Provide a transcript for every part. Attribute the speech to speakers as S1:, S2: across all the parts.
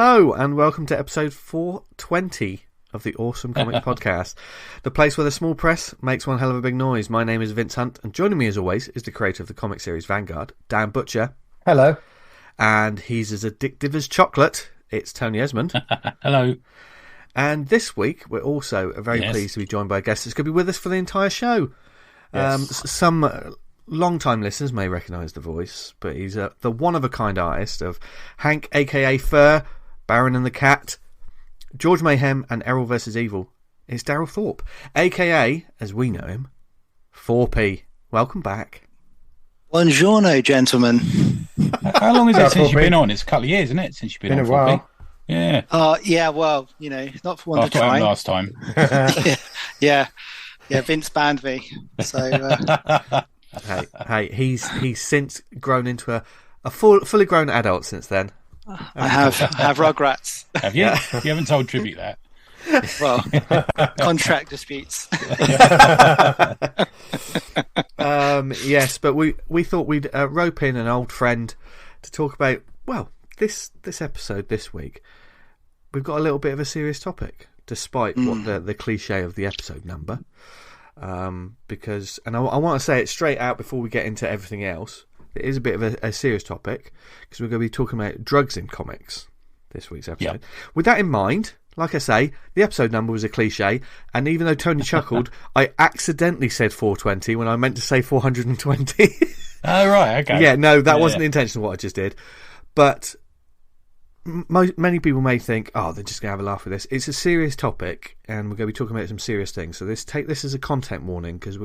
S1: Hello and welcome to episode 420 of the Awesome Comic Podcast, the place where the small press makes one hell of a big noise. My name is Vince Hunt, and joining me as always is the creator of the comic series Vanguard, Dan Butcher.
S2: Hello.
S1: And he's as addictive as chocolate. It's Tony Esmond.
S3: Hello.
S1: And this week we're also very pleased to be joined by a guest that's going to be with us for the entire show. Yes. Some long-time listeners may recognise the voice, but he's the one-of-a-kind artist of Hank, a.k.a. Fur, Baron and the Cat, George Mayhem and Errol vs. Evil. It's Daryl Thorpe, a.k.a., as we know him, Forpe. Welcome back.
S4: Buongiorno, gentlemen.
S3: How long is it since you've been on? It's a couple of years, isn't it, since you've been on?
S2: A while.
S3: Yeah.
S4: Yeah, well, you know, not for one to try.
S3: Last time.
S4: yeah, Vince banned me. So,
S1: hey, he's since grown into a fully grown adult since then.
S4: I have Rugrats.
S3: Have you? You haven't told Tribute that.
S4: Well, contract disputes.
S1: Yes, but we thought we'd rope in an old friend to talk about, well, this episode this week. We've got a little bit of a serious topic, despite what the cliche of the episode number. Because, and I want to say it straight out before we get into everything else, it is a bit of a serious topic, because we're going to be talking about drugs in comics this week's episode. Yep. With that in mind, like I say, the episode number was a cliche, and even though Tony chuckled, I accidentally said 420 when I meant to say 420.
S3: Oh, right, okay.
S1: Yeah, no, that wasn't the intention of what I just did. But many people may think, oh, they're just going to have a laugh with this. It's a serious topic, and we're going to be talking about some serious things. So take this as a content warning, because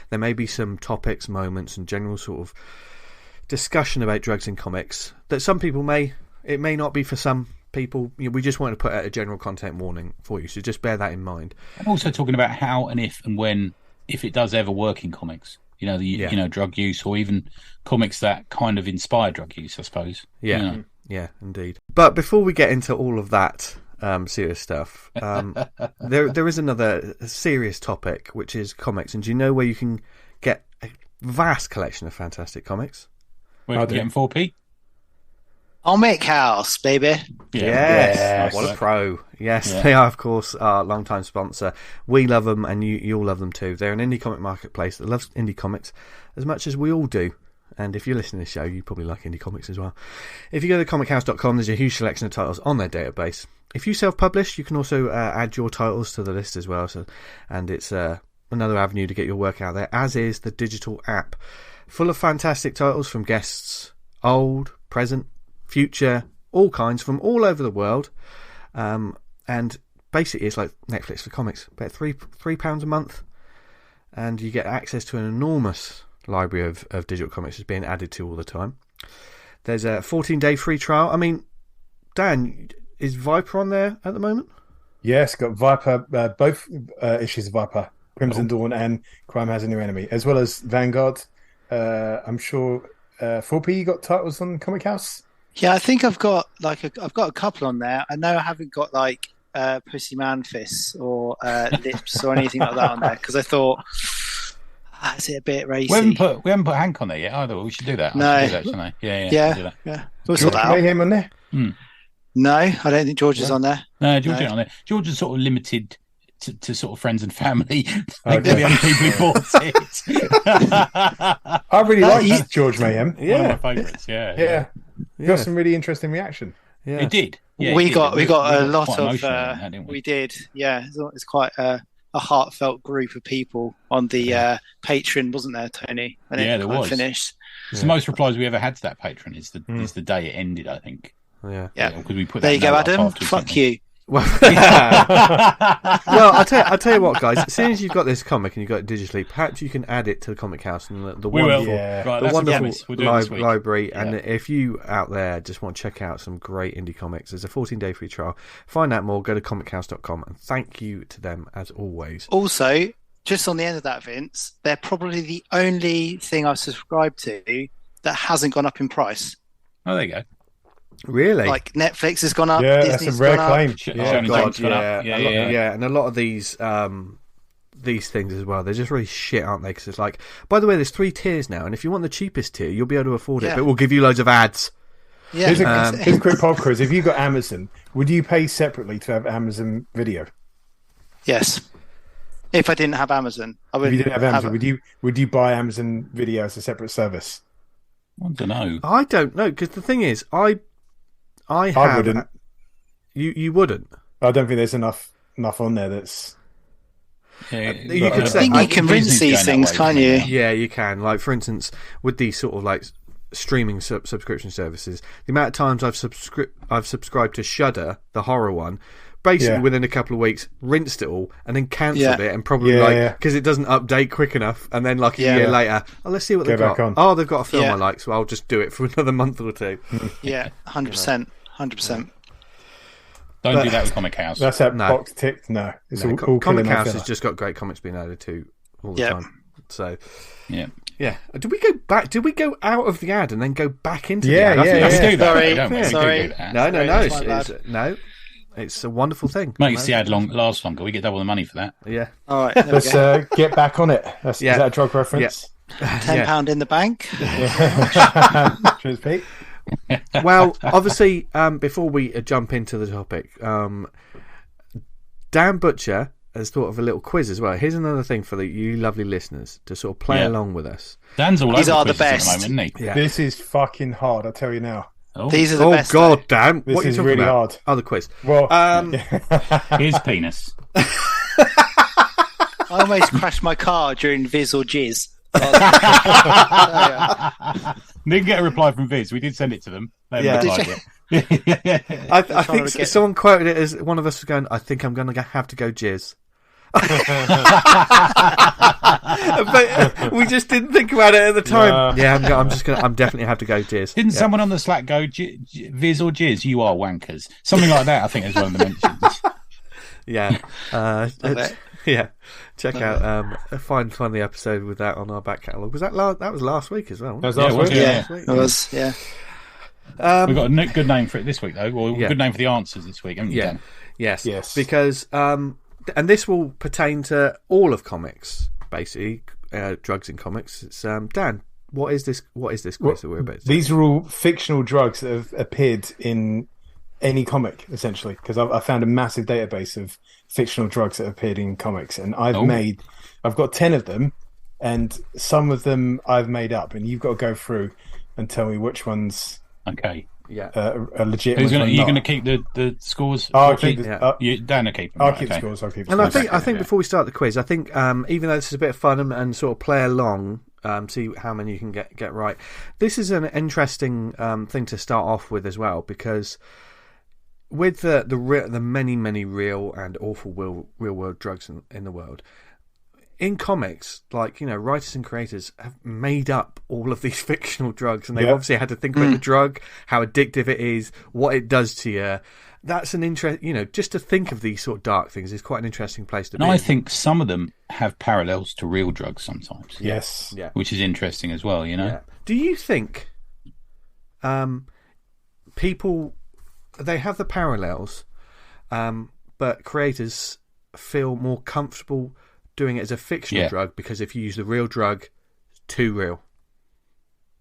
S1: there may be some topics, moments, and general sort of discussion about drugs in comics that some people it may not be for some people. We just want to put out a general content warning for you, so just bear that in mind.
S3: I'm also talking about how and if and when, if it does ever work in comics. You know, you know, drug use, or even comics that kind of inspire drug use, I suppose.
S1: Yeah,
S3: you know.
S1: Yeah, indeed. But before we get into all of that serious stuff, there is another serious topic, which is comics. And do you know where you can get a vast collection of fantastic comics?
S3: Where can you get them, 4p?
S4: Comic House, baby.
S1: Yes. What a pro. Yes, they are, of course, our long-time sponsor. We love them, and you'll love them too. They're an indie comic marketplace that loves indie comics as much as we all do. And if you're listening to this show, you probably like indie comics as well. If you go to comichouse.com, there's a huge selection of titles on their database. If you self-publish, you can also add your titles to the list as well. And it's another avenue to get your work out there, as is the digital app. Full of fantastic titles from guests, old, present, future, all kinds, from all over the world. And basically it's like Netflix for comics. About £3 a month. And you get access to an enormous library of digital comics that's being added to all the time. There's a 14-day free trial. I mean, Dan, is Viper on there at the moment?
S2: Yes, got Viper, both issues of Viper, Crimson Dawn and Crime Has a New Enemy, as well as Vanguard. I'm sure 4P, you got titles on Comic House?
S4: Yeah, I think I've got a couple on there. I know I haven't got like Pussy Man Fists or Lips or anything like that on there, because I thought, is it a bit racy?
S3: We haven't put Hank on there yet either. We should do that.
S4: No.
S3: I should do that, shouldn't I? Yeah.
S4: We'll sort that out.
S2: Mayhem on there?
S4: No, I don't think George is on there.
S3: No, George isn't on there. George is sort of limited to sort of friends and family. I think they're the only people who bought it.
S2: I really like George Mayhem.
S3: Yeah. One of my favourites. Yeah.
S2: Got some really interesting reaction.
S3: Yeah. It did. Yeah,
S4: we got a lot of.
S3: Didn't we?
S4: We did. Yeah, it's quite a heartfelt group of people on the Patreon, wasn't there, Tony? And
S3: there was.
S4: Finished.
S3: It's the most replies we ever had to that Patreon. Is the day it ended, I think.
S1: Yeah.
S3: Because we put
S4: there you go, Adam. Fuck you.
S1: Well, well, I'll tell you what, guys. As soon as you've got this comic and you've got it digitally, perhaps you can add it to the Comic House and the wonderful library. Yeah. And if you out there just want to check out some great indie comics, there's a 14-day free trial. Find out more. Go to comichouse.com, and thank you to them as always.
S4: Also, just on the end of that, Vince, they're probably the only thing I've subscribed to that hasn't gone up in price.
S3: Oh, there you go.
S1: Really?
S4: Like Netflix has gone up.
S2: Yeah,
S4: Disney's
S2: that's a rare
S4: gone
S2: claim.
S1: Yeah, and a lot of these things as well, they're just really shit, aren't they? Because it's like, by the way, there's 3 tiers now, and if you want the cheapest tier, you'll be able to afford it, but we'll give you loads of ads.
S4: Yeah.
S2: Here's a quick pop quiz. If you got Amazon, would you pay separately to have Amazon Video?
S4: Yes. If I didn't have Amazon, I would.
S2: If you didn't have Amazon, would you buy Amazon Video as a separate service?
S3: I don't know.
S1: I don't know, because the thing is, I
S2: wouldn't.
S1: You wouldn't.
S2: I don't think there's enough on there that's.
S1: Yeah,
S4: you could say, I think you can rinse these things, can't you?
S1: Yeah, you can. Like, for instance, with these sort of like streaming subscription services, the amount of times I've subscribed to Shudder, the horror one, basically within a couple of weeks, rinsed it all and then cancelled it, and probably because it doesn't update quick enough, and then like a year later, let's see what they've got. Oh, they've got a film I like, so I'll just do it for another month or two.
S4: Yeah, 100%, 100%.
S3: Don't do that with Comic House.
S2: That's that box ticked. No, it's all
S1: Comic House has just got great comics being added to all the time. So
S3: yeah.
S1: Did we go back? Did we go out of the ad and then go back into the ad?
S4: Sorry.
S1: No. It's a wonderful thing.
S3: Makes the ad last longer. We get double the money for that.
S1: Yeah.
S4: All right.
S2: Let's get back on it. Is that a drug reference?
S4: Yeah. £10 in the bank.
S2: Cheers, Pete.
S1: Well, obviously, before we jump into the topic, Dan Butcher has thought of a little quiz as well. Here's another thing for you lovely listeners to sort of play along with us.
S3: Dan's all
S4: These
S3: over
S4: are the best.
S3: At the moment, isn't he?
S1: Yeah.
S2: This is fucking hard, I tell you now.
S3: Oh.
S4: These are the best.
S1: Oh, God, Dan.
S2: This
S1: what are you
S2: is
S1: talking
S2: really
S1: about?
S2: hard.
S1: Oh, the quiz.
S2: Well,
S3: Here's penis.
S4: I almost crashed my car during Viz or Jizz.
S3: Didn't get a reply from Viz. We did send it to them. They haven't replied yet.
S1: I think someone quoted it as one of us was going, I think I'm going to have to go jizz. But we just didn't think about it at the time. Yeah, I'm definitely have to go jizz.
S3: Didn't someone on the Slack go, Viz or Jizz, you are wankers? Something like that, I think, is one of the mentions.
S1: Yeah. Yeah. Check out, find the episode with that on our back catalogue. Was that was last week as well?
S2: That was last week.
S4: Yeah, it was, yeah.
S3: We've got a good name for it this week, though. Or a good name for the answers this week, haven't you, Dan?
S1: Yes. Because, and this will pertain to all of comics, basically, drugs in comics. It's, Dan, what is this quiz that we're about to
S2: These are all fictional drugs that have appeared in any comic, essentially, because I found a massive database of fictional drugs that appeared in comics, and I've got 10 of them, and some of them I've made up, and you've got to go through and tell me which ones
S3: are
S2: legit.
S3: Are you going to keep the scores?
S2: I'll keep
S3: Dan will keep them.
S2: I'll keep the scores.
S1: And I think before we start the quiz, I think even though this is a bit of fun and sort of play along, see how many you can get right. This is an interesting thing to start off with as well, because with the many real and awful real world drugs in the world, in comics, like, you know, writers and creators have made up all of these fictional drugs, and they've obviously had to think about the drug, how addictive it is, what it does to you. That's an interest, you know, just to think of these sort of dark things is quite an interesting place to be.
S3: And I think some of them have parallels to real drugs sometimes.
S2: Yes.
S1: Yeah.
S3: Which is interesting as well, you know?
S1: Yeah. Do you think people, they have the parallels, but creators feel more comfortable doing it as a fictional drug, because if you use the real drug, it's too real.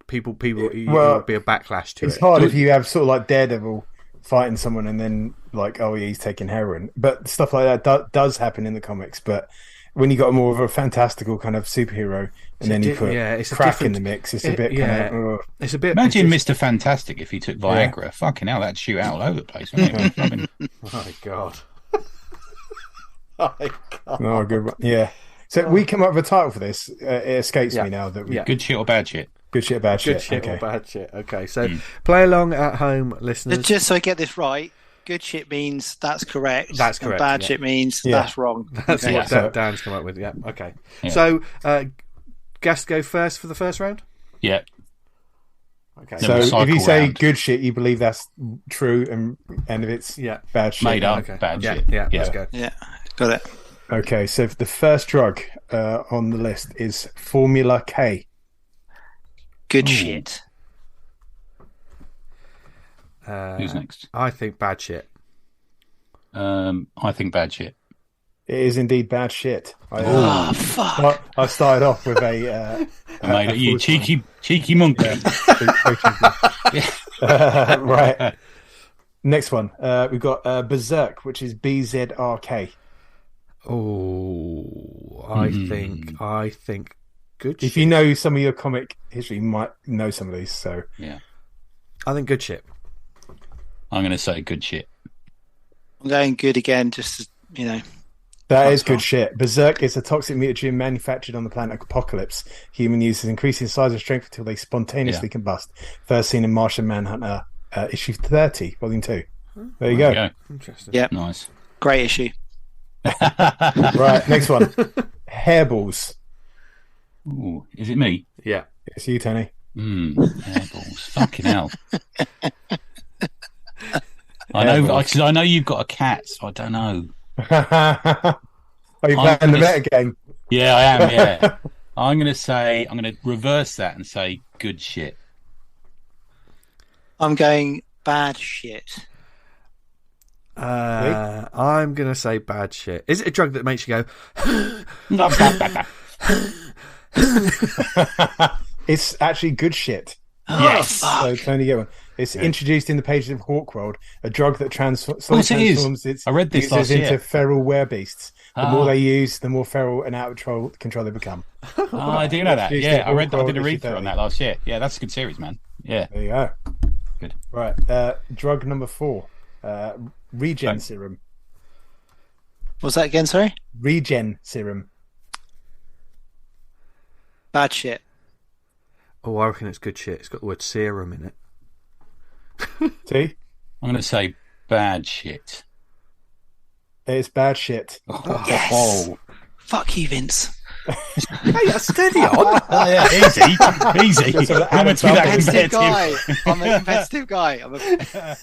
S1: People, will be a backlash to it.
S2: It's hard if you have sort of like Daredevil fighting someone and then like, oh yeah, he's taking heroin, but stuff like that does happen in the comics. But when you got more of a fantastical kind of superhero, and then you put crack in the mix, it's a bit kind of.
S1: It's a bit.
S3: Imagine Mr. Fantastic if he took Viagra. Yeah. Fucking hell, that'd shoot out all over the place, wouldn't it?
S1: My God.
S2: Oh, good one. Yeah. So we come up with a title for this. It escapes me now.
S3: Good shit or bad shit?
S2: Good shit or bad shit.
S1: Good shit or bad shit. Okay, so play along at home, listeners.
S4: Just so I get this right, good shit means that's correct.
S1: That's correct.
S4: And bad shit means that's wrong.
S1: That's what Dan's come up with. Yeah. Okay. Yeah. So, guests go first for the first round.
S3: Yeah.
S2: Okay. So if you say good shit, you believe that's true, and if it's bad shit,
S3: made up bad shit.
S1: Yeah. Let's go.
S4: Yeah. Got it.
S2: Okay. So the first drug on the list is Formula K.
S4: Good shit.
S3: Who's next?
S1: I think bad shit.
S3: I think bad shit.
S2: It is indeed bad shit.
S4: Fuck!
S2: I started off with a
S3: you cheeky monkey.
S2: Right. Next one. We've got Berserk, which is BZRK.
S1: Oh, I think good shit.
S2: If you know some of your comic history, you might know some of these. So
S3: Yeah.
S1: I think good shit.
S3: I'm going to say good shit.
S4: I'm going good again, just
S2: that is good shit. Berserk is a toxic mutagen manufactured on the planet Apocalypse. Human users increase in size and strength until they spontaneously combust. First seen in Martian Manhunter, issue 30, volume 2. There you go.
S1: Interesting.
S4: Yep.
S3: Nice.
S4: Great issue.
S2: Right, next one. Hairballs.
S3: Ooh, is it me?
S1: Yeah.
S2: It's you, Tony.
S3: Hairballs. Fucking hell. I know you've got a cat, so I don't know.
S2: Are you playing the meta game?
S3: Yeah, I am, yeah. I'm going to reverse that and say good shit.
S4: I'm going bad shit.
S1: I'm going to say bad shit. Is it a drug that makes you go...
S2: It's actually good shit.
S3: Yes.
S2: So Tony, get one. It's introduced in the pages of Hawkworld, a drug that transforms its
S3: I read this
S2: users
S3: last year.
S2: into feral werebeasts. The more they use, the more feral and out of control they become.
S3: Oh, I do know that. Yeah, I did a read through
S2: 30.
S3: on that last year. Yeah, that's a good series, man. Yeah.
S2: There you go.
S3: Good.
S2: Right. Drug number 4. Regen serum.
S4: What's that again, sorry?
S2: Regen serum.
S4: Bad shit.
S1: Oh, I reckon it's good shit. It's got the word serum in it.
S2: See?
S3: I'm going to say bad shit.
S2: It's bad shit.
S4: Yes.
S3: Oh.
S4: Fuck you, Vince.
S1: Hey, steady on.
S3: Yeah, easy. I'm meant to be that
S4: Competitive
S3: competitive.
S4: guy. I'm a competitive guy.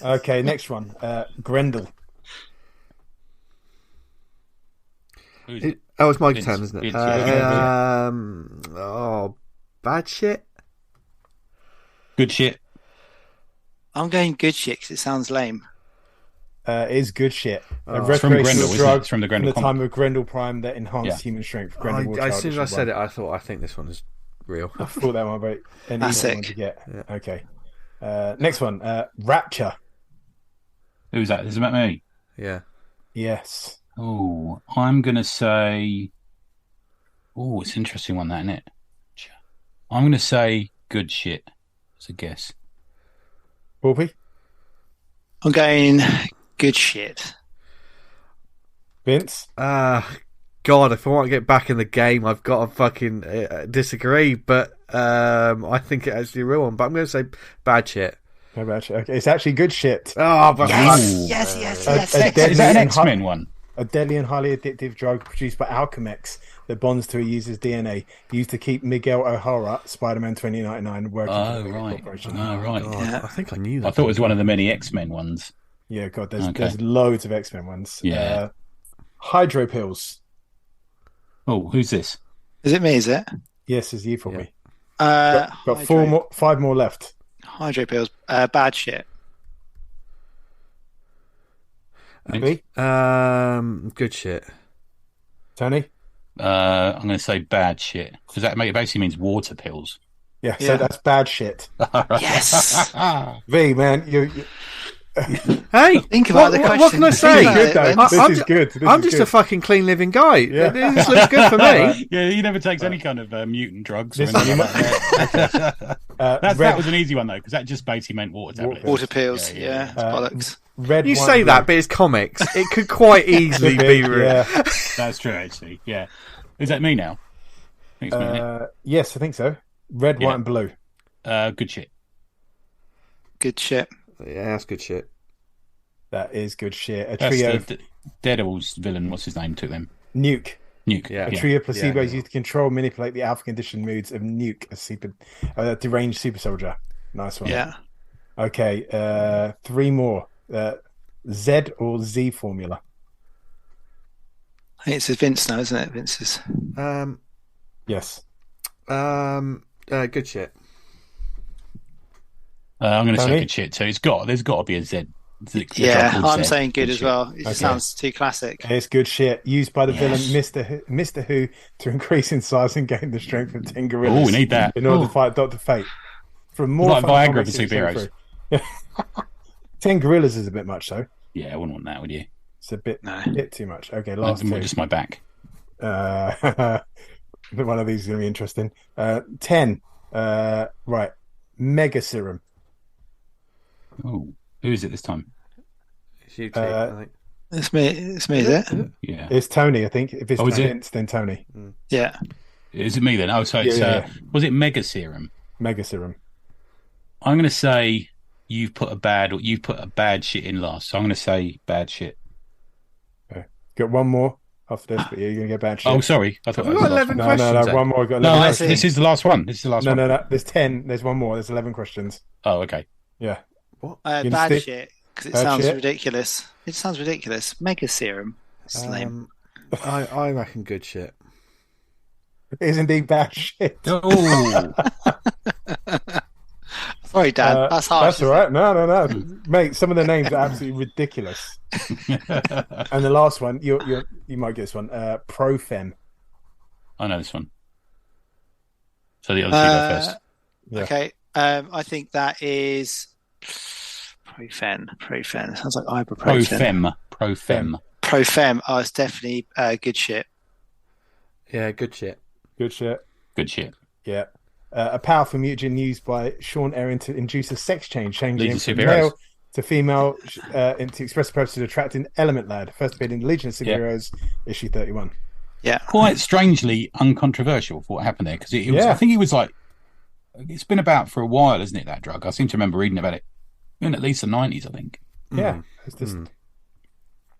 S2: Okay, next one. Grendel.
S1: It's my
S3: Vince.
S1: turn, isn't it?
S3: Vince, yeah.
S1: Bad shit.
S3: Good shit.
S4: I'm going good shit because it sounds lame.
S2: Is good shit.
S3: It's from Grendel, isn't it?
S2: drug
S3: It's from the
S2: from
S3: Grendel
S2: the time of Grendel Prime that enhanced human strength.
S1: As soon as I said it, I thought, I think this one is real.
S2: I thought that one would be an easy one to get.
S1: Yeah.
S2: Okay. Next one. Rapture.
S3: Who's that? Is it about me?
S1: Yeah.
S2: Yes.
S3: Oh, I'm going to say... Oh, it's an interesting one, that, isn't it? I'm going to say good shit. It's a guess.
S2: Forpe?
S4: I'm going good shit.
S2: Vince?
S1: God, if I want to get back in the game, I've got to fucking disagree, but I think it's actually a real one. But I'm going to say bad shit.
S2: No bad shit. Okay, it's actually good shit.
S1: Oh, but
S4: Yes.
S3: Is that an X-Men one?
S2: A deadly and highly addictive drug produced by Alchemex that bonds to a user's DNA, used to keep Miguel O'Hara, Spider-Man 2099, working for the corporation.
S3: Oh, right.
S1: God,
S4: Yeah.
S1: I think I knew that.
S3: I thought it was one of the many X-Men ones.
S2: Yeah, God, there's loads of X-Men ones.
S3: Yeah.
S2: Hydro pills.
S3: Oh, who's this?
S4: Is it me, is it?
S2: Yes, is you for me. Got 5 more left.
S4: Hydro pills. Bad shit.
S2: Me?
S1: Good shit.
S2: Tony?
S3: I'm going to say bad shit. Because it basically means water pills.
S2: Yeah, so that's bad shit.
S4: Yes.
S2: V, man, you
S1: Hey,
S4: Think about the question.
S1: What can I say?
S2: Good, though. This is good.
S1: I'm just a fucking clean living guy.
S2: Yeah.
S1: This looks good for me.
S3: Yeah, he never takes any kind of mutant drugs. Or
S2: Listen,
S3: anything
S2: you
S3: like that.
S2: Red-
S3: That was an easy one, though, because that just basically meant water tablets.
S4: Water pills. Yeah. Bollocks.
S2: red,
S1: You
S2: white,
S1: say
S2: blue.
S1: that, but it's comics. It could quite easily be real.
S2: Yeah.
S3: That's true, actually. Yeah. Is that me now? I think it's me, isn't
S2: Yes, I think so. Red,
S3: Yeah.
S2: white, and blue.
S3: it? Good shit.
S4: Good shit.
S1: Yeah, that's good shit.
S2: That is good shit. A
S3: That's
S2: trio.
S3: the Daredevil's villain. What's his name? Took them.
S2: Nuke.
S3: Nuke.
S1: Yeah.
S2: A trio of placebos
S1: Yeah.
S2: used to control, manipulate the alpha conditioned moods of Nuke, a deranged super soldier. Nice one.
S4: Yeah.
S2: Okay, 3 more. Z or Z formula.
S4: I think it's Vince now, isn't it? Vince's.
S2: Yes.
S1: Good shit.
S3: I'm going to
S2: Tony?
S3: say good shit too. There's got to be a Z.
S4: Yeah, I'm
S3: Z.
S4: saying good as
S3: shit.
S4: well. It just
S2: Okay.
S4: sounds too classic.
S2: It's good shit. Used by the
S3: Yes.
S2: villain Mr. Who to increase in size and gain the strength of 10 gorillas.
S3: Oh, we need that.
S2: In order
S3: Ooh.
S2: to fight Dr. Fate. From more
S3: Like
S2: fun
S3: Viagra
S2: comics
S3: for
S2: you can
S3: superheroes.
S2: through. 10 gorillas is a bit much, though.
S3: Yeah, I wouldn't want that, would you?
S2: It's a bit too much. Okay, last two.
S3: Just my back.
S2: One of these is going to be interesting. 10. Right. Mega serum.
S3: Oh, who is it this time?
S1: It's you two, I think.
S4: It's me, is it?
S3: Yeah.
S2: It's Tony, I think. If it's Vince, then Tony.
S4: Yeah.
S3: Is it me then? Oh, so it's was it Mega Serum?
S2: Mega serum.
S3: I'm going to say you've put a bad shit in last. So I'm going to say bad shit.
S2: Okay. Got one more after this, but you're going to get bad shit.
S3: Oh, sorry. I thought
S1: We've got 11 questions.
S2: No, one more. Got 11
S3: no,
S2: questions.
S3: this is the last one.
S2: No. There's 10. There's one more. There's 11 questions.
S3: Oh, okay.
S2: Yeah.
S1: What?
S4: Bad shit, because it sounds ridiculous. It sounds ridiculous. Mega serum. It's lame.
S1: I reckon good shit.
S2: It is indeed bad shit.
S3: Oh.
S4: Sorry, Dan. That's harsh.
S2: That's all right. No. Mate, some of the names are absolutely ridiculous. And the last one, you might get this one. Profem.
S3: I know this one. So the other two go first.
S2: Yeah.
S4: Okay. I think that is Profen. Sounds like ibuprofen. Profem. Oh, it's definitely good shit.
S1: Yeah, good shit.
S2: Good shit. Yeah. A powerful mutagen used by Sean Erin to induce a sex change, changing from male to female to express the purpose of attracting Element Lad. First appeared in Legion of Superheroes, issue 31.
S4: Yeah.
S3: Quite strangely uncontroversial for what happened there, because it was. I think it was like, it's been about for a while, isn't it, that drug? I seem to remember reading about it in at least the 90s, I think.
S2: Yeah. It's just,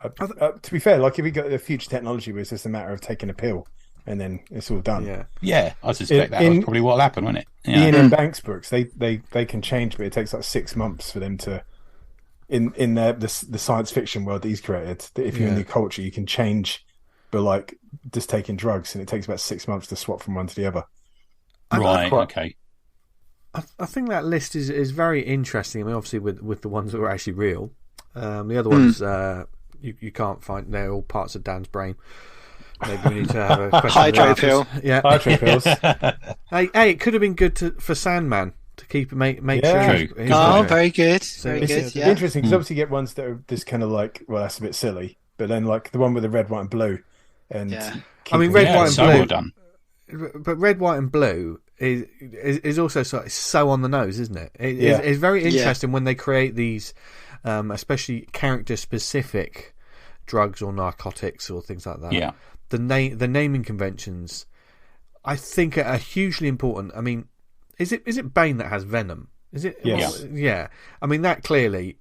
S2: to be fair, like if we got the future technology where it's just a matter of taking a pill and then it's all done.
S3: Yeah, I suspect that was probably what'll happen, won't it? Yeah.
S2: Ian and Banks books, they can change, but it takes like 6 months for them to, in the science fiction world that he's created, that if you're in the culture, you can change, but like just taking drugs, and it takes about 6 months to swap from one to the other.
S3: Right, okay.
S1: I think that list is very interesting. I mean, obviously with the ones that are actually real. The other ones you can't find. They're all parts of Dan's brain. Maybe we need to have a question.
S4: Hydro pill.
S1: Yeah.
S2: Hydro pills.
S1: Hey, it could have been good for Sandman to keep make sure.
S3: True.
S4: Oh, very good.
S2: It's
S4: Yeah.
S2: interesting because obviously you get ones that are just kind of like, well, that's a bit silly, but then like the one with the red, white, and blue, and
S1: I mean red, white, and blue.
S3: Well done.
S1: But red, white, and blue is also so on the nose, isn't it? It's very interesting when they create these, especially character-specific drugs or narcotics or things like that.
S3: Yeah.
S1: The naming conventions, I think, are hugely important. I mean, is it Bane that has venom? Is it?
S2: Yes.
S1: Yeah. I mean, that clearly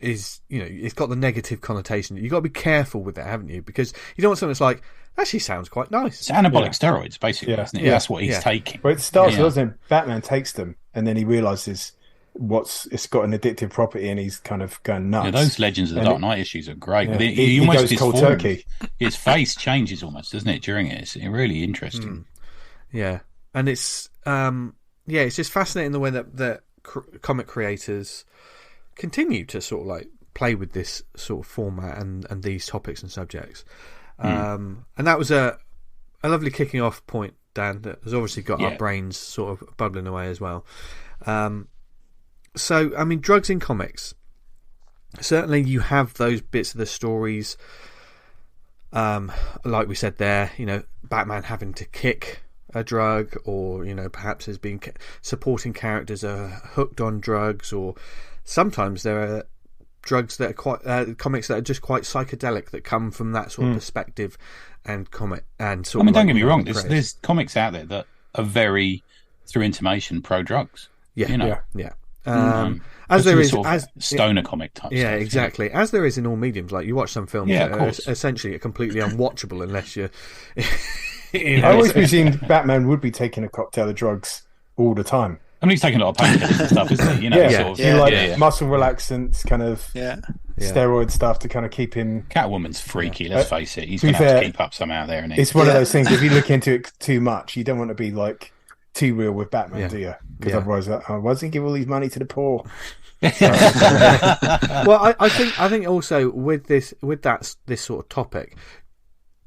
S1: is, it's got the negative connotation. You've got to be careful with that, haven't you? Because you don't want something that's like, actually sounds quite nice.
S3: It's anabolic steroids, basically, isn't it? That's what he's taking.
S2: Well, it starts, doesn't it? Batman takes them, and then he realises it's got an addictive property, and he's kind of going nuts.
S3: Yeah, those Legends of the Dark Knight issues are great.
S2: Yeah.
S3: He
S2: almost goes cold turkey.
S3: His face changes almost, doesn't it, during it? It's really interesting.
S1: Yeah, and it's it's just fascinating the way that comic creators continue to sort of like play with this sort of format and these topics and subjects. And that was a lovely kicking off point, Dan, that has obviously got our brains sort of bubbling away as well. So, I mean, drugs in comics. Certainly you have those bits of the stories, like we said there, Batman having to kick a drug, or, perhaps as being supporting characters are hooked on drugs, or sometimes there are drugs that are quite comics that are just quite psychedelic that come from that sort of perspective and comic and sort.
S3: I mean,
S1: of
S3: don't get me wrong. There's comics out there that are very, through intimation, pro drugs.
S1: As there is
S3: sort of stoner comic type.
S1: Yeah,
S3: stuff,
S1: exactly. As there is in all mediums. Like you watch some films that are essentially completely unwatchable unless you're.
S2: I always presumed Batman would be taking a cocktail of drugs all the time.
S3: I mean, he's taking a lot of painkillers and stuff, isn't he?
S2: Muscle relaxants, kind of steroid stuff to kind of keep him.
S3: Catwoman's freaky. Let's face it. He's going to have to keep up somehow there, isn't he?
S2: It's one of those things. If you look into it too much, you don't want to be like too real with Batman, do you? Because otherwise, why doesn't he give all his money to the poor?
S1: Well, I think also with this sort of topic,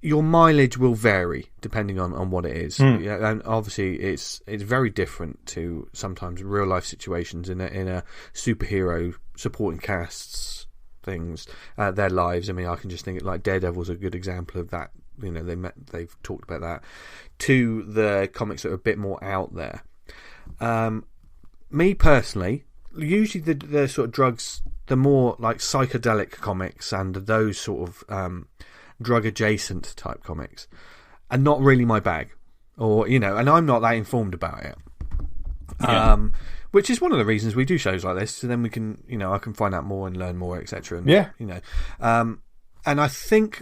S1: your mileage will vary depending on what it is. Yeah, and obviously it's very different to sometimes real life situations in a superhero supporting casts things, their lives. I mean, I can just think like Daredevil's a good example of that. You know, they've talked about that, to the comics that are a bit more out there. Me personally, usually the sort of drugs, the more like psychedelic comics and those sort of drug adjacent type comics are not really my bag, or you know, and I'm not that informed about it. Which is one of the reasons we do shows like this, so then we can, you know, I can find out more and learn more, etc.
S2: Yeah,
S1: you know, and I think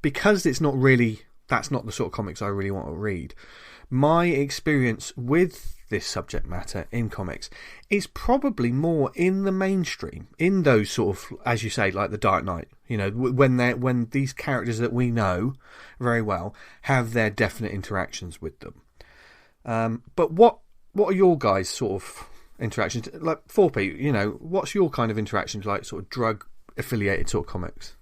S1: because it's not really, that's not the sort of comics I really want to read. My experience with this subject matter in comics is probably more in the mainstream, in those sort of, as you say, like the Dark Knight. You know, when these characters that we know very well have their definite interactions with them. But what are your guys' sort of interactions like? Forpe, you know, what's your kind of interactions like, sort of drug affiliated sort of comics?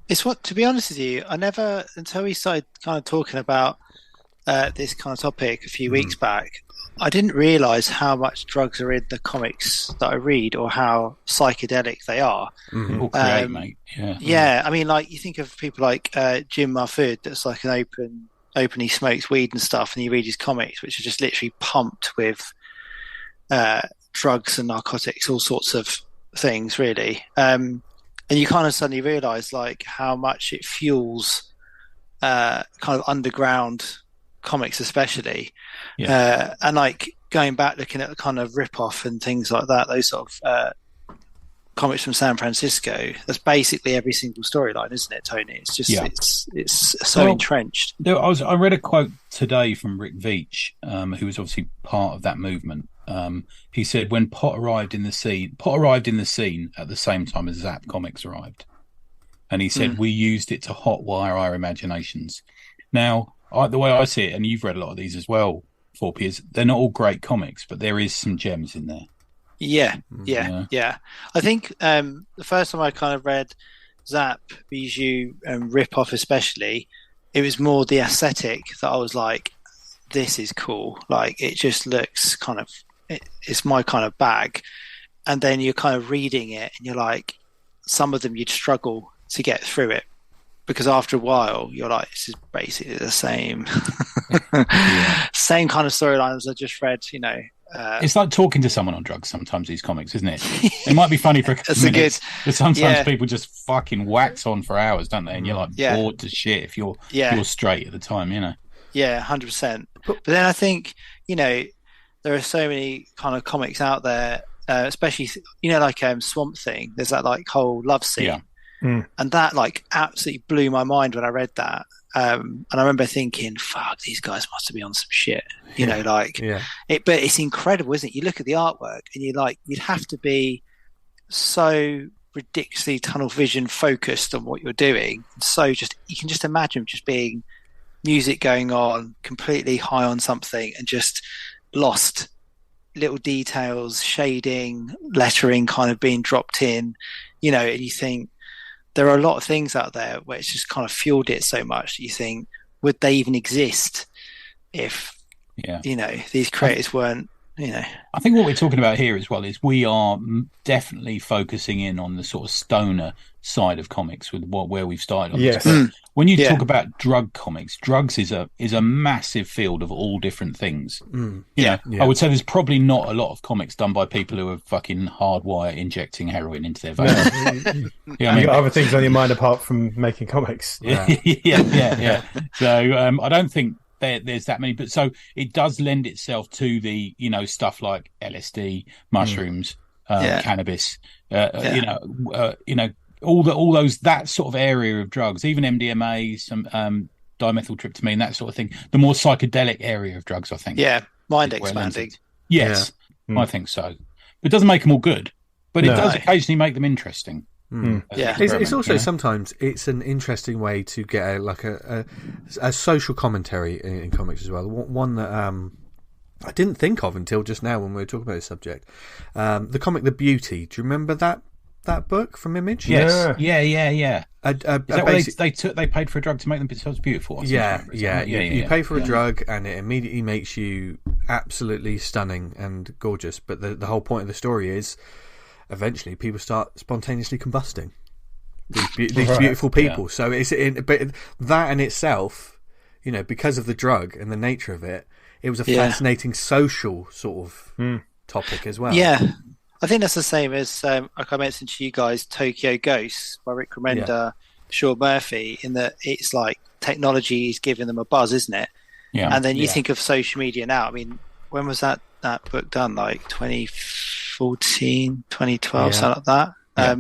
S4: It's what, to be honest with you, I never, until we started kind of talking about this kind of topic a few weeks back, I didn't realise how much drugs are in the comics that I read, or how psychedelic they are.
S3: All create, mate.
S4: Yeah, I mean, like, you think of people like Jim Mahfood, that's like an openly smokes weed and stuff, and you read his comics, which are just literally pumped with drugs and narcotics, all sorts of things, really. And you kind of suddenly realise like how much it fuels kind of underground comics, especially. And like going back, looking at the kind of rip-off and things like that, those sort of comics from San Francisco, that's basically every single storyline, isn't it, Tony? It's just it's so entrenched.
S3: I read a quote today from Rick Veitch, who was obviously part of that movement. He said when Pot arrived in the scene at the same time as Zap Comics arrived, and he said we used it to hotwire our imaginations. Now, the way I see it, and you've read a lot of these as well, Forpe, is they're not all great comics, but there is some gems in there.
S4: Yeah. I think the first time I kind of read Zap, P.H.U. and Rip Off especially, it was more the aesthetic that I was like, this is cool. Like, it just looks kind of, it's my kind of bag. And then you're kind of reading it and you're like, some of them you'd struggle to get through it, because after a while you're like, this is basically the same same kind of storyline as I just read, you know.
S3: It's like talking to someone on drugs sometimes, these comics, isn't it? It might be funny for a couple of minutes, but sometimes people just fucking wax on for hours, don't they? And you're like bored to shit if you're straight at the time, you know. Yeah,
S4: 100%. But then I think, you know, there are so many kind of comics out there, especially, you know, like Swamp Thing. There's that like whole love scene, and that like absolutely blew my mind when I read that. And I remember thinking, "Fuck, these guys must have been on some shit," you know, like it. But it's incredible, isn't it? You look at the artwork, and you're like, you'd have to be so ridiculously tunnel vision focused on what you're doing. So you can just imagine just being music going on, completely high on something, and just lost little details, shading, lettering kind of being dropped in, you know, and you think there are a lot of things out there where it's just kind of fueled it so much that you think, would they even exist if, you know, these creators weren't, you know.
S3: I think what we're talking about here as well is we are definitely focusing in on the sort of stoner side of comics with where we've started on this. When you talk about drug comics, drugs is a massive field of all different things. You know, I would say there's probably not a lot of comics done by people who are fucking hardwire injecting heroin into their veins.
S2: You got other things on your mind apart from making comics.
S3: So I don't think there's that many, but so it does lend itself to the, you know, stuff like LSD, mushrooms, cannabis, you know, all those, that sort of area of drugs, even MDMA, some dimethyltryptamine, that sort of thing. The more psychedelic area of drugs, I think.
S4: Yeah, mind expanding.
S3: Yes, I think so. It doesn't make them all good, but it does occasionally make them interesting.
S1: It's also sometimes it's an interesting way to get a social commentary in comics as well. One that I didn't think of until just now when we were talking about this subject. The comic The Beauty. Do you remember that that book from Image?
S3: Yes. Yeah.
S1: Is that
S3: what they paid for a drug to make themselves beautiful?
S1: Yeah. You pay for a drug and it immediately makes you absolutely stunning and gorgeous. But the whole point of the story is eventually people start spontaneously combusting. These beautiful people. So but that in itself, because of the drug and the nature of it, it was a fascinating social sort of topic as well.
S4: Yeah. I think that's the same as, like I mentioned to you guys, Tokyo Ghosts by Rick Remender, Sean Murphy, in that it's like technology is giving them a buzz, isn't it?
S3: Yeah.
S4: And then you think of social media now. I mean, when was that book done? Like 2014, 2012, something like that.
S3: Yeah.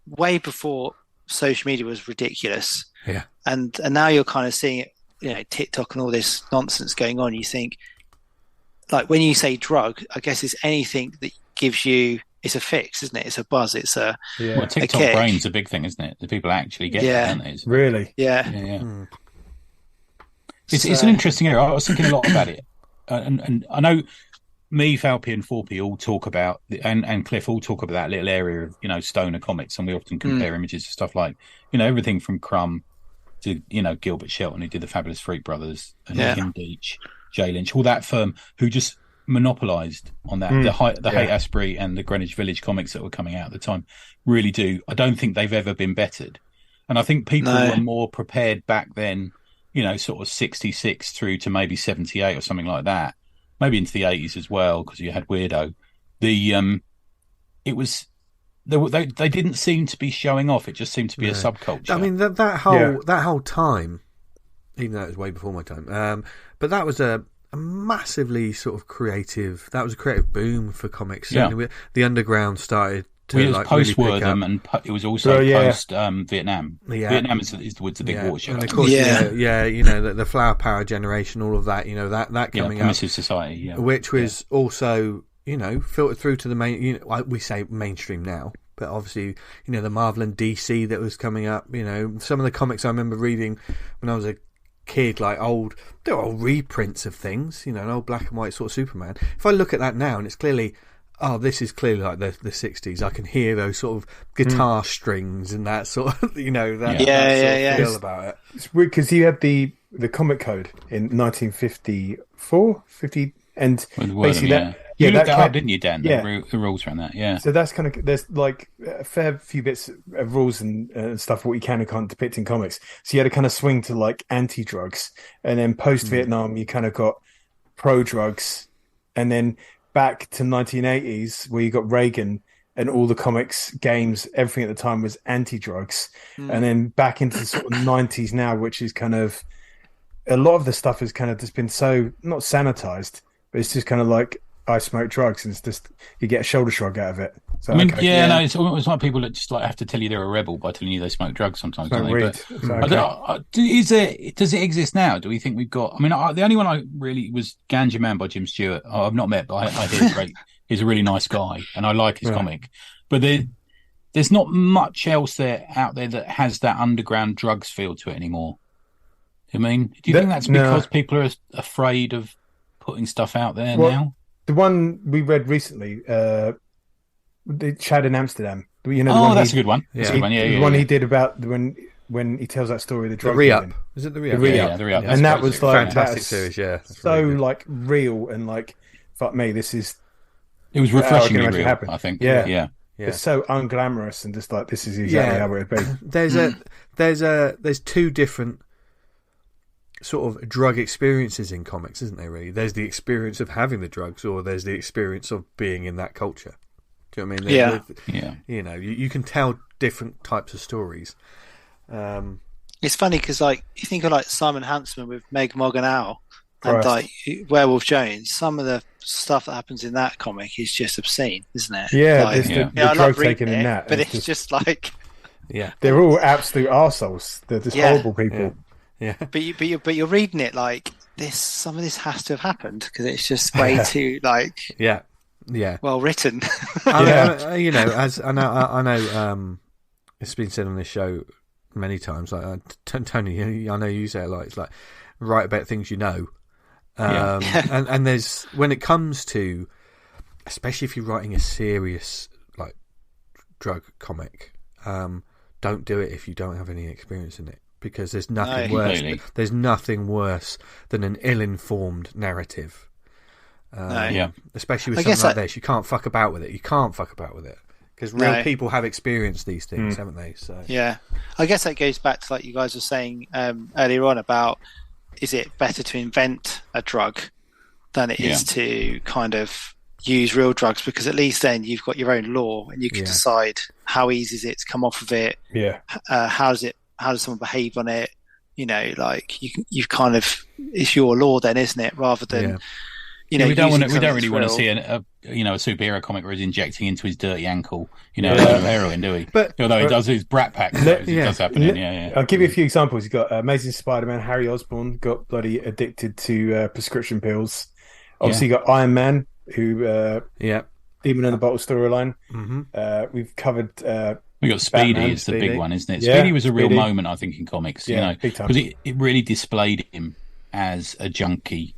S4: Way before social media was ridiculous.
S1: Yeah.
S4: And now you're kind of seeing it, TikTok and all this nonsense going on. You think, like, when you say drug, I guess it's anything that gives you, it's a fix, isn't it? It's a buzz. It's a
S3: well, TikTok brain's a big thing, isn't it? The people actually get it, don't they?
S2: Really?
S4: Yeah.
S3: It's an interesting area. I was thinking a lot about it, and I know me, Falpe, and Forpe all talk about, and Cliff all talk about that little area of stoner comics, and we often compare images to stuff like everything from Crumb to Gilbert Shelton, who did the Fabulous Freak Brothers, and Tim Deach, Jay Lynch, all that firm who just monopolised on that. The Haight-Ashbury and the Greenwich Village comics that were coming out at the time really do. I don't think they've ever been bettered, and I think people were more prepared back then. Sort of 66 through to maybe 78 or something like that, maybe into the 80s as well, because you had Weirdo. It was they didn't seem to be showing off. It just seemed to be a subculture.
S1: I mean that whole time, even though it was way before my time, but that was a massively sort of creative. That was a creative boom for comics. Certainly, the underground started to
S3: it was post
S1: really
S3: Wortham, and it was also post Vietnam.
S1: Yeah.
S3: Vietnam is the big watershed.
S1: And of course, the Flower Power generation, all of that, that coming up,
S3: Permissive Society,
S1: which was also filtered through to the main. We say mainstream now, but obviously the Marvel and DC that was coming up. Some of the comics I remember reading when I was a kid, like they're old reprints of things, an old black and white sort of Superman. If I look at that now, and it's clearly. Oh, this is clearly like the 60s. I can hear those sort of guitar strings and that sort of, that sort of feel about it.
S2: It's weird because you had the comic code in 1954, 50, and basically that.
S3: You looked that up, didn't you, Dan? Yeah. The rules around that, yeah.
S2: So that's kind of, there's like a fair few bits of rules and stuff, what you can and can't depict in comics. So you had to kind of swing to like anti-drugs. And then post-Vietnam, you kind of got pro-drugs. And then back to 1980s, where you got Reagan and all the comics, games, everything at the time was anti-drugs. And then back into the sort of 90s now, which is kind of, a lot of the stuff has kind of just been so, not sanitized, but it's just kind of like, I smoke drugs, and it's just, you get a shoulder shrug out of it. So,
S3: it's almost like people that just like have to tell you they're a rebel by telling you they smoke drugs sometimes. Don't they? Does it exist now? Do we think we've got? I mean, the only one I really was Ganja Man by Jim Stewart. I've not met, but I hear great. He's a really nice guy, and I like his comic. But there's not much else out there that has that underground drugs feel to it anymore. I mean, do you think that's because people are afraid of putting stuff out there now?
S2: The one we read recently, the Chad in Amsterdam.
S3: That's a good one. That's a good one.
S2: The one he did about when he tells that story of the drug
S1: re-up. Is it the re-up?
S2: The re-up. And that was like
S1: fantastic series. Yeah,
S2: so really like real and like fuck me. This is.
S3: It was refreshingly real. I think.
S2: Yeah. It's so unglamorous and just like this is exactly how it would be.
S1: There's two different sort of drug experiences in comics, isn't there? Really, there's the experience of having the drugs, or there's the experience of being in that culture. Do you know what I mean? You can tell different types of stories.
S4: It's funny because like you think of like Simon Hansen with Meg Morgan and like Werewolf Jones. Some of the stuff that happens in that comic is just obscene, isn't it?
S2: Yeah, like, the drug taking in that,
S4: but it's just like
S2: they're all absolute arseholes. They're just horrible people.
S1: Yeah.
S4: But you're reading it like this. Some of this has to have happened because it's just way too like well written.
S1: As I know, it's been said on this show many times. Like Tony, I know you say it like it's like write about things you know. And there's when it comes to, especially if you're writing a serious like drug comic, don't do it if you don't have any experience in it, because there's nothing worse. There's nothing worse than an ill-informed narrative. Especially with something like this, you can't fuck about with it. Because real people have experienced these things, haven't they? So
S4: yeah, I guess that goes back to like you guys were saying earlier on about, is it better to invent a drug than it is to kind of use real drugs, because at least then you've got your own law and you can decide how easy is it to come off of it. How does someone behave on it? You know, like you've kind of, it's your law then, isn't it? Rather than we don't
S3: really want to see a superhero comic where he's injecting into his dirty ankle, heroin, do we? But although he does his brat pack, it does happen.
S2: I'll give you a few examples. You've got Amazing Spider-Man, Harry Osborn got bloody addicted to prescription pills. Obviously, you got Iron Man, who Demon in the Bottle storyline. We've covered.
S3: We got Speedy is the big one, isn't it? Speedy was a real moment, I think, in comics. Because it really displayed him as a junkie.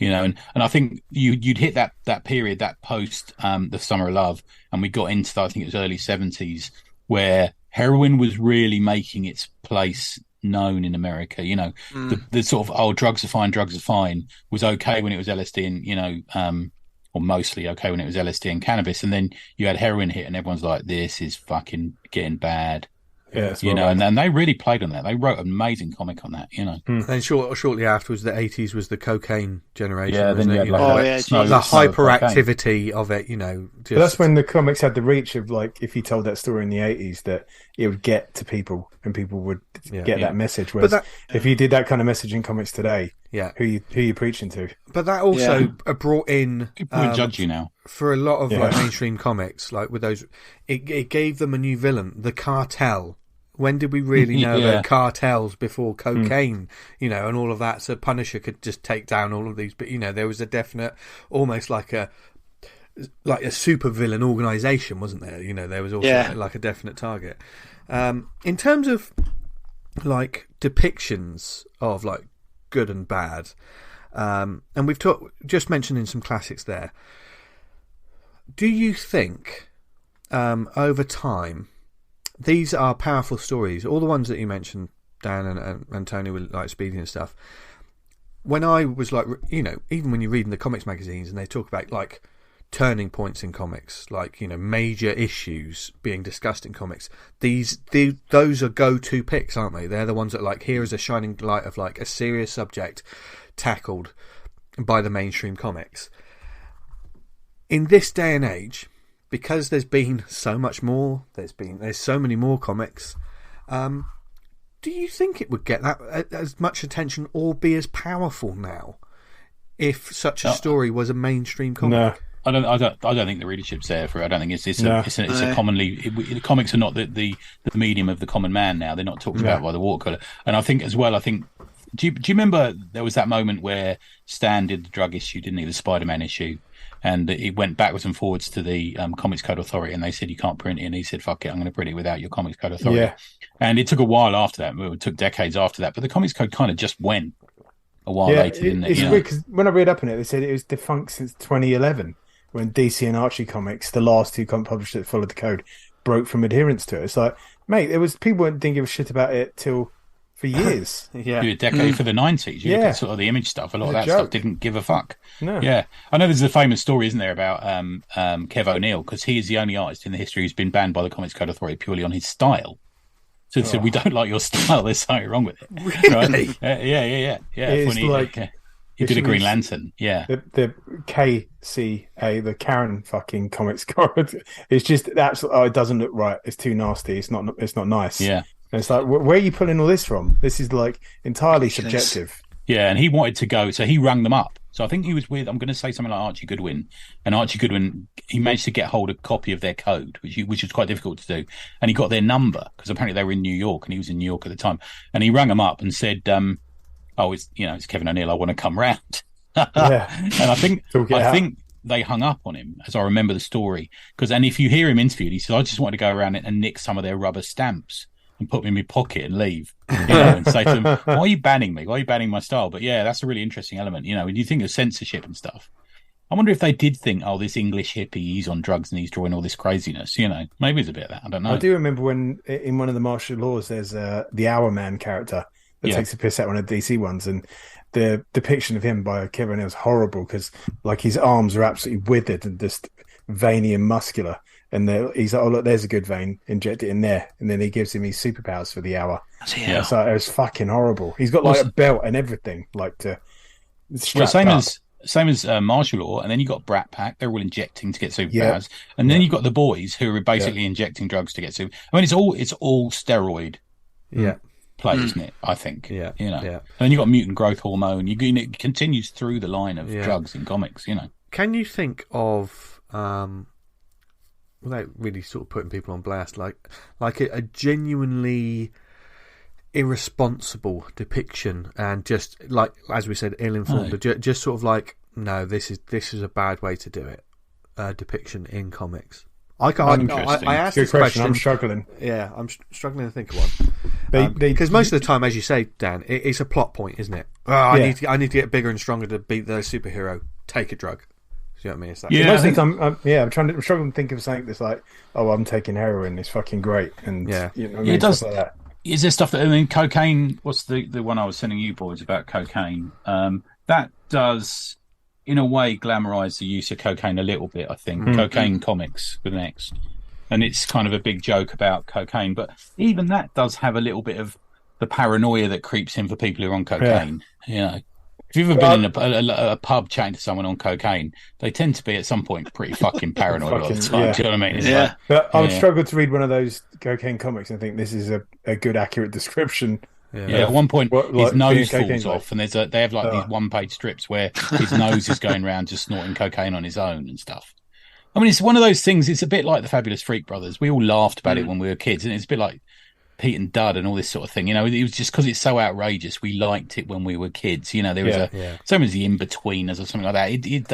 S3: And I think you'd hit that period, that post the Summer of Love, and we got into, I think it was early 70s, where heroin was really making its place known in America. The sort of drugs are fine was okay when it was LSD and or mostly okay when it was LSD and cannabis, and then you had heroin hit and everyone's like, this is fucking getting bad. And they really played on that. They wrote an amazing comic on that,
S1: And shortly afterwards, the 80s was the cocaine generation.
S3: Yeah, then you had
S1: the hyperactivity of it,
S2: But that's when the comics had the reach of, like, if you told that story in the 80s, that it would get to people and people would get that message. Whereas if you did that kind of message in comics today, who you preaching to?
S1: But that also brought in
S3: people would judge you now
S1: for a lot of like mainstream comics, like with those. It gave them a new villain, the cartel. When did we really know about cartels before cocaine, and all of that? So Punisher could just take down all of these, but there was a definite, almost like a super villain organisation, wasn't there? There was also like a definite target. In terms of like depictions of like good and bad, and we've just mentioning some classics there. Do you think over time these are powerful stories? All the ones that you mentioned, Dan and Tony, with like Speedy and stuff. When I was like, even when you're reading the comics magazines and they talk about like turning points in comics, like major issues being discussed in comics, those are go-to picks, aren't they? They're the ones that like, here is a shining light of like a serious subject tackled by the mainstream comics. In this day and age, because there's been so much more, there's so many more comics, do you think it would get that as much attention or be as powerful now if such a story was a mainstream comic?
S3: No. I don't think the readership's there for it. I don't think it's a commonly. Comics are not the medium of the common man now. They're not talked about by the watercolour. And I think as well. Do you remember there was that moment where Stan did the drug issue, didn't he? The Spider-Man issue. And it went backwards and forwards to the Comics Code Authority, and they said you can't print it. And he said, "Fuck it, I'm going to print it without your Comics Code Authority." Yeah. And it took a while after that. It took decades after that, but the Comics Code kind of just went a while later, didn't it?
S2: It's weird because when I read up on it, they said it was defunct since 2011, when DC and Archie Comics, the last two comic publishers that followed the code, broke from adherence to it. It's like, mate, there was people didn't give a shit about it for years.
S3: A decade for the 90s. You look at sort of the Image stuff, a lot of that stuff didn't give a fuck. No. Yeah. I know there's a famous story, isn't there, about Kev O'Neill, because he is the only artist in the history who's been banned by the Comics Code Authority purely on his style. So they said, we don't like your style, there's something wrong with it.
S1: Really?
S3: Right? Yeah. He did a Green Lantern,
S2: The KCA, the Karen fucking comics code, it's just absolutely, it doesn't look right. It's too nasty. It's not nice.
S3: Yeah.
S2: And it's like, where are you pulling all this from? This is like entirely subjective.
S3: Yeah, and he wanted to go, so he rang them up. So I think he was with, I'm going to say something like Archie Goodwin. And Archie Goodwin, he managed to get hold of a copy of their code, which was quite difficult to do. And he got their number, because apparently they were in New York, and he was in New York at the time. And he rang them up and said, it's Kevin O'Neill, I want to come round. And I think they hung up on him, as I remember the story. And if you hear him interviewed, he said, I just wanted to go around and nick some of their rubber stamps and put them in my pocket and leave, and say to them, why are you banning me? Why are you banning my style? But yeah, that's a really interesting element, when you think of censorship and stuff. I wonder if they did think, oh, this English hippie, he's on drugs and he's drawing all this craziness. Maybe it's a bit of that. I don't know.
S2: I do remember when in one of the martial laws, there's the Hour Man character that takes a piss out one of the DC ones, and the depiction of him by Kevin O'Neill's horrible because like his arms are absolutely withered and just veiny and muscular. And he's like, oh, look, there's a good vein. Inject it in there. And then he gives him his superpowers for the hour.
S4: Yeah.
S2: So it was fucking horrible. He's got like a belt and everything, like to strap up.
S3: Same as martial law. And then you got Brat Pack. They're all injecting to get superpowers. And then you got the boys who are basically injecting drugs to get super. I mean, it's all steroid.
S1: Yeah.
S3: Play, isn't it? I think.
S1: Yeah.
S3: And then you got mutant growth hormone. It continues through the line of drugs in comics.
S1: Can you think of without really sort of putting people on blast, like a genuinely irresponsible depiction, and just like as we said, ill-informed, just sort of like, no, this is a bad way to do it. Depiction in comics. I asked
S2: good
S1: this question.
S2: I'm struggling.
S1: Yeah, I'm struggling to think of one. Because most of the time, as you say, Dan, it's a plot point, isn't it? Oh, I need to get bigger and stronger to beat the superhero. Take a drug. You know what I mean? It's that
S2: I'm struggling to think of something that's like, oh, I'm taking heroin. It's fucking great, and
S3: it does. Like that. Is there stuff that cocaine? What's the one I was sending you boys about cocaine? That does, in a way, glamorize the use of cocaine a little bit. I think cocaine comics with an X, and it's kind of a big joke about cocaine. But even that does have a little bit of the paranoia that creeps in for people who are on cocaine. If you've ever been in a pub chatting to someone on cocaine, they tend to be at some point pretty fucking paranoid all the time.
S2: Yeah.
S3: Do you know what I mean?
S2: It's but I would struggle to read one of those cocaine comics and think this is a good, accurate description.
S3: At one point his nose falls off, and they have like these one-page strips where his nose is going around just snorting cocaine on his own and stuff. I mean, it's one of those things. It's a bit like the Fabulous Freak Brothers. We all laughed about it when we were kids, and it's a bit like Pete and Dud and all this sort of thing. It was just because it's so outrageous. We liked it when we were kids. There was same as the In-Betweeners or something like that.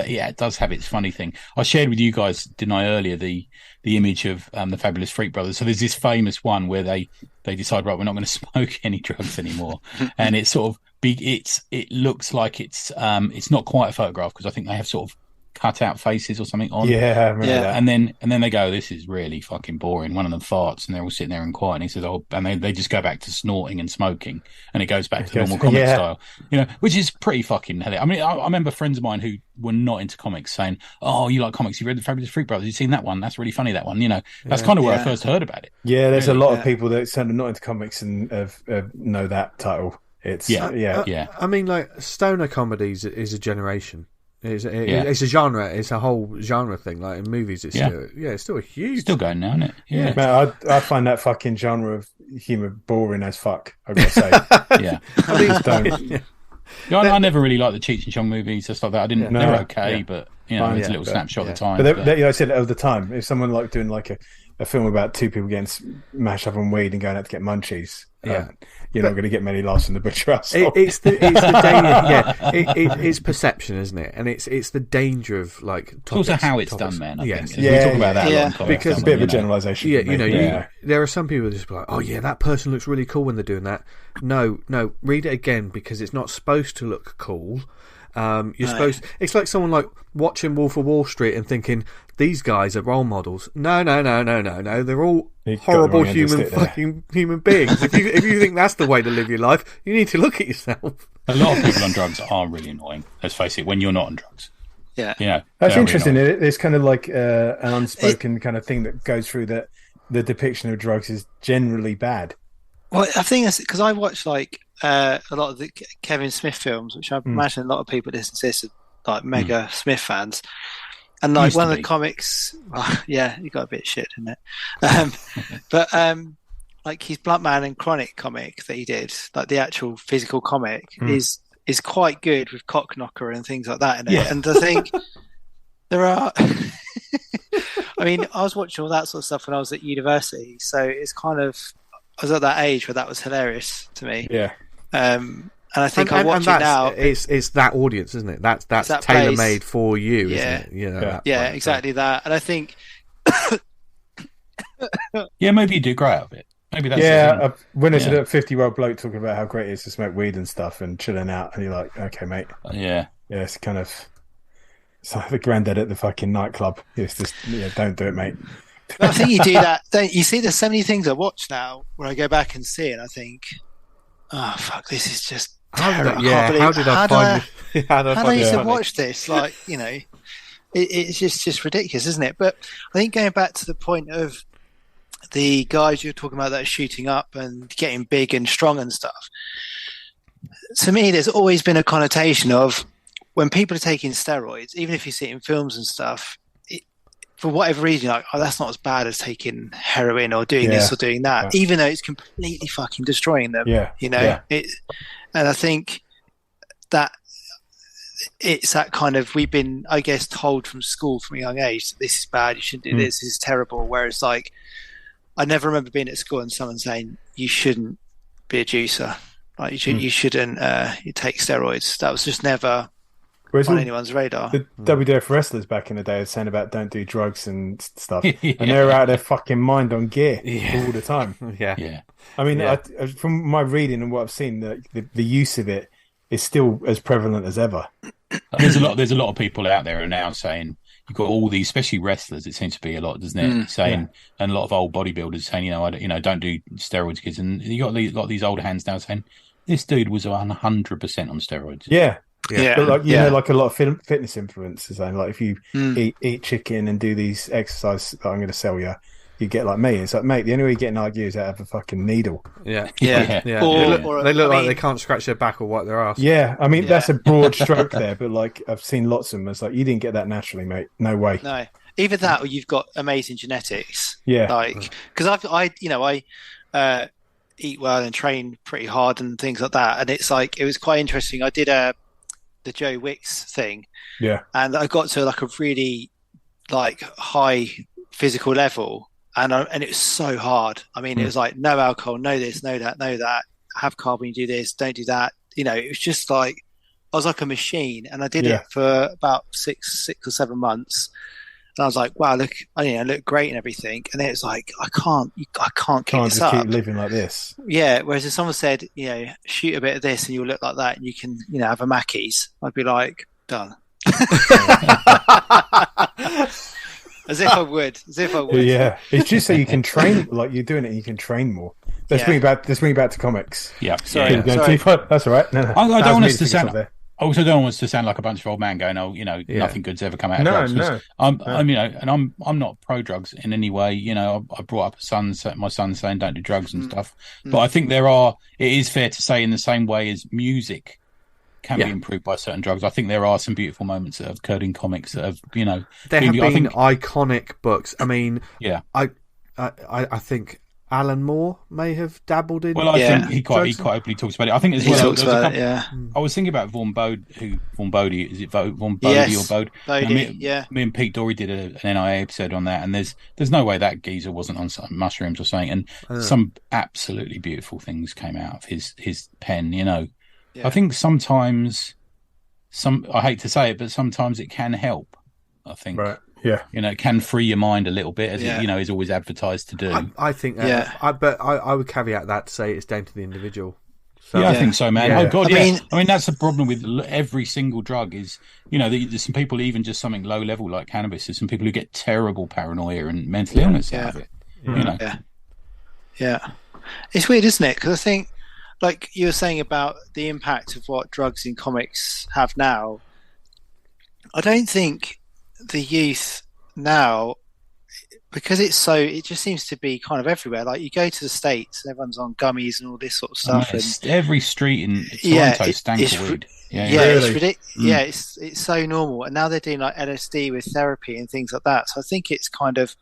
S3: It does have its funny thing. I shared with you guys, didn't I, earlier, the image of the Fabulous Freak Brothers. So there's this famous one where they decide, right, we're not going to smoke any drugs anymore, and it's sort of big. It looks like it's not quite a photograph because I think they have sort of cut out faces or something on.
S2: Yeah, I remember that.
S3: And then they go, this is really fucking boring. One of them farts and they're all sitting there and quiet. And he says, and they just go back to snorting and smoking, and it goes back to normal comic style, which is pretty fucking hilarious. I mean, I remember friends of mine who were not into comics saying, oh, you like comics? You read the Fabulous Freak Brothers? You've seen that one? That's really funny, that one. That's kind of where I first heard about it.
S2: Yeah, there's a lot of people that are not into comics and know that title. It's
S1: I mean, like stoner comedies is a generation. It's a genre. It's a whole genre thing. Like in movies, it's still a huge.
S3: Still going now, isn't it?
S1: Yeah.
S2: Man, I find that fucking genre of humour boring as fuck. I've got to say.
S3: I never really liked the Cheech and Chong movies and stuff like that. I didn't. They were okay, but it's a little snapshot at the time.
S2: But I said at the time, if someone like doing like a film about two people getting smashed up on weed and going out to get munchies. You're not going to get many laughs in the butcher asshole.
S1: It's the danger. It's perception, isn't it? And it's the danger of like.
S3: It's also how it's done, man. I think.
S2: We talk about that a lot. Because a bit of a generalisation.
S1: There are some people that just be like, oh yeah, that person looks really cool when they're doing that. No, read it again because it's not supposed to look cool. You're supposed. It's like someone like watching Wolf of Wall Street and thinking these guys are role models. No. They're all horrible human beings. If you think that's the way to live your life, you need to look at yourself.
S3: A lot of people on drugs are really annoying. Let's face it. When you're not on drugs,
S2: that's interesting. It's kind of like an unspoken kind of thing that goes through that the depiction of drugs is generally bad.
S4: Well, I think that's because I watch like a lot of the Kevin Smith films, which I imagine a lot of people listen to this are like mega Smith fans. And like one of the comics, he got a bit shit, didn't it? But like his Blunt Man and Chronic comic that he did, like the actual physical comic, is quite good with Cock Knocker and things like that in it. Yeah. And I think there are. I mean, I was watching all that sort of stuff when I was at university, so it's kind of. I was at that age where that was hilarious to me.
S2: Yeah.
S4: And I think I watch it now.
S1: It's that audience, isn't it? That's tailor made for you, isn't it?
S4: Exactly that. And I think
S3: maybe you do grow out of it. Maybe that's
S2: when there's a 50-year-old bloke talking about how great it is to smoke weed and stuff and chilling out, and you're like, okay, mate.
S3: Yeah,
S2: it's kind of It's like the granddad at the fucking nightclub. It's just, don't do it, mate.
S4: But I think you do that. You see, there's so many things I watch now where I go back and see it, and I think, oh fuck, this is just terrible.
S1: How did I
S4: used to watch this? Like, it's just ridiculous, isn't it? But I think going back to the point of the guys you're talking about that are shooting up and getting big and strong and stuff. To me, there's always been a connotation of when people are taking steroids, even if you see it in films and stuff, for whatever reason, like, oh, that's not as bad as taking heroin or doing this or doing that, even though it's completely fucking destroying them. And I think that it's that kind of, we've been, I guess, told from school from a young age, this is bad, you shouldn't do this is terrible. Whereas, like, I never remember being at school and someone saying you shouldn't be a juicer, like you shouldn't you take steroids. That was just never on anyone's radar.
S2: The WWF wrestlers back in the day were saying about don't do drugs and stuff, and they were out of their fucking mind on gear all the time. I mean, from my reading and what I've seen, the use of it is still as prevalent as ever.
S3: There's a lot of people out there who are now saying, you've got all these, especially wrestlers, it seems to be a lot, doesn't it? Saying, and a lot of old bodybuilders saying, don't do steroids, kids. And you got a lot of these older hands now saying, this dude was 100% on steroids.
S2: But like a lot of fitness influencers saying, like, if you eat chicken and do these exercises that I'm going to sell you, you get like me. It's like, mate, the only way you get an IQ is out of a fucking needle.
S1: They look like they can't scratch their back or wipe their ass.
S2: I mean, that's a broad stroke there, but like, I've seen lots of them. It's like, you didn't get that naturally, mate. No way.
S4: No, either that or you've got amazing genetics. Like, because I eat well and train pretty hard and things like that, and it's like, it was quite interesting. I did the Joe Wicks thing, and I got to like a really like high physical level. And it was so hard. I mean, it was like, no alcohol, no this, no that, have carb when you do this, don't do that. It was just like, I was like a machine. And I did it for about six or 7 months. And I was like, wow, look, I look great and everything. And then it's like, I can't keep this up.
S2: Keep living like this.
S4: Yeah. Whereas if someone said, shoot a bit of this and you'll look like that and you can, have a Mackey's, I'd be like, done. As if I would.
S2: Yeah, it's just so you can train, like you're doing it, and you can train more. Let's bring it back to comics.
S4: Sorry.
S2: That's all right. No.
S3: I don't want us to sound. I also don't want us to sound like a bunch of old man going, nothing good's ever come out of drugs.
S2: No.
S3: I'm not pro drugs in any way. I brought up my son saying don't do drugs and stuff. But I think it is fair to say, in the same way as music can be improved by certain drugs, I think there are some beautiful moments that have occurred in comics that have,
S1: there have been iconic books. I mean, I think Alan Moore may have dabbled in.
S3: Well, I think he quite openly talks about it. I think as well. I was thinking about Vaughan Bode. Vaughan Bode, is it Vaughan Bode or Bode? Me and Pete Dory did an NIA episode on that, and there's no way that geezer wasn't on some mushrooms or something. And some absolutely beautiful things came out of his pen. I think sometimes, I hate to say it, but sometimes it can help. I think,
S2: right? Yeah,
S3: it can free your mind a little bit, as it is always advertised to do.
S1: I think, but I would caveat that to say it's down to the individual.
S3: So, I think so, man. Oh God, I mean, that's the problem with every single drug is, there's some people, even just something low level like cannabis. There's some people who get terrible paranoia and mental illness out of it.
S4: It's weird, isn't it? Because I think, like you were saying about the impact of what drugs in comics have now, I don't think the youth now, because it just seems to be kind of everywhere. Like, you go to the States, everyone's on gummies and all this sort of stuff. And
S3: every street in Toronto stank of weed.
S2: Really?
S4: It's ridiculous. It's so normal. And now they're doing like LSD with therapy and things like that. So I think it's kind of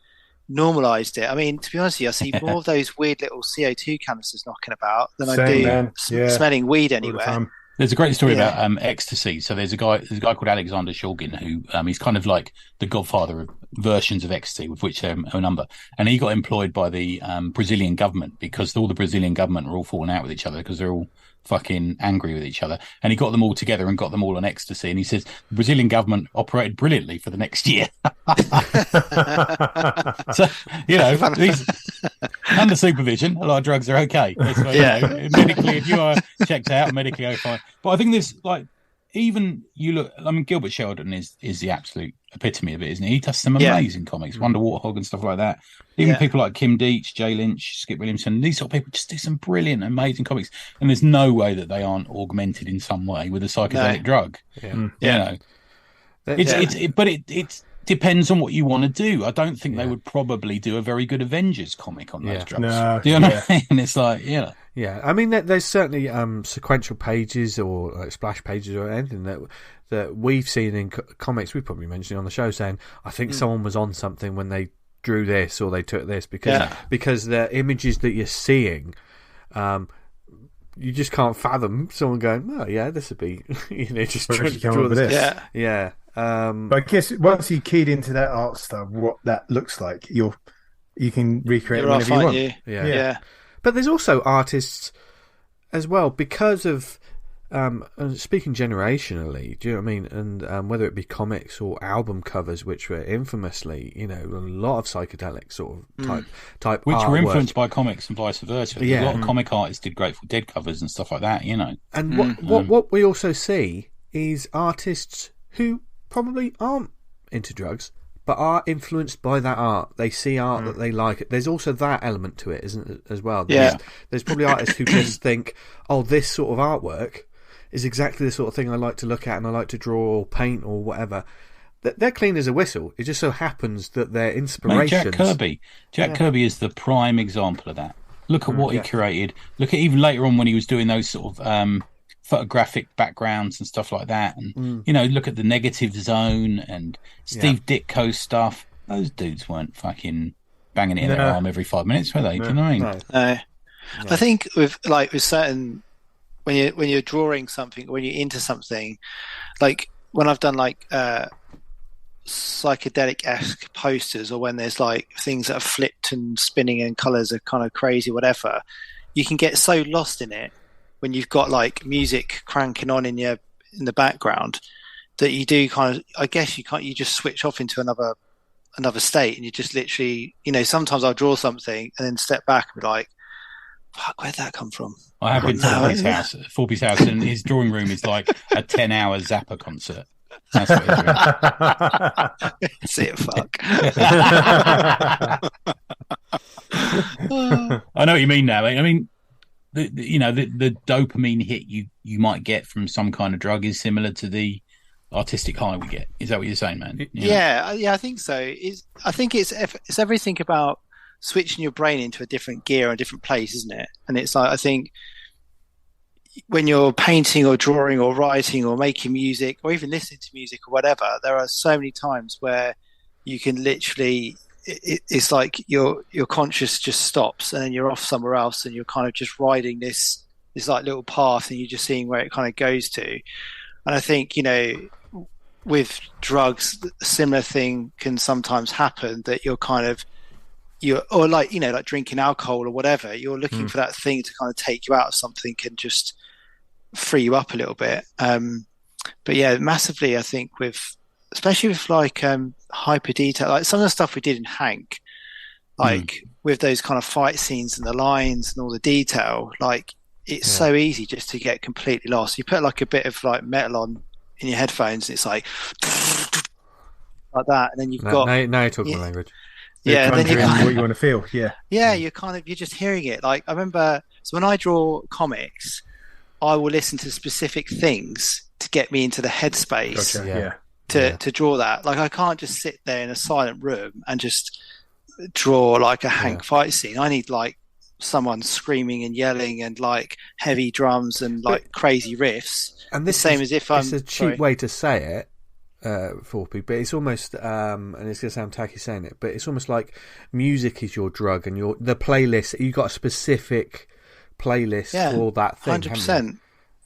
S4: normalized it. I mean, to be honest with you, I see more of those weird little CO2 canisters knocking about than I do smelling weed anywhere.
S3: There's a great story about ecstasy. So there's a guy called Alexander Shulgin who he's kind of like the godfather of versions of ecstasy, with which there are a number. And he got employed by the Brazilian government because all the Brazilian government are all falling out with each other because they're all fucking angry with each other. And he got them all together and got them all on ecstasy. And he says the Brazilian government operated brilliantly for the next year. So, these, under supervision, a lot of drugs are okay. Medically, if you are checked out, medically fine. But I think this, like, even you look. I mean, Gilbert Sheldon is the absolute epitome of it, isn't he? He does some amazing comics, Wonder Warthog and stuff like that. Even people like Kim Deitch, Jay Lynch, Skip Williamson, these sort of people just do some brilliant, amazing comics. And there's no way that they aren't augmented in some way with a psychedelic drug. You know, but it depends on what you want to do. I don't think they would probably do a very good Avengers comic on those drugs. No, do you know what I mean? It's like,
S1: Yeah, I mean, there's certainly sequential pages or like splash pages or anything that we've seen in comics. We've probably mentioned on the show saying, I think someone was on something when they drew this or they took this because the images that you're seeing, you just can't fathom someone going, oh yeah, this would be, just draw this. Yeah.
S2: But I guess once you keyed into that art style, what that looks like, you can recreate whatever you want.
S1: Yeah. But there's also artists as well, because of speaking generationally, do you know what I mean? And whether it be comics or album covers, which were infamously, a lot of psychedelic sort of type
S3: which
S1: artwork.
S3: were influenced by comics and vice versa. A lot of comic artists did Grateful Dead covers and stuff like that.
S1: And what we also see is artists who probably aren't into drugs, but are influenced by that art. They see art that they like. There's also that element to it, isn't it, as well? There's probably artists who just think, oh, this sort of artwork is exactly the sort of thing I like to look at and I like to draw or paint or whatever. They're clean as a whistle. It just so happens that their inspirations...
S3: Jack Kirby is the prime example of that. Look at what he curated. Look at even later on when he was doing those sort of... photographic backgrounds and stuff like that, and look at the Negative Zone and Steve Ditko stuff. Those dudes weren't fucking banging it in their arm every 5 minutes, were they? Do you know what I mean?
S4: No. I think with certain when you're drawing something, when you're into something, like when I've done like psychedelic-esque posters, or when there's like things that are flipped and spinning and colours are kind of crazy, whatever, you can get so lost in it when you've got like music cranking on in the background that you do kind of, I guess you just switch off into another state, and you just literally, sometimes I'll draw something and then step back and be like, fuck, where'd that come from?
S3: I have been to Forpe's house, and his drawing room is like a 10-hour Zappa concert. That's what he's doing.
S4: See it, fuck.
S3: I know what you mean now. I mean, the dopamine hit you might get from some kind of drug is similar to the artistic high we get. Is that what you're saying, man?
S4: Yeah, I think so. I think it's everything about switching your brain into a different gear or a different place, isn't it? And it's like, I think when you're painting or drawing or writing or making music or even listening to music or whatever, there are so many times where you can literally, it's like your conscious just stops and then you're off somewhere else and you're kind of just riding this like little path and you're just seeing where it kind of goes to. And I think, with drugs, a similar thing can sometimes happen, that or like drinking alcohol or whatever, you're looking for that thing to kind of take you out of something and just free you up a little bit. But yeah, massively, I think especially with like hyper detail, like some of the stuff we did in Hank, like with those kind of fight scenes and the lines and all the detail, like it's so easy just to get completely lost. You put like a bit of like metal on in your headphones, and it's like that, and then you've got
S1: now you're talking language.
S2: Yeah, and then you what you want to feel.
S4: You're just hearing it. Like I remember, so when I draw comics, I will listen to specific things to get me into the headspace to draw that. Like I can't just sit there in a silent room and just draw like a Hank fight scene. I need like someone screaming and yelling and like heavy drums and like crazy riffs.
S1: And this
S4: same as if I'm.
S1: It's a cheap way to say it, Forpe, but it's almost, and it's going to sound tacky saying it, but it's almost like music is your drug, and the playlist. You got a specific playlist for that thing.
S4: 100%.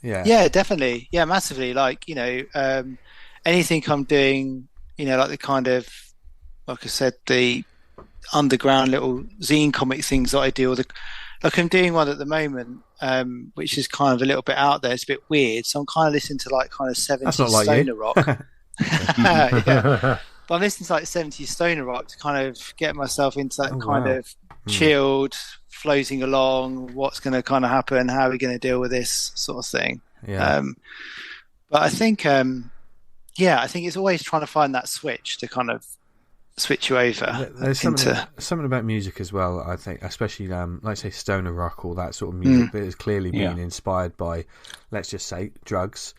S4: Yeah, definitely. Yeah, massively. Like anything I'm doing, like the kind of, like I said, the underground little zine comic things that I do, like I'm doing one at the moment, which is kind of a little bit out there. It's a bit weird. So I'm kind of listening to like kind of 70s stoner rock. Yeah. But I'm listening to like 70s stoner rock to kind of get myself into that of chilled, floating along, what's going to kind of happen, how are we going to deal with this sort of thing. But I think, I think it's always trying to find that switch to kind of switch you over.
S1: There's something about music as well, I think, especially like say stoner rock or that sort of music that has clearly been inspired by, let's just say, drugs.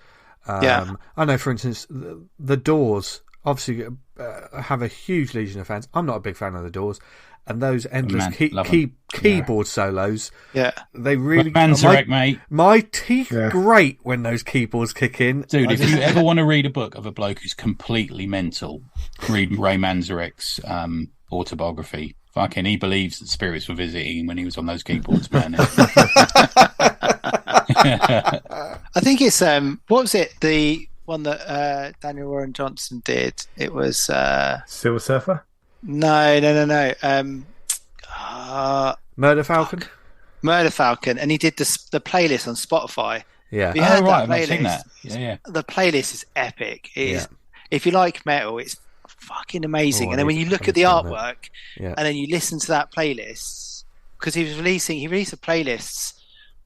S1: I know, for instance, the Doors obviously have a huge legion of fans. I'm not a big fan of the Doors, and those endless keyboard solos. Yeah, they really.
S3: Mate.
S1: My teeth grate when those keyboards kick in.
S3: Dude, if you ever want to read a book of a bloke who's completely mental, read Ray Manzarek's autobiography. Fucking, he believes that spirits were visiting him when he was on those keyboards, man.
S4: I think it's what was it? The one that Daniel Warren Johnson did. It was
S2: Silver Surfer.
S4: No.
S1: Murder Falcon.
S4: Murder Falcon, and he did the playlist on Spotify.
S1: Yeah.
S3: I've not seen that. Yeah.
S4: The playlist is epic. If you like metal, it's fucking amazing. And then when you look at the artwork, and then you listen to that playlist, because he released a playlist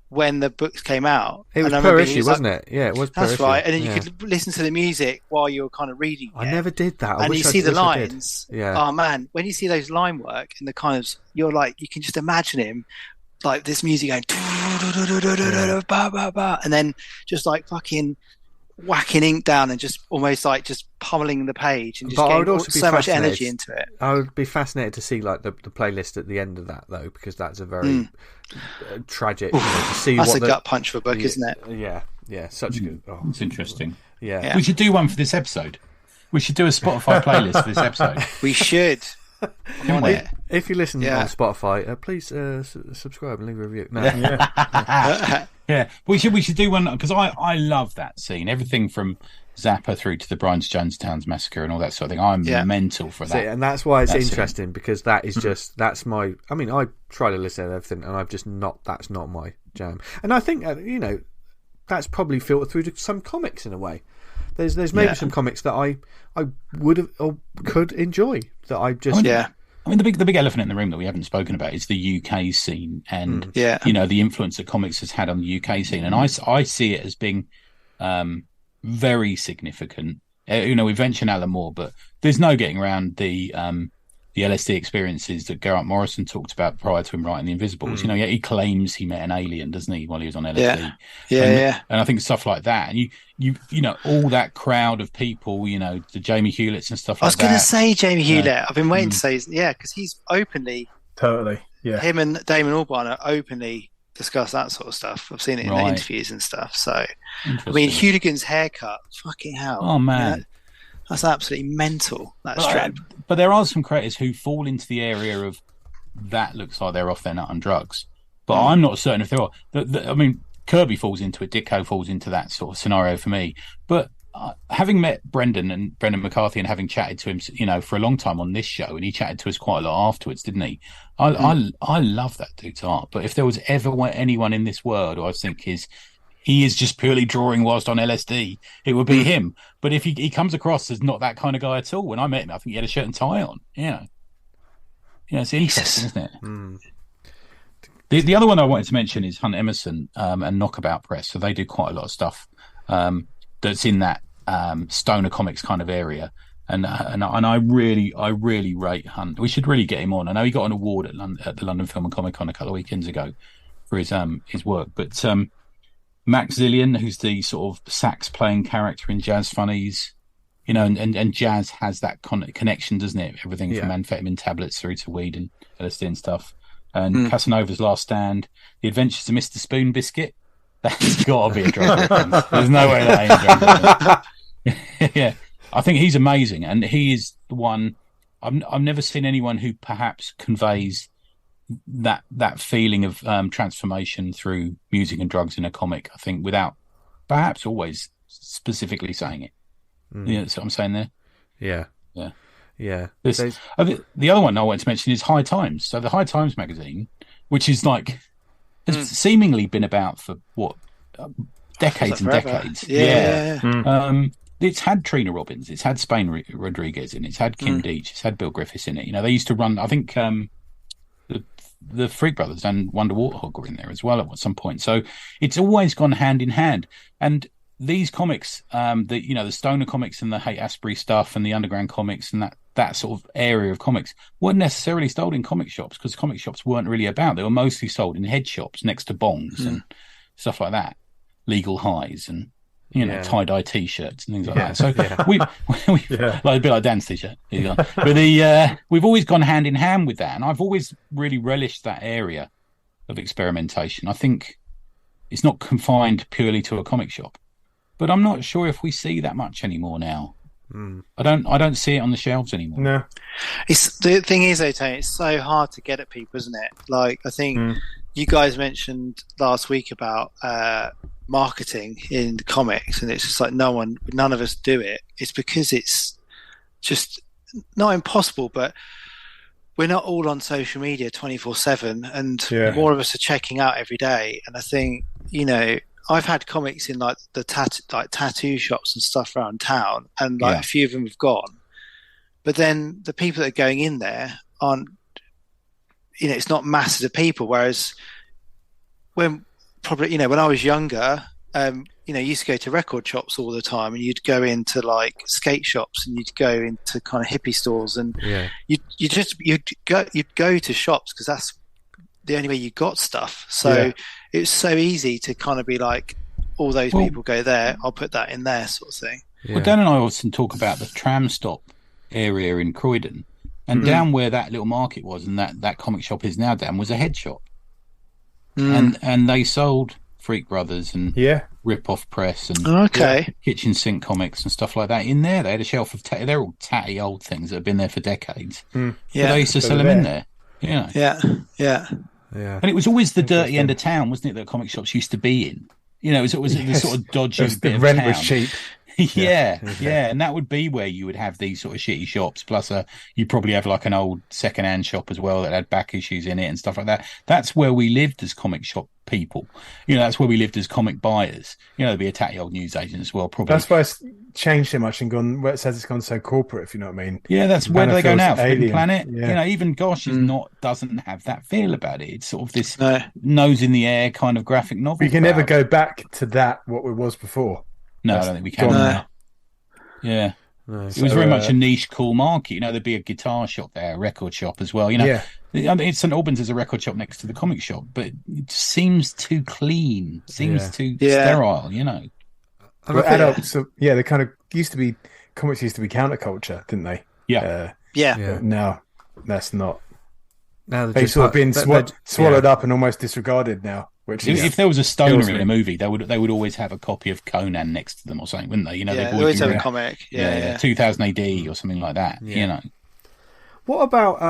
S4: when the books came out.
S1: It was per issue, wasn't it? Yeah, it was per issue.
S4: That's right. And then you could listen to the music while you were kind of reading it.
S1: I never did that.
S4: And you see the lines. Yeah. Oh, man. When you see those line work and the kind of, you're like, you can just imagine him, like this music going, and then just like fucking whacking ink down and just almost like just pummeling the page and just getting so much energy into it.
S1: I would be fascinated to see like the playlist at the end of that, though, because that's a very tragic. To see
S4: that's a gut punch for a book, isn't it?
S1: Yeah, such a good. Oh,
S3: it's interesting.
S1: Yeah,
S3: we should do one for this episode. We should do a Spotify playlist for this episode.
S4: We should.
S1: If you listen on Spotify, please subscribe and leave a review. No.
S3: Yeah, we should do one, because I love that scene. Everything from Zappa through to the Brian Jonestown's Massacre and all that sort of thing. I'm mental for that.
S1: See, and that's why it's interesting, because that is just, that's my, I mean, I try to listen to everything, and I've just that's not my jam. And I think, that's probably filtered through to some comics in a way. There's maybe some comics that I would have or could enjoy that I just
S3: I mean, the big elephant in the room that we haven't spoken about is the UK scene, and the influence that comics has had on the UK scene, and I see it as being very significant. We've mentioned Alan Moore, but there's no getting around the LSD experiences that Garrett Morrison talked about prior to him writing The Invisibles. He claims he met an alien, doesn't he, while he was on LSD? And I think stuff like that, and you all that crowd of people, the Jamie Hewletts and stuff like that.
S4: I was going to say Jamie Hewlett. I've been waiting to say, because he's openly, him and Damon Albarn are openly discuss that sort of stuff. I've seen it in the interviews and stuff. So, I mean, Hooligans' haircut, fucking hell.
S3: Oh, man.
S4: That's absolutely mental, that strip.
S3: But there are some creators who fall into the area of that looks like they're off their nut on drugs. But I'm not certain if they are. I mean, Kirby falls into it. Ditko falls into that sort of scenario for me. But having met Brendan McCarthy and having chatted to him, for a long time on this show, and he chatted to us quite a lot afterwards, didn't he? I love that dude's art. But if there was ever anyone in this world who I think he is just purely drawing whilst on LSD, it would be him. But if he comes across as not that kind of guy at all, when I met him, I think he had a shirt and tie on. It's interesting, isn't it? The other one I wanted to mention is Hunt Emerson and Knockabout Press. So they do quite a lot of stuff that's in that stoner comics kind of area. And I really rate Hunt. We should really get him on. I know he got an award at the London Film and Comic Con a couple of weekends ago for his work, but Max Zillion, who's the sort of sax playing character in Jazz Funnies, and Jazz has that connection, doesn't it? Everything from amphetamine tablets through to weed and LSD and stuff. And Casanova's Last Stand, The Adventures of Mr. Spoon Biscuit. That's got to be a drug reference. There's no way that ain't a drug reference. I think he's amazing, and he is the one. I've never seen anyone who perhaps conveys that feeling of transformation through music and drugs in a comic, I think, without perhaps always specifically saying it. That's what I'm saying there.
S1: Yeah.
S3: The other one I want to mention is High Times. So the High Times magazine, which is like has seemingly been about for decades and decades. It's had Trina Robbins, it's had Spain Rodriguez in it, it's had Kim Deitch, it's had Bill Griffiths in it. They used to run, I think the Freak Brothers and Wonder Warthog were in there as well at some point. So it's always gone hand in hand. And these comics, the stoner comics and the Haight Asbury stuff and the underground comics and that sort of area of comics weren't necessarily sold in comic shops, because comic shops weren't really about. They were mostly sold in head shops next to bongs and stuff like that, legal highs and tie-dye T-shirts and things like that. So we like a bit like Dan's T-shirt. But we've always gone hand in hand with that, and I've always really relished that area of experimentation. I think it's not confined purely to a comic shop, but I'm not sure if we see that much anymore now. I don't see it on the shelves anymore.
S2: No,
S4: it's the thing is though, Tony, it's so hard to get at people, isn't it? Like I think you guys mentioned last week about marketing in the comics, and it's just like none of us do it. It's because it's just not impossible, but we're not all on social media 24/7, and more of us are checking out every day. And I think I've had comics in like the tattoo shops and stuff around town, and like a few of them have gone. But then the people that are going in there aren't, it's not masses of people. Whereas when I was younger, you used to go to record shops all the time, and you'd go into like skate shops, and you'd go into kind of hippie stores, and you'd go to shops because that's the only way you got stuff. So it's so easy to kind of be like, all those people go there, I'll put that in there, sort of thing.
S3: Well, Dan and I often talk about the tram stop area in Croydon, and down where that little market was and that comic shop is now, Dan, was a head shop. And they sold Freak Brothers and Rip-Off Press and kitchen sink comics and stuff like that in there. They had a shelf of they're all tatty old things that have been there for decades. But they used to sell them in there. And it was always the dirty end of town, wasn't it, that comic shops used to be in? It was the sort of dodgy bit of
S2: rent
S3: town.
S2: was cheap.
S3: And that would be where you would have these sort of shitty shops. Plus, you'd probably have like an old second-hand shop as well that had back issues in it and stuff like that. That's where we lived as comic shop people. That's where we lived as comic buyers. There'd be a tatty old newsagent as well, probably.
S2: That's why it's changed so much and gone. Where it says it's gone so corporate, if you know what I mean.
S3: Yeah, that's where do they go now? Forbidden Planet.
S2: Yeah.
S3: Even Gosh is doesn't have that feel about it. It's sort of this nose in the air kind of graphic novel.
S2: You can never go back to that what it was before.
S3: No, I don't think we can. Yeah. No, it was very much a niche, cool market. There'd be a guitar shop there, a record shop as well. St Albans is a record shop next to the comic shop, but it seems too clean, too sterile.
S2: Well, adults, they kind of comics used to be counterculture, didn't they? But now that's not.
S1: Now
S2: they've sort of been swallowed up and almost disregarded now. Which
S3: if there was a stoner in a movie, they would always have a copy of Conan next to them or something, wouldn't they?
S4: They always have a comic.
S3: 2000 AD or something like that.
S1: What about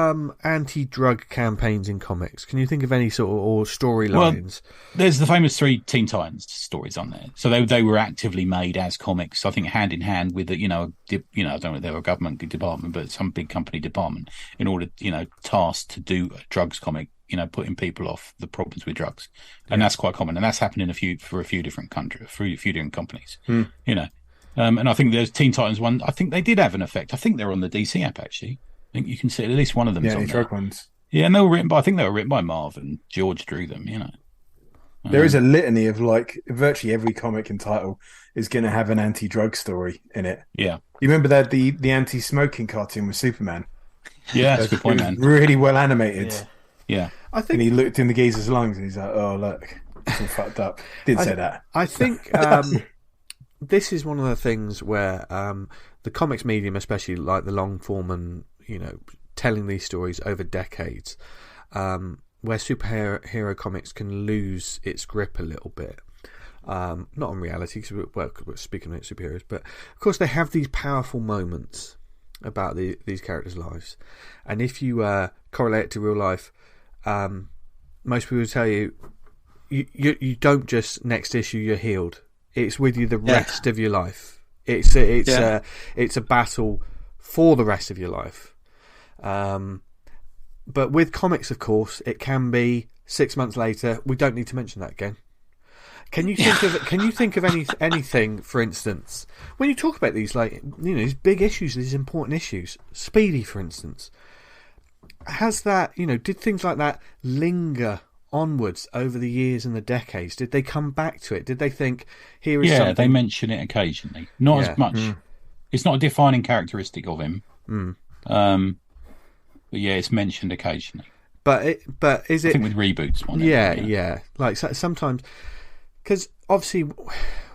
S1: anti-drug campaigns in comics? Can you think of any sort of or storylines?
S3: Well, there's the famous 3 Teen Titans stories on there. So they were actively made as comics, I think, hand in hand with I don't know if they were a government department, but some big company department in order, tasked to do a drugs comic, putting people off the problems with drugs, and that's quite common, and that's happened for a few different countries, for a few different companies. And I think there's Teen Titans one. I think they did have an effect. I think they're on the DC app actually. I think you can see at least one of them.
S2: Yeah, drug ones.
S3: Yeah, and they were written by. I think they were written by Marv, and George drew them.
S2: There is a litany of virtually every comic and title is going to have an anti-drug story in it.
S3: Yeah,
S2: you remember that the anti-smoking cartoon with Superman?
S3: Yeah, that's a good point, man.
S2: Really well animated.
S3: Yeah.
S2: I think he looked in the geezer's lungs and he's like, "Oh look, it's all fucked up." Didn't say that.
S1: I think this is one of the things where the comics medium, especially like the long form and telling these stories over decades, where superhero comics can lose its grip a little bit. Not on reality, because we're speaking about superheroes, but of course they have these powerful moments about these characters' lives, and if you correlate it to real life, most people tell you don't just next issue you're healed. It's with you the rest of your life. It's a battle for the rest of your life. But with comics, of course, it can be 6 months later. We don't need to mention that again. Can you think of anything, for instance, when you talk about these these big issues, these important issues, Speedy, for instance, has that did things like that linger onwards over the years and the decades, did they come back to it? Did they think, here is something...
S3: Yeah, they mention it occasionally. Not as much. It's not a defining characteristic of him. But yeah, it's mentioned occasionally.
S1: But is it...
S3: I think with reboots.
S1: Yeah. Like, sometimes... Because, obviously,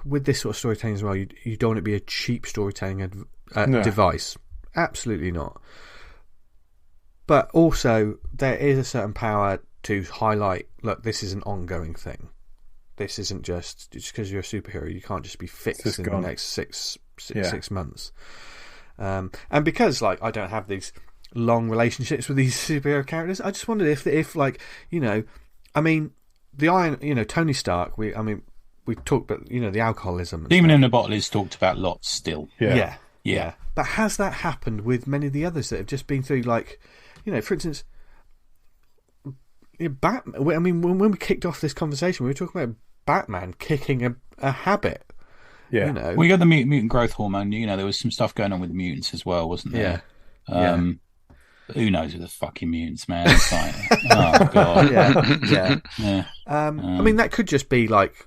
S1: with this sort of storytelling as well, you don't want to be a cheap storytelling device. Absolutely not. But also, there is a certain power to highlight, look, this is an ongoing thing. This isn't just because you're a superhero, you can't just be fixed in the next six months. And because, like, I don't have these long relationships with these superhero characters, I just wondered if like, you know, I mean, Tony Stark, we talked about, you know, the alcoholism.
S3: Demon in a Bottle is talked about lots still.
S1: Yeah. But has that happened with many of the others that have just been through, like, you know, for instance, Batman? I mean, when we kicked off this conversation, we were talking about Batman kicking a habit. Yeah. You know?
S3: Well, you got the mutant growth hormone. You know, there was some stuff going on with the mutants as well, wasn't there?
S1: Yeah.
S3: Who knows with the fucking mutants, man? It's like, oh, God.
S1: Yeah. I mean, that could just be like,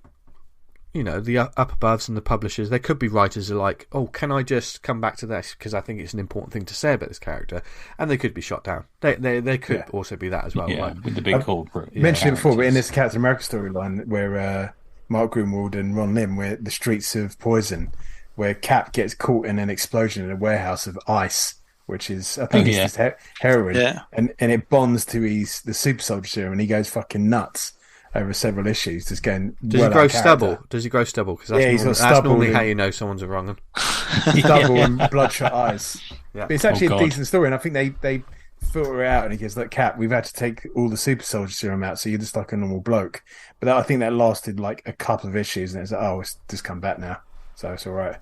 S1: you know, the up aboves and the publishers. There could be writers who are like, oh, can I just come back to this because I think it's an important thing to say about this character, and they could be shot down. They could also be that as well.
S3: Yeah,
S1: like,
S3: with the big call.
S2: Mentioned it before, but in this Captain America storyline where Mark Greenwald and Ron Lim, where the streets of poison, where Cap gets caught in an explosion in a warehouse of ice, which is, I think, it's just heroin, and it bonds to the super soldier serum, and he goes fucking nuts over several issues. Just going.
S1: Does he grow stubble? Does he grow stubble? Because that's normally how you know someone's a wrong one.
S2: Stubble and bloodshot eyes. Yeah. But it's actually a decent story, and I think they filter it out, and he goes, "Look, Cap, we've had to take all the super soldier serum out, so you're just like a normal bloke." But I think that lasted like a couple of issues, and it's like, it's just come back now, so it's all right.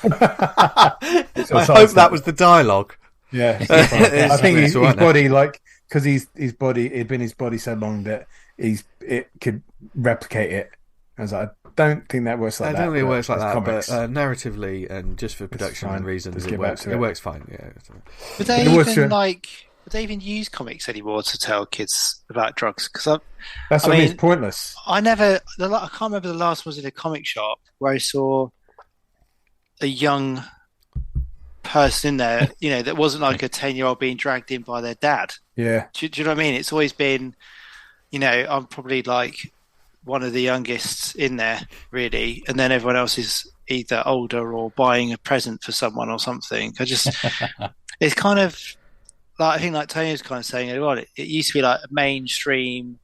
S1: I hope that was the dialogue.
S2: Yeah, I think his body, like, because his body, it'd been his body so long that it could replicate it. I was like, I don't think that works like that.
S1: I don't think it works like that, but narratively and just for production reasons, it works fine. Yeah.
S4: Would they even use comics anymore to tell kids about drugs? Because
S2: it's pointless.
S4: I can't remember the last one was in a comic shop where I saw a young person in there, you know, that wasn't like a 10-year-old being dragged in by their dad.
S2: Yeah.
S4: Do you know what I mean? It's always been, you know, I'm probably like one of the youngest in there, really, and then everyone else is either older or buying a present for someone or something. It's kind of like, I think like Tony was kind of saying earlier on, it used to be like a mainstream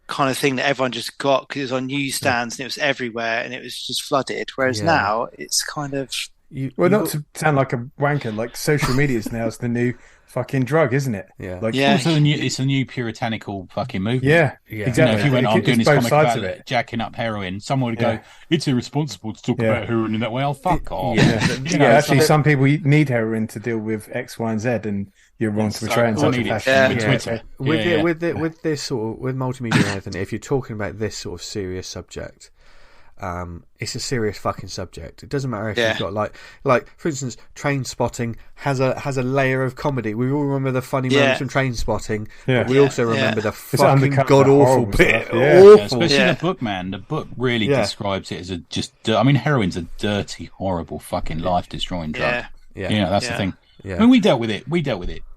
S4: kind of thing that everyone just got because it was on newsstands and it was everywhere and it was just flooded. Whereas now it's kind of...
S2: not to sound like a wanker, like social media is now the new fucking drug, isn't it?
S1: Yeah.
S2: Like,
S3: it's a new puritanical fucking movement.
S2: Yeah, exactly.
S3: You know, if you went on doing this comic about jacking up heroin, someone would go, it's irresponsible to talk about heroin in that way. Oh, fuck off.
S2: Actually, some people need heroin to deal with X, Y, and Z, and you're wrong to portray in such a fashion.
S1: With this sort of, with multimedia and everything, if you're talking about this sort of serious subject, it's a serious fucking subject. It doesn't matter if you've got like for instance, Train Spotting has a layer of comedy. We all remember the funny moments from Train Spotting, but we also remember the fucking god awful bit.
S3: Awful. Especially the book, man. The book really describes it as heroin's a dirty, horrible, fucking life destroying drug. You know, that's the thing. I mean, we dealt with it,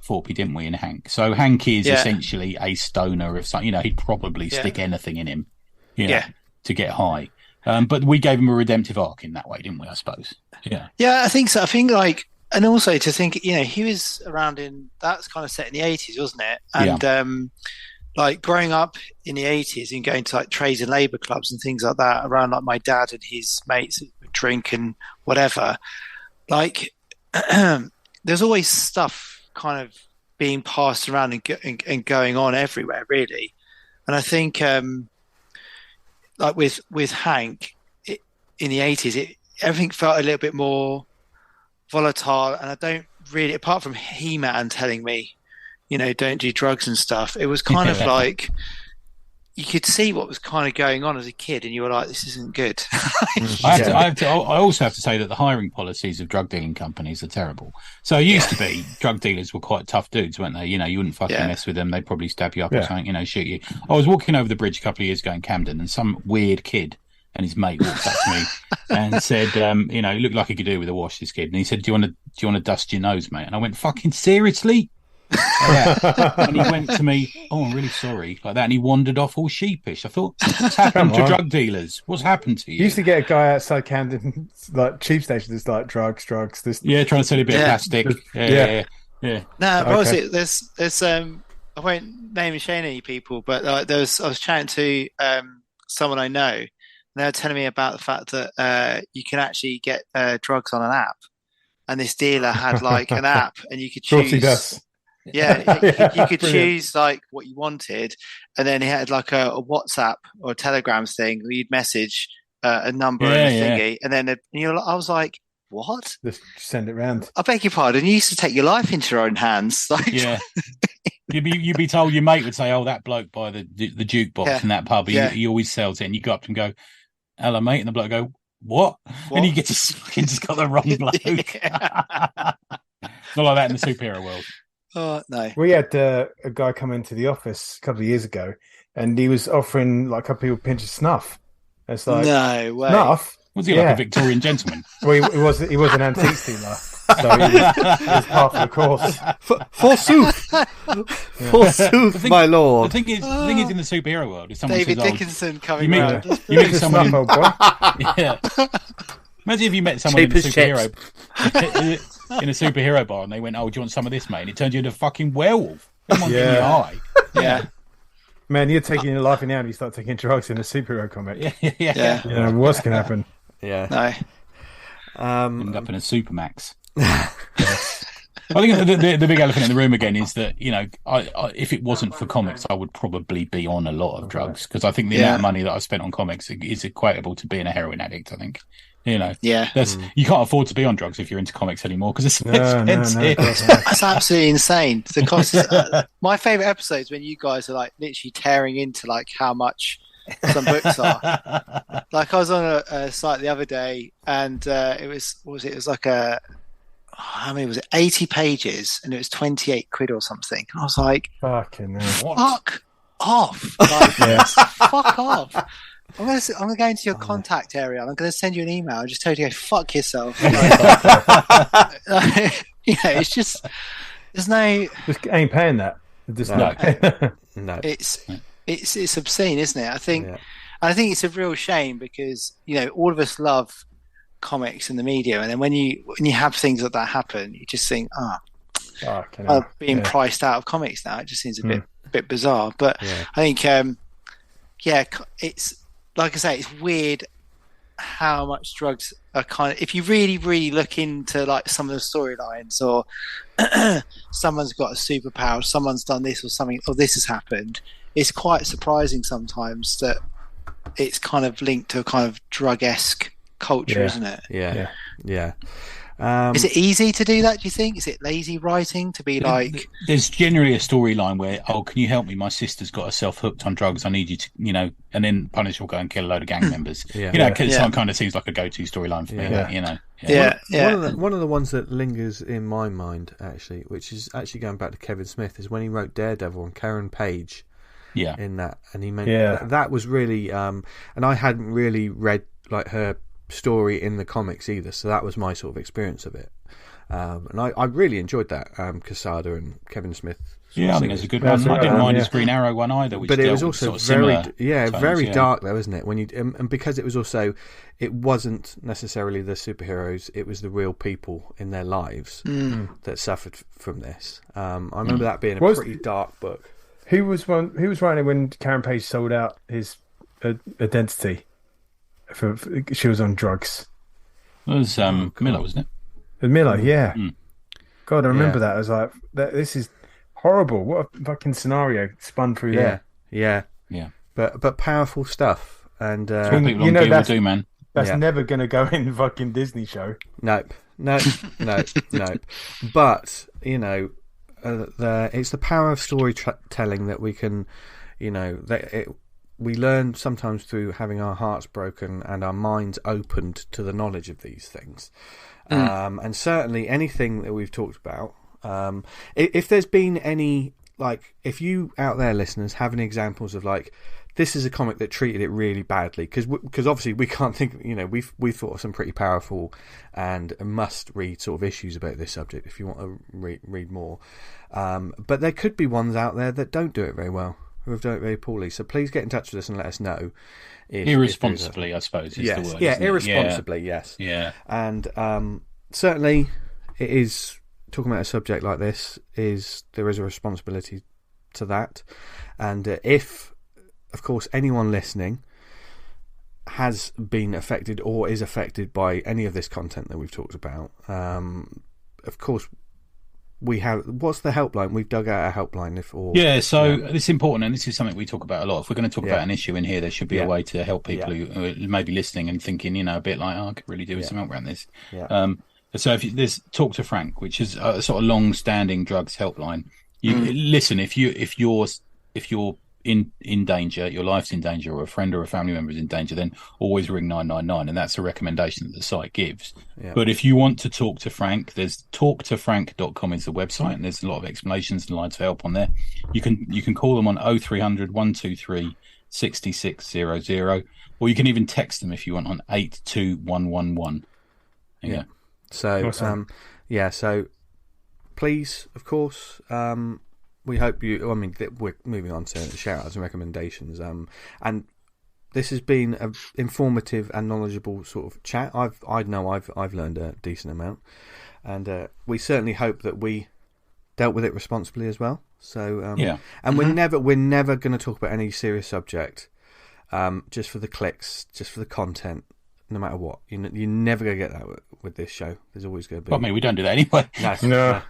S3: Forpe, didn't we, in Hank? So Hank is essentially a stoner of something. You know, he'd probably stick anything in him, to get high. But we gave him a redemptive arc in that way, didn't we, I suppose?
S4: Yeah, I think so. I think, like, and also to think, you know, he was around that's kind of set in the 80s, wasn't it? And, like, growing up in the 80s and going to, like, trades and labour clubs and things like that around, like, my dad and his mates drink and whatever, like, there's always stuff kind of being passed around and going on everywhere, really. And I think... like with Hank in the 80s, everything felt a little bit more volatile, and I don't really, apart from He-Man telling me, you know, don't do drugs and stuff, it was kind of like, you could see what was kind of going on as a kid, and you were like, "This isn't good."
S3: I also have to say that the hiring policies of drug dealing companies are terrible. So it used to be drug dealers were quite tough dudes, weren't they? You know, you wouldn't fucking mess with them. They'd probably stab you up or something, you know, shoot you. I was walking over the bridge a couple of years ago in Camden, and some weird kid and his mate walked up to me and said, you know, he looked like he could do with a wash, this kid. And he said, do you want to dust your nose, mate? And I went, fucking seriously? And he went to me, oh, I'm really sorry, like that, and he wandered off all sheepish. I thought, what's happened to drug dealers? What's happened to you?
S2: You used to get a guy outside Camden, like tube stations, that's like drugs. This,
S3: trying to sell you a bit of plastic. Yeah.
S4: No, what was it? There's I won't name and shame any people, but I was chatting to someone I know, and they were telling me about the fact that you can actually get drugs on an app, and this dealer had like an app, and you could choose.
S2: Of course he does.
S4: Yeah, you could choose like what you wanted, and then he had like a WhatsApp or a Telegram thing where you'd message a number and a thingy, and then I was like, "What?"
S2: Just send it round.
S4: I beg your pardon. You used to take your life into your own hands. Like,
S3: you'd be told, your mate would say, "Oh, that bloke by the jukebox in that pub, he always sells it," and you go up to him and go, "Hello, mate," and the bloke go, "What?" And you get to fucking just got the wrong bloke. Not like that in the superhero world.
S4: Oh, no.
S2: We had a guy come into the office a couple of years ago, and he was offering like a couple people a pinch of snuff. It's like,
S4: no way.
S2: Snuff?
S3: Was he like a Victorian gentleman?
S2: Well, he was an antique dealer, so he was part of the course.
S1: Forsooth, my lord.
S3: The thing is, in the superhero world, if someone
S4: David
S3: says,
S4: Dickinson coming
S3: around. You meet someone, old boy. Imagine if you met someone in a superhero bar, and they went, "Oh, do you want some of this, mate?" And it turned you into a fucking werewolf. Come on, get your eye.
S4: Yeah.
S2: Man, you're taking your life in hand. You start taking drugs in a superhero comic.
S3: Yeah.
S2: You know, what's going to happen?
S1: Yeah.
S4: No.
S3: End up in a Supermax. I think the big elephant in the room again is that, you know, I if it wasn't for comics, I would probably be on a lot of drugs, because I think the amount of money that I've spent on comics is equatable to being a heroin addict, I think. You know, you can't afford to be on drugs if you're into comics anymore, because it's expensive.
S4: That's absolutely insane. The cost. My favorite episodes when you guys are like literally tearing into like how much some books are. Like I was on a site the other day, and it was like how many was it? 80 pages, and it was 28 quid or something. I was like,
S2: fucking hell.
S4: Fuck off! Like, fuck off! I'm gonna go into your contact area, and I'm gonna send you an email. I just told you to go fuck yourself. It's just there's no.
S2: Just ain't paying that. Just
S1: no.
S2: No.
S4: It's obscene, isn't it? I think it's a real shame, because you know all of us love comics and the media, and then when you have things like that happen, you just think, being priced out of comics now. It just seems a bit bizarre. But I think, it's like I say, it's weird how much drugs are kind of. If you really, really look into like some of the storylines, or someone's got a superpower, someone's done this or something, or this has happened, it's quite surprising sometimes that it's kind of linked to a kind of drug-esque culture, isn't it?
S1: Yeah.
S4: Is it easy to do that, do you think? Is it lazy writing to be like...
S3: There's generally a storyline where, oh, can you help me? My sister's got herself hooked on drugs. I need you to, you know, and then Punisher will go and kill a load of gang members. It kind of seems like a go-to storyline for me, you know.
S1: One of the ones that lingers in my mind, actually, which is actually going back to Kevin Smith, is when he wrote Daredevil on Karen Page. Yeah. In that, and he meant that was really, and I hadn't really read like her story in the comics either, so that was my sort of experience of it, and I really enjoyed that Quesada and Kevin Smith.
S3: I think it's a good one. I didn't mind his Green Arrow one either, which
S1: but it was also very
S3: tones,
S1: dark though, isn't it? When you and because it was also, it wasn't necessarily the superheroes, it was the real people in their lives that suffered from this. I remember that being a pretty dark book.
S2: Who was writing it when Karen Page sold out his identity? She was on drugs.
S3: It was Miller, wasn't it?
S2: Miller, yeah. God, I remember that. I was like, this is horrible. What a fucking scenario spun through there.
S1: Yeah. But powerful stuff. And
S3: that's what people on Gear will do, man.
S2: That's never going to go in the fucking Disney show.
S1: Nope. But, you know, it's the power of storytelling that we can, you know, we learn sometimes through having our hearts broken and our minds opened to the knowledge of these things. And certainly anything that we've talked about, if there's been any, like, if you out there listeners have any examples of, like, this is a comic that treated it really badly, because obviously we can't think, we've thought of some pretty powerful and must read sort of issues about this subject if you want to read more, but there could be ones out there that don't do it very well, who have done it very poorly, so please get in touch with us and let us know.
S3: Irresponsibly, I suppose, is the word.
S1: Irresponsibly, yes.
S3: Yeah.
S1: And certainly it is, talking about a subject like this, there is a responsibility to that. And if, of course, anyone listening has been affected or is affected by any of this content that we've talked about, of course, what's the helpline? We've dug out a helpline. It's
S3: important, and this is something we talk about a lot. If we're going to talk about an issue in here, there should be a way to help people who may be listening and thinking, a bit like, I could really do with some help around this. So if there's Talk to Frank, which is a sort of long-standing drugs helpline. Listen, if you're in danger, your life's in danger, or a friend or a family member is in danger, then always ring 999, and that's a recommendation that the site gives. But if you want to talk to Frank, there's talktofrank.com is the website, and there's a lot of explanations and lines of help on there. You can call them on 0300 123 6600, or you can even text them if you want on 82111.
S1: Yeah. So awesome. So please, of course, we hope you. I mean, we're moving on to shout-outs and recommendations. And this has been an informative and knowledgeable sort of chat. I've learned a decent amount, and we certainly hope that we dealt with it responsibly as well. So and we're never going to talk about any serious subject, just for the clicks, just for the content. No matter what, you're never going to get that with this show. There's always going to be.
S3: I mean, we don't do that anyway.
S1: No.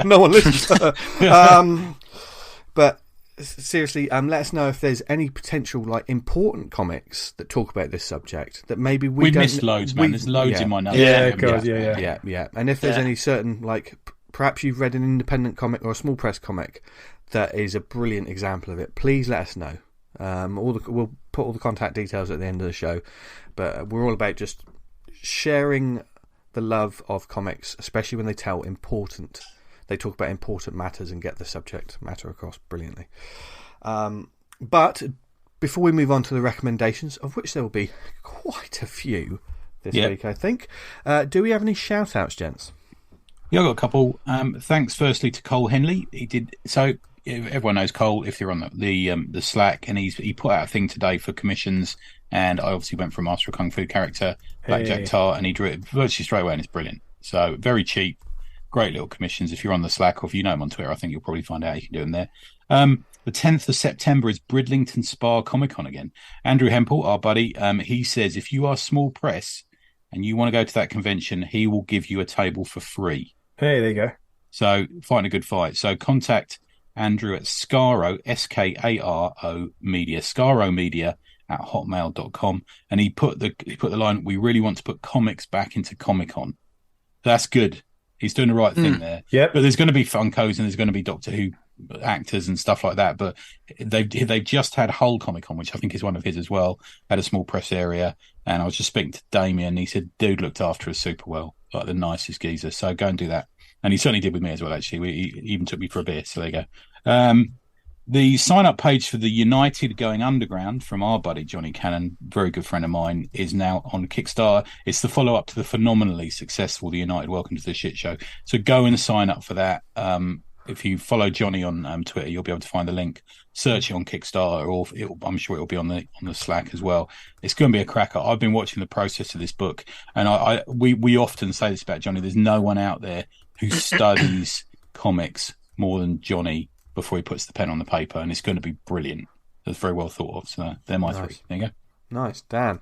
S1: No one listens to but seriously, let us know if there's any potential, like, important comics that talk about this subject that maybe we don't.
S3: Missed loads, man. There's loads in my notes.
S1: Yeah. And if there's any certain, like, perhaps you've read an independent comic or a small press comic that is a brilliant example of it, please let us know. We'll put all the contact details at the end of the show, but we're all about just sharing the love of comics, especially when they talk about important matters and get the subject matter across brilliantly. But before we move on to the recommendations, of which there will be quite a few this week, I think, do we have any shout outs, gents?
S3: Yeah, I've got a couple. Thanks firstly to Cole Henley. He did so. Everyone knows Cole if they're on the Slack, and he put out a thing today for commissions, and I obviously went for a Master of Kung Fu character, Blackjack Tar, and he drew it virtually straight away, and it's brilliant. So very cheap, great little commissions. If you're on the Slack, or if you know him on Twitter, I think you'll probably find out you can do them there. The 10th of September is Bridlington Spa Comic Con again. Andrew Hempel, our buddy, he says if you are small press and you want to go to that convention, he will give you a table for free.
S2: Hey, there you go.
S3: So fighting a good fight. So contact Andrew at Scaro, Skaro Media, Scaro Media at hotmail.com, and he put the line, we really want to put comics back into Comic-Con. That's good. He's doing the right thing there.
S2: Yep.
S3: But there's going to be Funkos and there's going to be Doctor Who actors and stuff like that. But they've just had Hull Comic-Con, which I think is one of his as well, had a small press area. And I was just speaking to Damien, and he said, dude looked after us super well, like the nicest geezer. So go and do that. And he certainly did with me as well, actually. He even took me for a beer, so there you go. The sign-up page for the United Going Underground from our buddy Johnny Cannon, very good friend of mine, is now on Kickstarter. It's the follow-up to the phenomenally successful The United Welcome to the Shit Show. So go and sign up for that. If you follow Johnny on Twitter, you'll be able to find the link. Search it on Kickstarter, or I'm sure it'll be on the Slack as well. It's going to be a cracker. I've been watching the process of this book, and we often say this about Johnny. There's no one out there who studies comics more than Johnny before he puts the pen on the paper, and it's going to be brilliant. It's very well thought of. So they're my three. There you go.
S1: Nice, Dan.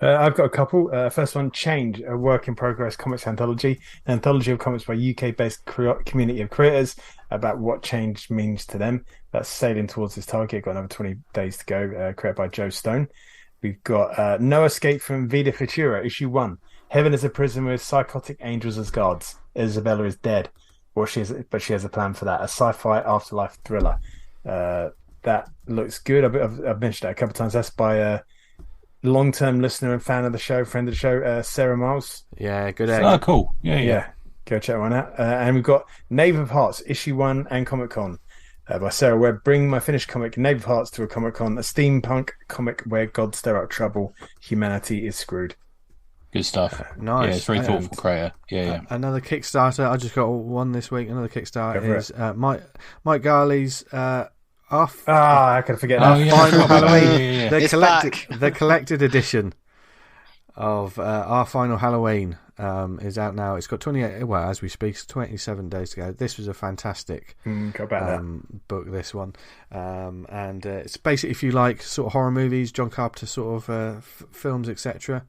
S2: I've got a couple. First one, Change, a work in progress comics anthology, an anthology of comics by UK-based community of creators about what change means to them. That's sailing towards this target. Got another 20 days to go. Created by Joe Stone. We've got No Escape from Vida Futura, issue 1. Heaven is a prison with psychotic angels as gods. Isabella is dead, but she has a plan for that. A sci-fi afterlife thriller. that looks good. I've mentioned that a couple of times. That's by a long-term listener and fan of the show, friend of the show, Sarah Miles.
S1: Yeah, good egg.
S3: Oh, cool. Yeah.
S2: Go check one out. And we've got Knave of Hearts, issue 1 and Comic Con by Sarah Webb. Bring my finished comic, Knave of Hearts, to a Comic Con, a steampunk comic where gods stir up trouble, humanity is screwed.
S3: Good stuff.
S1: Nice.
S3: Yeah, it's very thoughtful creator. Yeah.
S1: Another Kickstarter. I just got one this week. Another Kickstarter is Mike Garley's off.
S2: I could forget
S1: that.
S2: Oh,
S1: Final Halloween.
S3: Yeah.
S1: The collected edition of Our Final Halloween is out now. It's got 28. Well, as we speak, it's 27 days to go. This was a fantastic book. This one, and it's basically, if you like sort of horror movies, John Carpenter sort of films, etc.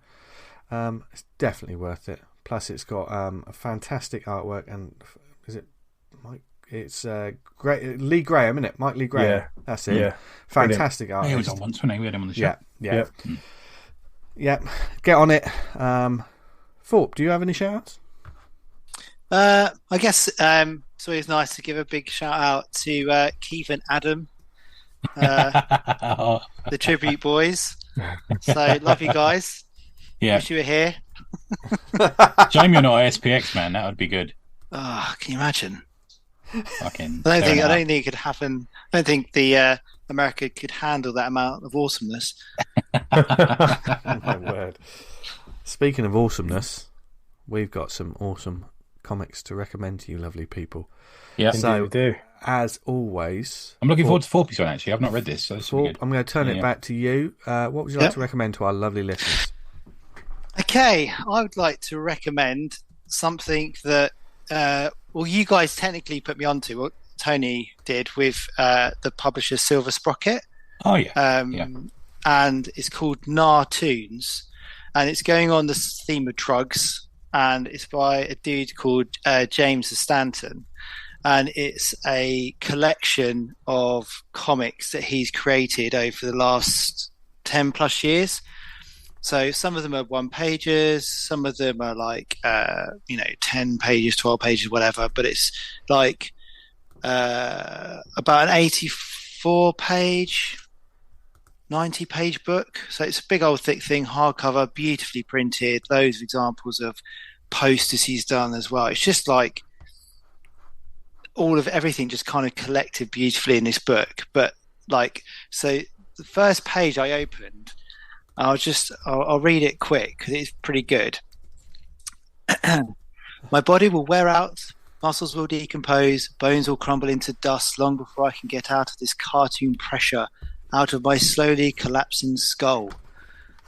S1: It's definitely worth it. Plus, it's got a fantastic artwork, and is it Mike? It's great. Lee Graham, isn't it? Mike Lee Graham. Yeah, that's it. Yeah, fantastic artwork.
S3: He was on once, wasn't he? We had him on the show.
S1: Yeah. Get on it. Forpe, do you have any shout-outs?
S4: I guess it's always nice to give a big shout out to Keith and Adam, the Tribute Boys. So love you guys.
S3: Yeah.
S4: Wish you were here.
S3: Shame you're not SPX, man. That would be good.
S4: Oh, can you imagine?
S3: Fucking.
S4: I don't think it could happen. I don't think the America could handle that amount of awesomeness.
S1: My word. Speaking of awesomeness, we've got some awesome comics to recommend to you, lovely people.
S3: Yeah,
S1: so
S2: we do.
S1: As always,
S3: I'm looking forward to Forpe's one. Actually, I've not read this, so
S1: Forpe, I'm going to turn it back to you. What would you like to recommend to our lovely listeners?
S4: Okay, I would like to recommend something that, you guys technically put me onto, what Tony did with the publisher Silver Sprocket.
S3: Oh, yeah.
S4: And it's called Nartoons, and it's going on the theme of drugs, and it's by a dude called James Estanton, and it's a collection of comics that he's created over the last 10 plus years. So some of them are 1-pagers, some of them are like 10 pages, 12 pages, whatever. But it's like about an 84-page, 90-page book. So it's a big old thick thing, hardcover, beautifully printed. Loads of examples of posters he's done as well. It's just like all of everything just kind of collected beautifully in this book. But so the first page I opened, I'll read it quick because it's pretty good. My body will wear out, muscles will decompose, bones will crumble into dust long before I can get out of this cartoon pressure, out of my slowly collapsing skull.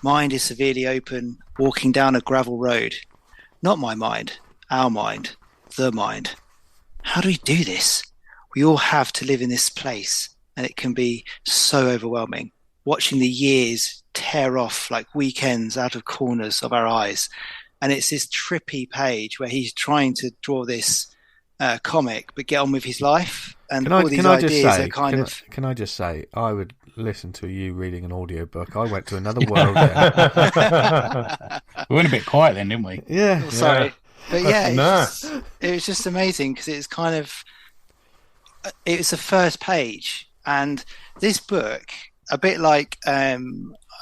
S4: Mind is severely open, walking down a gravel road. Not my mind, our mind, the mind. How do we do this? We all have to live in this place, and it can be so overwhelming. Watching the years tear off like weekends out of corners of our eyes. And it's this trippy page where he's trying to draw this comic, but get on with his life. And all these ideas are kind of...
S1: Can I just say, I would listen to you reading an audiobook. I went to another world there.
S3: We went a bit quiet then, didn't we?
S1: Yeah.
S4: Oh, sorry. But yeah, it was just amazing because it's kind of... It was the first page. And this book... A bit like I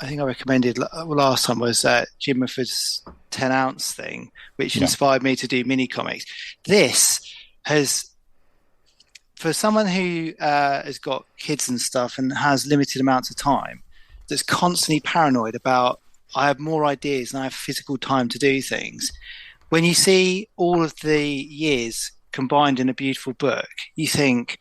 S4: think I recommended last time was Jim Murphy's 10-ounce thing, which inspired me to do mini comics. This has, for someone who has got kids and stuff and has limited amounts of time, that's constantly paranoid about I have more ideas and I have physical time to do things. When you see all of the years combined in a beautiful book, you think,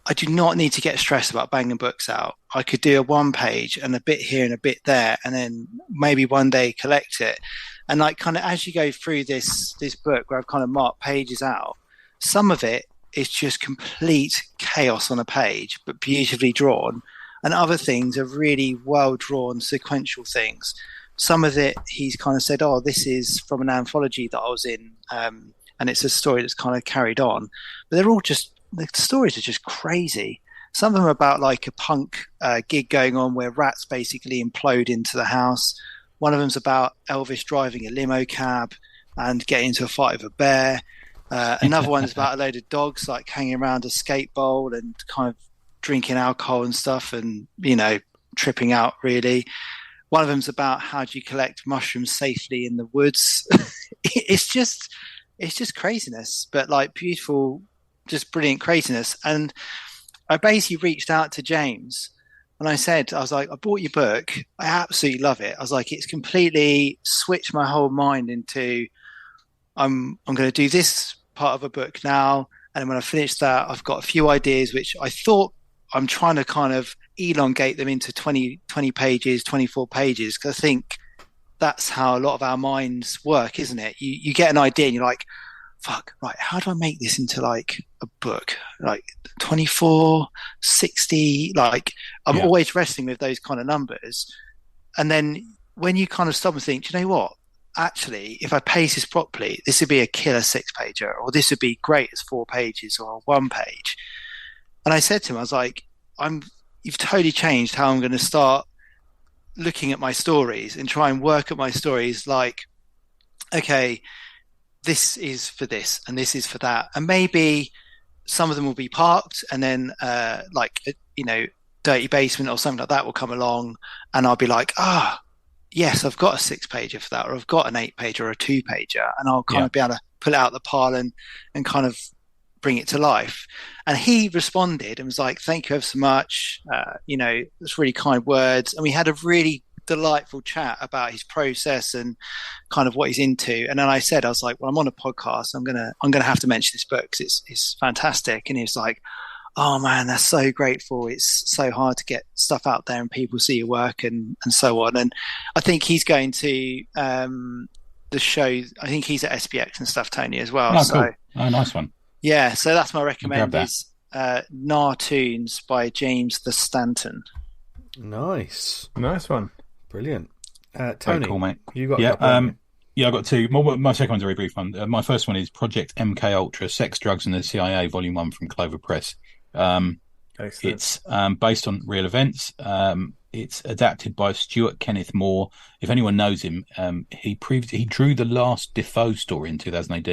S4: I do not need to get stressed about banging books out. I could do a 1-page and a bit here and a bit there, and then maybe one day collect it. And kind of as you go through this book where I've kind of marked pages out, some of it is just complete chaos on a page, but beautifully drawn. And other things are really well drawn, sequential things. Some of it he's kind of said, oh, this is from an anthology that I was in, and it's a story that's kind of carried on. But they're all just, the stories are just crazy. Some of them are about like a punk gig going on where rats basically implode into the house. One of them's about Elvis driving a limo cab and getting into a fight with a bear. Another one is about a load of dogs like hanging around a skate bowl and kind of drinking alcohol and stuff, and tripping out. Really, one of them's about how do you collect mushrooms safely in the woods. It's just craziness, but like beautiful, just brilliant craziness. And I basically reached out to James. And I was like, I bought your book. I absolutely love it. I was like, it's completely switched my whole mind into, I'm going to do this part of a book now. And when I finish that, I've got a few ideas, which I thought I'm trying to kind of elongate them into 20 pages, 24 pages. Because I think that's how a lot of our minds work, isn't it? You get an idea and you're like, fuck, right, how do I make this into like a book? Like 24, 60, like I'm always wrestling with those kind of numbers. And then when you kind of stop and think, do you know what? Actually, if I pace this properly, this would be a killer 6-pager, or this would be great as 4 pages or 1 page. And I said to him, I was like, you've totally changed how I'm going to start looking at my stories and try and work at my stories. Like, okay, this is for this and this is for that, and maybe some of them will be parked, and then Dirty Basement or something like that will come along, and I'll be like, yes, I've got a 6-pager for that, or I've got an 8-pager or a 2-pager, and I'll kind of be able to pull it out the pile and kind of bring it to life. And he responded and was like, thank you ever so much, it's really kind words. And we had a really delightful chat about his process and kind of what he's into. And then I was like, well, I'm on a podcast, I'm gonna have to mention this book because it's fantastic. And he was like, oh man, that's so grateful. It's so hard to get stuff out there and people see your work and so on. And I think he's going to the show. I think he's at SPX and stuff, Tony, as well.
S3: Cool. Oh, nice one.
S4: Yeah, so that's my recommend is Nartoons by James the Stanton.
S1: Nice
S2: one.
S1: Brilliant. Tony,
S3: very cool, mate.
S1: You got
S3: I've got 2. My second one's a very brief one. My first one is Project MK Ultra: Sex, Drugs, and the CIA, Volume 1 from Clover Press. It's based on real events. It's adapted by Stuart Kenneth Moore. If anyone knows him, he drew the last Defoe story in 2000 AD.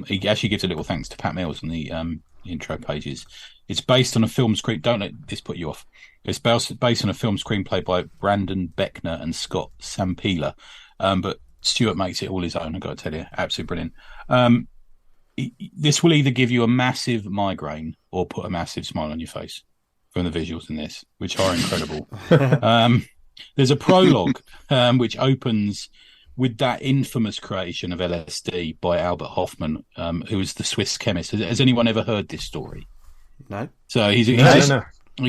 S3: He actually gives a little thanks to Pat Mills on the intro pages. It's based on a film script. Don't let this put you off. It's based on a film screenplay by Brandon Beckner and Scott Sampila. But Stuart makes it all his own, I've got to tell you. Absolutely brilliant. This will either give you a massive migraine or put a massive smile on your face from the visuals in this, which are incredible. There's a prologue which opens with that infamous creation of LSD by Albert Hofmann, who was the Swiss chemist. Has anyone ever heard this story?
S1: No.
S3: So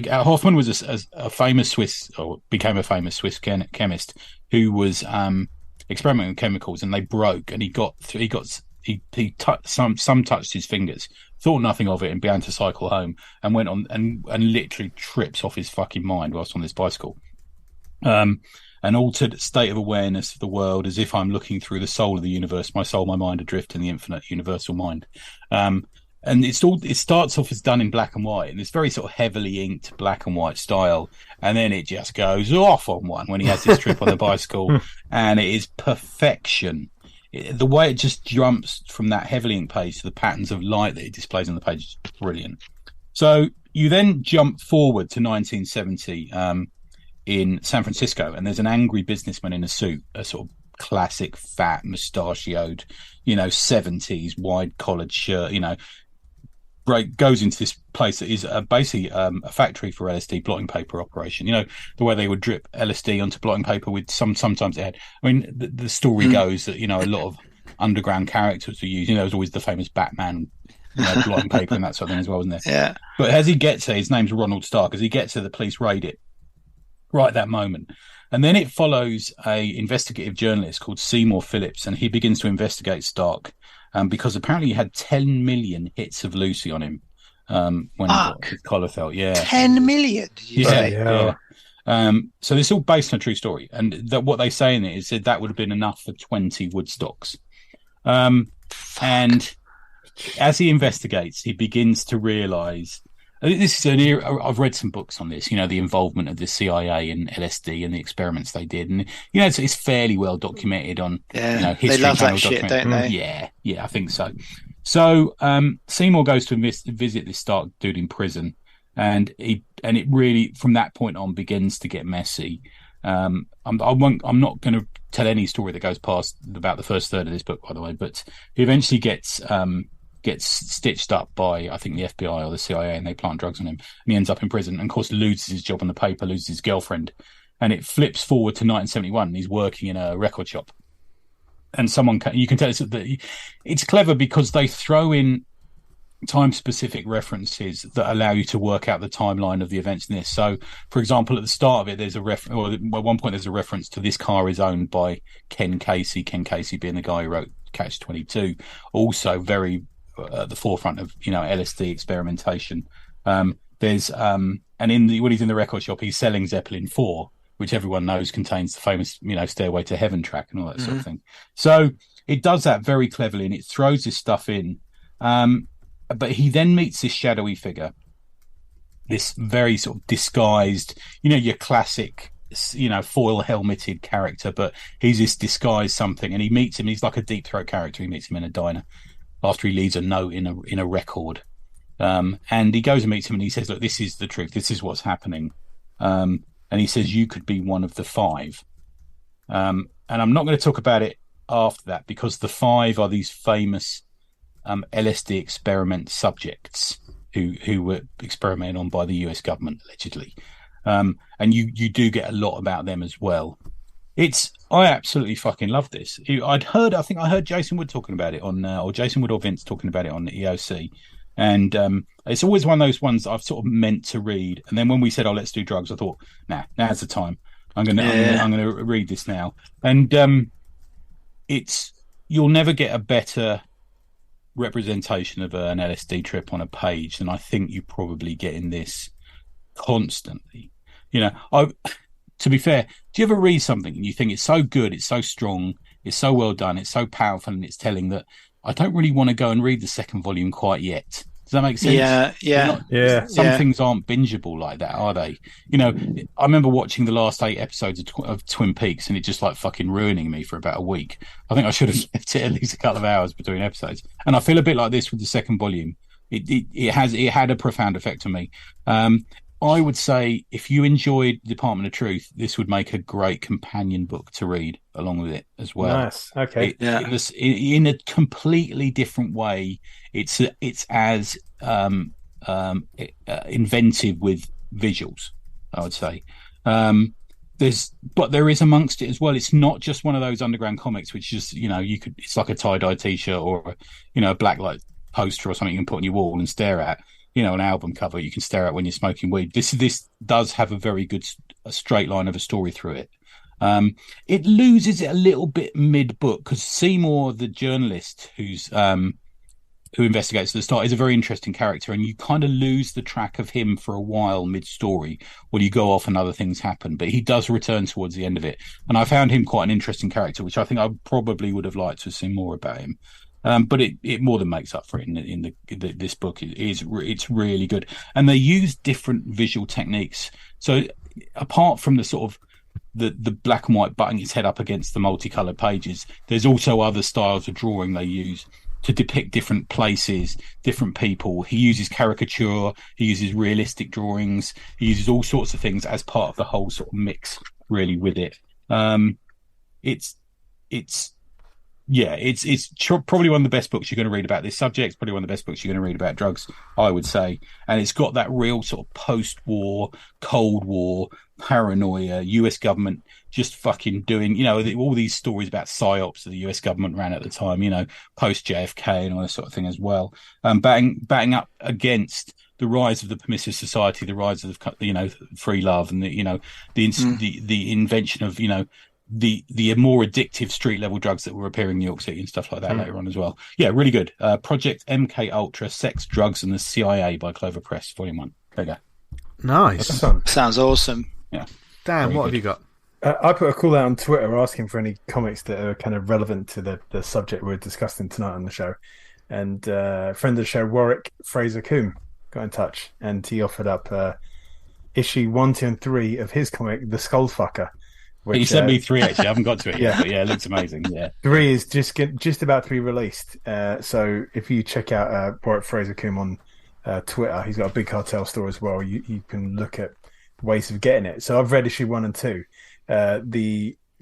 S3: Hofmann was a famous Swiss, or became a famous Swiss chemist who was experimenting with chemicals, and they broke, and some touched his fingers, thought nothing of it, and began to cycle home, and went on and literally trips off his fucking mind whilst on this bicycle. An altered state of awareness of the world, as if I'm looking through the soul of the universe, my soul, my mind adrift in the infinite universal mind. And it starts off as done in black and white, and it's very sort of heavily inked black and white style, and then it just goes off on one when he has this trip on the bicycle, and it is perfection. The way it just jumps from that heavily inked page to the patterns of light that it displays on the page is brilliant. So you then jump forward to 1970 in San Francisco, and there's an angry businessman in a suit, a sort of classic fat mustachioed 70s wide collared shirt, goes into this place that is basically a factory for LSD blotting paper operation. The way they would drip LSD onto blotting paper with sometimes they had. I mean, the story goes that a lot of underground characters were used. There was always the famous Batman, blotting paper and that sort of thing as well, wasn't there?
S4: Yeah.
S3: But as he gets there, his name's Ronald Stark. As he gets there, the police raid it right at that moment. And then it follows a investigative journalist called Seymour Phillips, and he begins to investigate Stark because apparently he had 10 million hits of Lucy on him when he got his collar felt. Yeah,
S4: 10 million. Did you say?
S3: Yeah. So this is all based on a true story, and what they say in it is that would have been enough for 20 Woodstocks. And as he investigates, he begins to realise. This is an era. I've read some books on this, the involvement of the CIA and LSD and the experiments they did. And, it's fairly well documented on, History
S4: they love
S3: Channel
S4: that shit, don't they?
S3: Yeah, I think so. So Seymour goes to visit this Stark dude in prison. and it really from that point on begins to get messy. I'm not going to tell any story that goes past about the first third of this book, by the way, but he eventually gets stitched up by, I think, the FBI or the CIA, and they plant drugs on him, and he ends up in prison, and of course loses his job on the paper, loses his girlfriend, and it flips forward to 1971, and he's working in a record shop, and you can tell it's clever because they throw in time-specific references that allow you to work out the timeline of the events in this. So, for example, at the start of it, there's at one point there's a reference to this car is owned by Ken Casey being the guy who wrote Catch-22, also very at the forefront of LSD experimentation. There's and when he's in the record shop, he's selling Zeppelin 4, which everyone knows contains the famous Stairway to Heaven track and all that sort of thing. So it does that very cleverly, and it throws this stuff in. But he then meets this shadowy figure, this very sort of disguised, your classic, foil helmeted character, but he's this disguised something, and he meets him. He's like a Deep Throat character. He meets him in a diner after he leaves a note in a record, and he goes and meets him, and he says, "Look, this is the truth. This is what's happening." And he says, "You could be one of the 5." And I'm not going to talk about it after that because the 5 are these famous LSD experiment subjects who were experimented on by the US government allegedly, and you do get a lot about them as well. I absolutely fucking love this. I think I heard Jason Wood talking about it on or Jason Wood or Vince talking about it on the EOC, and it's always one of those ones I've sort of meant to read, and then when we said, "Oh, let's do drugs," I thought, now's the time. I'm gonna read this now, and you'll never get a better representation of an LSD trip on a page than I think you probably get in this constantly. To be fair, do you ever read something and you think it's so good, it's so strong, it's so well done, it's so powerful, and it's telling that I don't really want to go and read the second volume quite yet? Does that make sense?
S4: Yeah.
S3: Some things aren't bingeable like that, are they? I remember watching the last 8 episodes of Twin Peaks, and it just like fucking ruining me for about a week. I think I should have left it at least a couple of hours between episodes. And I feel a bit like this with the second volume. It had a profound effect on me. I would say if you enjoyed Department of Truth, this would make a great companion book to read along with it as well.
S2: Nice. Okay.
S3: In a completely different way. It's as inventive with visuals, I would say. But there is amongst it as well. It's not just one of those underground comics, which is it's like a tie-dye T-shirt or a black light poster or something you can put on your wall and stare at. An album cover you can stare at when you're smoking weed. This does have a very good straight line of a story through it. It loses it a little bit mid-book because Seymour, the journalist who investigates at the start, is a very interesting character, and you kind of lose the track of him for a while mid-story when you go off and other things happen. But he does return towards the end of it, and I found him quite an interesting character, which I think I probably would have liked to have seen more about him. But it more than makes up for it in this book. It's really good, and they use different visual techniques. So apart from the sort of the black and white butting its head up against the multicolored pages, there's also other styles of drawing they use to depict different places, different people. He uses caricature, he uses realistic drawings, he uses all sorts of things as part of the whole sort of mix, really, with it. It's probably one of the best books you're going to read about this subject. It's probably one of the best books you're going to read about drugs, I would say. And it's got that real sort of post-war, Cold War paranoia, US government just fucking doing, all these stories about psyops that the US government ran at the time, post-JFK and all that sort of thing as well. Batting up against the rise of the permissive society, the rise of, free love, and the invention of, the more addictive street level drugs that were appearing in New York City and stuff like that later on as well. Yeah, really good. Project MK Ultra, Sex, Drugs, and the CIA by Clover Press, Volume 1. There you go.
S1: Nice.
S4: Sounds awesome.
S3: Yeah.
S1: Dan, what have you got?
S2: I put a call out on Twitter asking for any comics that are kind of relevant to the subject we're discussing tonight on the show. And a friend of the show, Warwick, Fraser, Coombe, got in touch, and he offered up issue 1, 2, and 3 of his comic, The Skullfucker.
S3: He sent me 3 actually. I haven't got to it yet, but yeah, it looks amazing. Yeah,
S2: 3 is just about to be released. So if you check out Warwick Fraser Coombe on Twitter. He's got a Big Cartel store as well. You can look at ways of getting it. So I've read issue 1 and 2.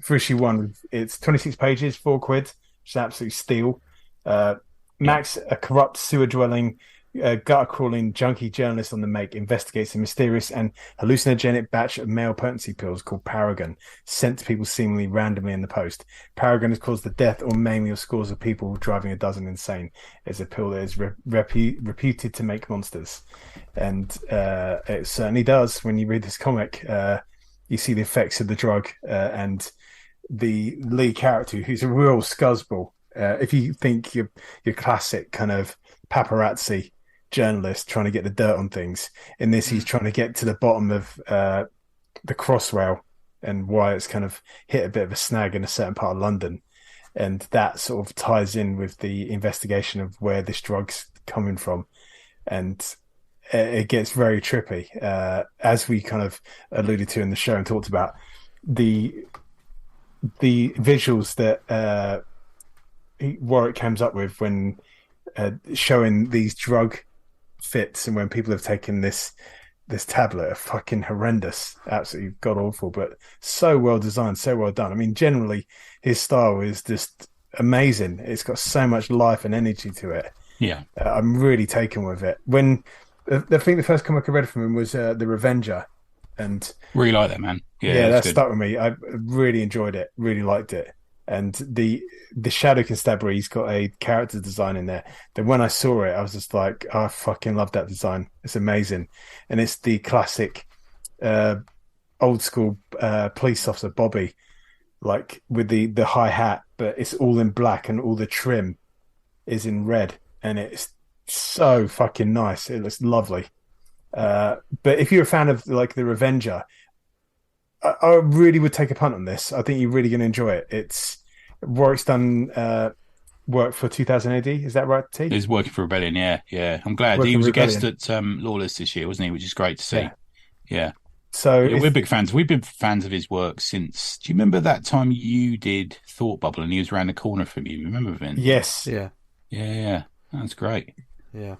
S2: For issue 1, it's 26 pages, £4, which is absolute steal. Max, a corrupt sewer-dwelling, gutter-crawling junkie journalist on the make, investigates a mysterious and hallucinogenic batch of male potency pills called Paragon, sent to people seemingly randomly in the post. Paragon has caused the death or maiming of scores of people, driving a dozen insane. It's a pill that is reputed to make monsters. And it certainly does. When you read this comic, you see the effects of the drug, and the lead character, who's a real scuzzball. If you think your classic kind of paparazzi journalist trying to get the dirt on things, in this he's trying to get to the bottom of the Crossrail and why it's kind of hit a bit of a snag in a certain part of London, and that sort of ties in with the investigation of where this drug's coming from, and it gets very trippy, as we kind of alluded to in the show and talked about the visuals that Warwick comes up with when showing these drug fits, and when people have taken this tablet, are fucking horrendous, absolutely god awful, but so well designed, so well done. I mean, generally his style is just amazing. It's got so much life and energy to it.
S3: Yeah,
S2: I'm really taken with it. When I think the first comic I read from him was The Revenger, and
S3: really like that, man.
S2: Yeah, that stuck with me. I really enjoyed it, really liked it. And the Shadow Constabulary, he's got a character design in there that when I saw it, I was just like, I fucking love that design. It's amazing. And it's the classic old school police officer Bobby, like with the high hat, but it's all in black and all the trim is in red, and it's so fucking nice. It looks lovely. But if you're a fan of like The Revenger, I really would take a punt on this. I think you're really going to enjoy it. It's Warwick's done work for 2000 AD. Is that right, T?
S3: He's working for Rebellion, yeah. I'm glad. He was a guest at Lawless this year, wasn't he? Which is great to see. Yeah.
S2: So
S3: we're big fans. We've been fans of his work since. Do you remember that time you did Thought Bubble and he was around the corner from you? Remember, Vin?
S2: Yes.
S3: Yeah. That's great.
S1: Yeah.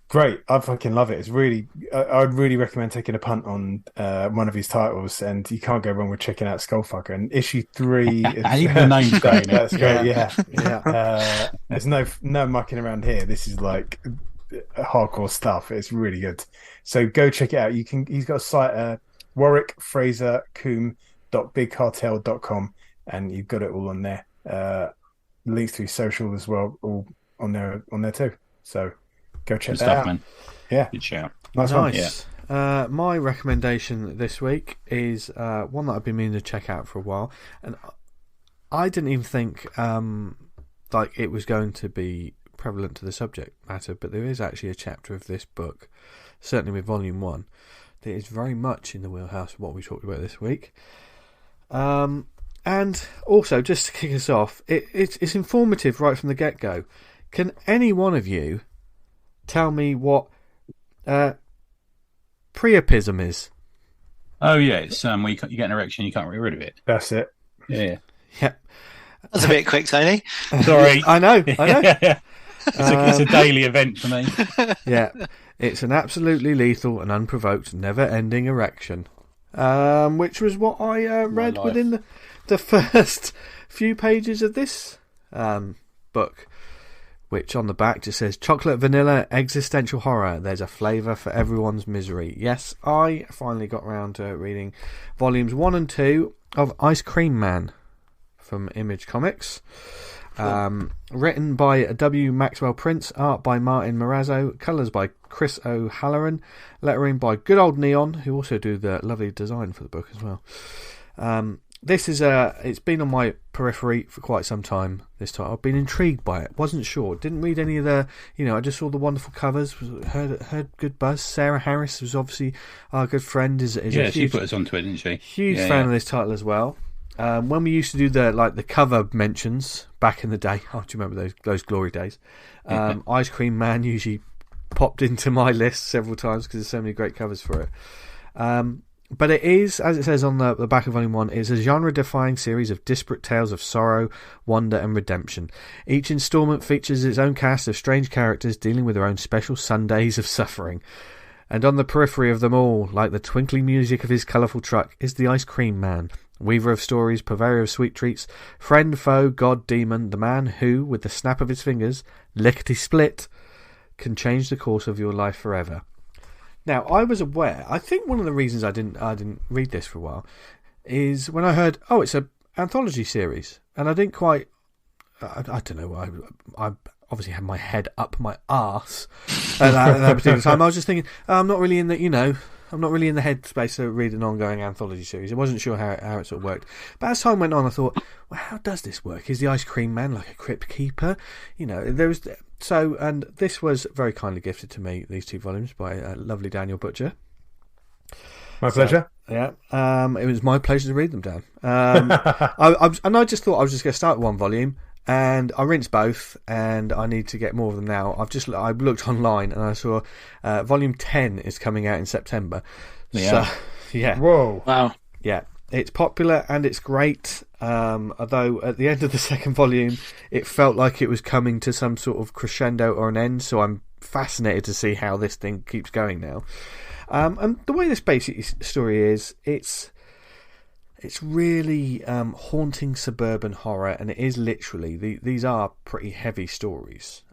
S2: Great. I fucking love it. It's really, I'd really recommend taking a punt on one of his titles, and you can't go wrong with checking out Skullfucker. And issue 3,
S3: even the name's great.
S2: That's great. Yeah. There's no mucking around here. This is like hardcore stuff. It's really good. So go check it out. He's got a site, Warwick, Fraser, Coombe.bigcartel.com, and you've got it all on there. Links to his social as well, all on there too. So go check that out, man. Yeah,
S3: good shout.
S2: Nice.
S1: Yeah. My recommendation this week is one that I've been meaning to check out for a while, and I didn't even think like it was going to be prevalent to the subject matter, but there is actually a chapter of this book, certainly with volume 1, that is very much in the wheelhouse of what we talked about this week. And also, just to kick us off, it's informative right from the get-go. Can any one of you tell me what priapism is?
S3: Oh yeah, it's where you get an erection, you can't get rid of it.
S2: That's it.
S3: Yeah.
S4: That's a bit quick, Tony.
S3: Sorry.
S1: I know.
S3: It's a daily event for me.
S1: Yeah, it's an absolutely lethal and unprovoked, never-ending erection, which was what I read within the first few pages of this book, which on the back just says chocolate, vanilla, existential horror. There's a flavour for everyone's misery. Yes, I finally got around to reading volumes 1 and 2 of Ice Cream Man from Image Comics. Written by W. Maxwell Prince, art by Martin Morazzo, colours by Chris O'Halloran, lettering by good old Neon, who also do the lovely design for the book as well. This is it's been on my periphery for quite some time, this title. I've been intrigued by it, wasn't sure, didn't read any of the, I just saw the wonderful covers, heard good buzz. Sarah Harris was obviously our good friend, is
S3: she put us onto it, didn't she?
S1: Huge fan of this title as well. When we used to do the cover mentions back in the day, do you remember those glory days? Ice Cream Man usually popped into my list several times because there's so many great covers for it. But it is, as it says on the back of Volume 1, is a genre-defying series of disparate tales of sorrow, wonder and redemption. Each instalment features its own cast of strange characters dealing with their own special Sundays of suffering. And on the periphery of them all, like the twinkling music of his colourful truck, is the Ice Cream Man, weaver of stories, purveyor of sweet treats, friend, foe, god, demon, the man who, with the snap of his fingers, lickety-split, can change the course of your life forever. Now, I was aware, I think one of the reasons I didn't read this for a while is when I heard, it's an anthology series. And I didn't quite, I don't know, I obviously had my head up my arse at that particular time. I was just thinking, I'm not really in the, I'm not really in the headspace to read an ongoing anthology series. I wasn't sure how it sort of worked. But as time went on, I thought, well, how does this work? Is the Ice Cream Man like a crypt keeper? There was... So, and this was very kindly gifted to me, these 2 volumes, by lovely Daniel Butcher.
S2: My pleasure.
S1: Yeah. It was my pleasure to read them, Dan. I just thought I was just going to start with 1 volume, and I rinsed both, and I need to get more of them now. I looked online, and I saw Volume 10 is coming out in September.
S3: Yeah.
S1: So, yeah.
S2: Whoa.
S4: Wow.
S1: Yeah. It's popular and it's great, although at the end of the 2nd volume it felt like it was coming to some sort of crescendo or an end, so I'm fascinated to see how this thing keeps going now. And the way this basic story is, it's really haunting suburban horror, and it is literally, these are pretty heavy stories.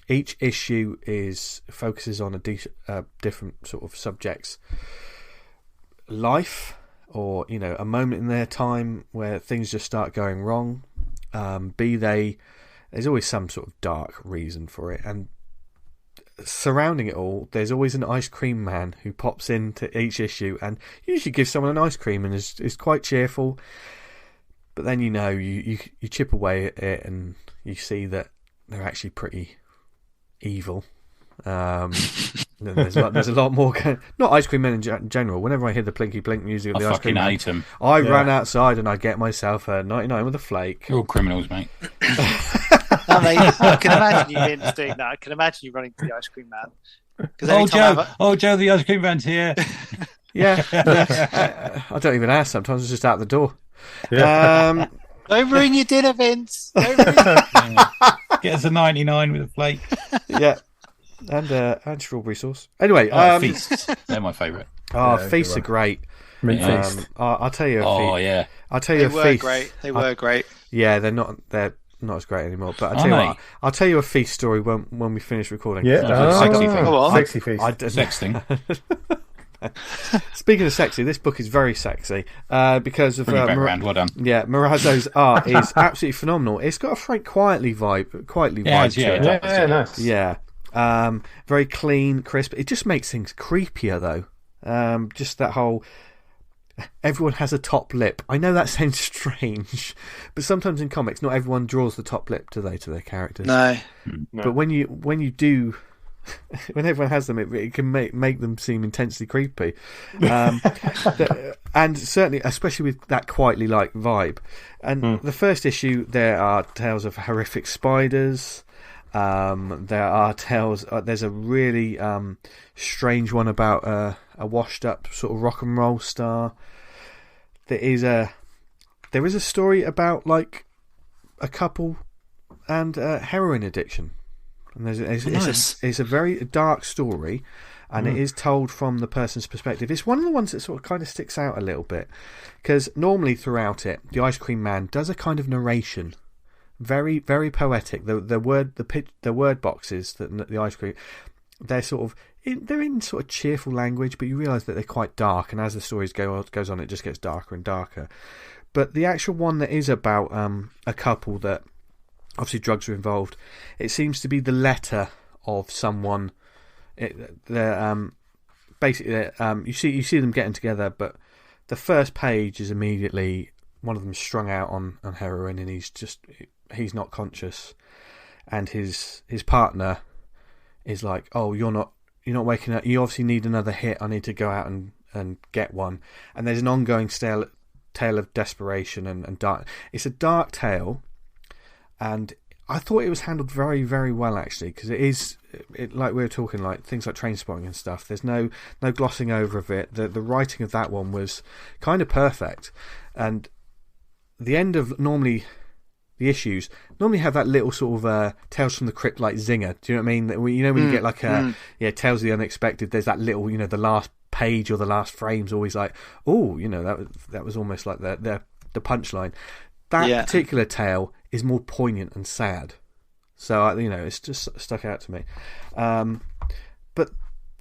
S1: Each issue focuses on a different sort of subjects. Life, or a moment in their time where things just start going wrong, there's always some sort of dark reason for it, and surrounding it all there's always an Ice Cream Man who pops into each issue and usually gives someone an ice cream and is quite cheerful, but then you chip away at it and you see that they're actually pretty evil. There's a lot more not Ice Cream Men in general. Whenever I hear the plinky plink music of the Ice Cream Man,
S3: hate them.
S1: I run outside and I get myself a 99 with a flake.
S3: You're all criminals, mate.
S4: I can imagine you Vince doing that. I can imagine you running to the Ice Cream Man.
S3: Joe, the Ice Cream Man's here.
S1: Yeah. I don't even ask sometimes. It's just out the door.
S2: Yeah.
S4: Don't ruin your dinner, Vince.
S3: Get us a 99 with a flake.
S1: Yeah. And strawberry sauce. Anyway,
S3: feasts. They're my favourite.
S1: Feasts are great.
S2: Meat feast.
S1: I'll tell you a feast.
S3: Oh yeah.
S1: I'll tell you a feast.
S4: They were great.
S1: Yeah, they're not as great anymore. But I'll tell you a feast story when we finish recording.
S2: Yeah. Sexy feast.
S3: Sex thing.
S1: Speaking of sexy, this book is very sexy because of
S3: well done.
S1: Yeah, Morazzo's art is absolutely phenomenal. It's got a Frank Quietly vibe to it.
S2: Yeah, nice.
S1: Yeah. Very clean, crisp. It just makes things creepier though. Just that whole everyone has a top lip. I know that sounds strange, but sometimes in comics not everyone draws the top lip, do they, to their characters?
S4: No.
S1: But when you do, when everyone has them, it can make them seem intensely creepy. And certainly, especially with that quietly like vibe. And the first issue, there are tales of horrific spiders. There are tales. There's a really strange one about a washed-up sort of rock and roll star. There is a story about like a couple and heroin addiction, and it's a very dark story, and it is told from the person's perspective. It's one of the ones that sort of kind of sticks out a little bit, because normally throughout it, the Ice Cream Man does a kind of narration. Very, very poetic. The word boxes that the ice cream, they're sort of they're in sort of cheerful language, but you realise that they're quite dark. And as the stories goes on, it just gets darker and darker. But the actual one that is about a couple that obviously drugs are involved, it seems to be the letter of someone. Basically, you see them getting together, but the first page is immediately one of them strung out on heroin, and he's not conscious, and his partner is like, "Oh, you're not waking up. You obviously need another hit. I need to go out and get one." And there's an ongoing tale of desperation and dark. It's a dark tale, and I thought it was handled very, very well, actually, because like we were talking, like things like train spotting and stuff. There's no glossing over of it. The writing of that one was kind of perfect, and the end of normally the issues normally have that little sort of Tales from the Crypt like zinger. Do you know what I mean? When you get like Tales of the Unexpected, there's that little, the last page or the last frame's always like, oh, that was almost like the punchline. That particular tale is more poignant and sad, so it's just stuck out to me. But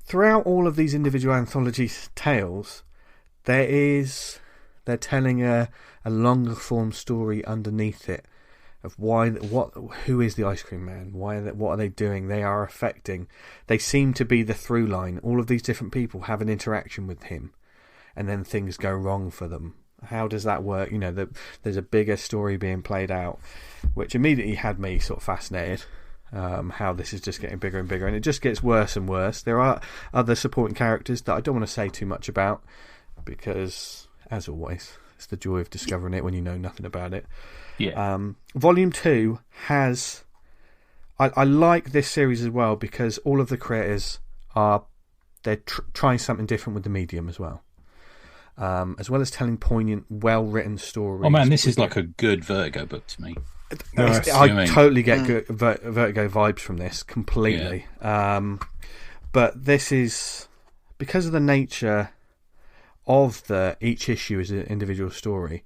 S1: throughout all of these individual anthology tales, they're telling a longer form story underneath it of who is the Ice Cream Man? What are they doing? They are affecting. They seem to be the through line. All of these different people have an interaction with him, and then things go wrong for them. How does that work? There's a bigger story being played out, which immediately had me sort of fascinated. How this is just getting bigger and bigger, and it just gets worse and worse. There are other supporting characters that I don't want to say too much about, because, as always, it's the joy of discovering it when you know nothing about it.
S3: Yeah.
S1: Volume 2 has... I like this series as well, because all of the creators they're trying something different with the medium as well. As well as telling poignant, well-written stories.
S3: Oh man, this is like a good Vertigo book to me.
S1: I totally get good Vertigo vibes from this, completely. Yeah. But this is... because of the nature of each issue is an individual story,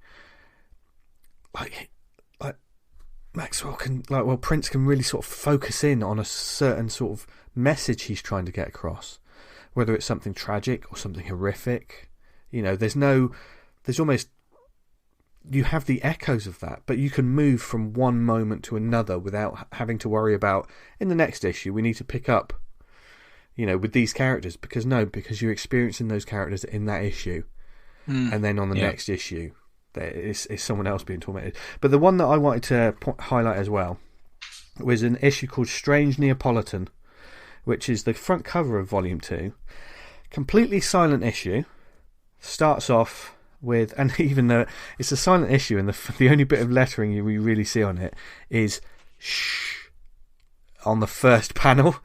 S1: like Maxwell Prince can really sort of focus in on a certain sort of message he's trying to get across, whether it's something tragic or something horrific. There's almost, you have the echoes of that, but you can move from one moment to another without having to worry about, in the next issue we need to pick up with these characters, because you're experiencing those characters in that issue, and then on the next issue there is someone else being tormented. But the one that I wanted to highlight as well was an issue called Strange Neapolitan, which is the front cover of Volume 2. Completely silent issue. Starts off with, and even though it's a silent issue, and the only bit of lettering we really see on it is shh on the first panel.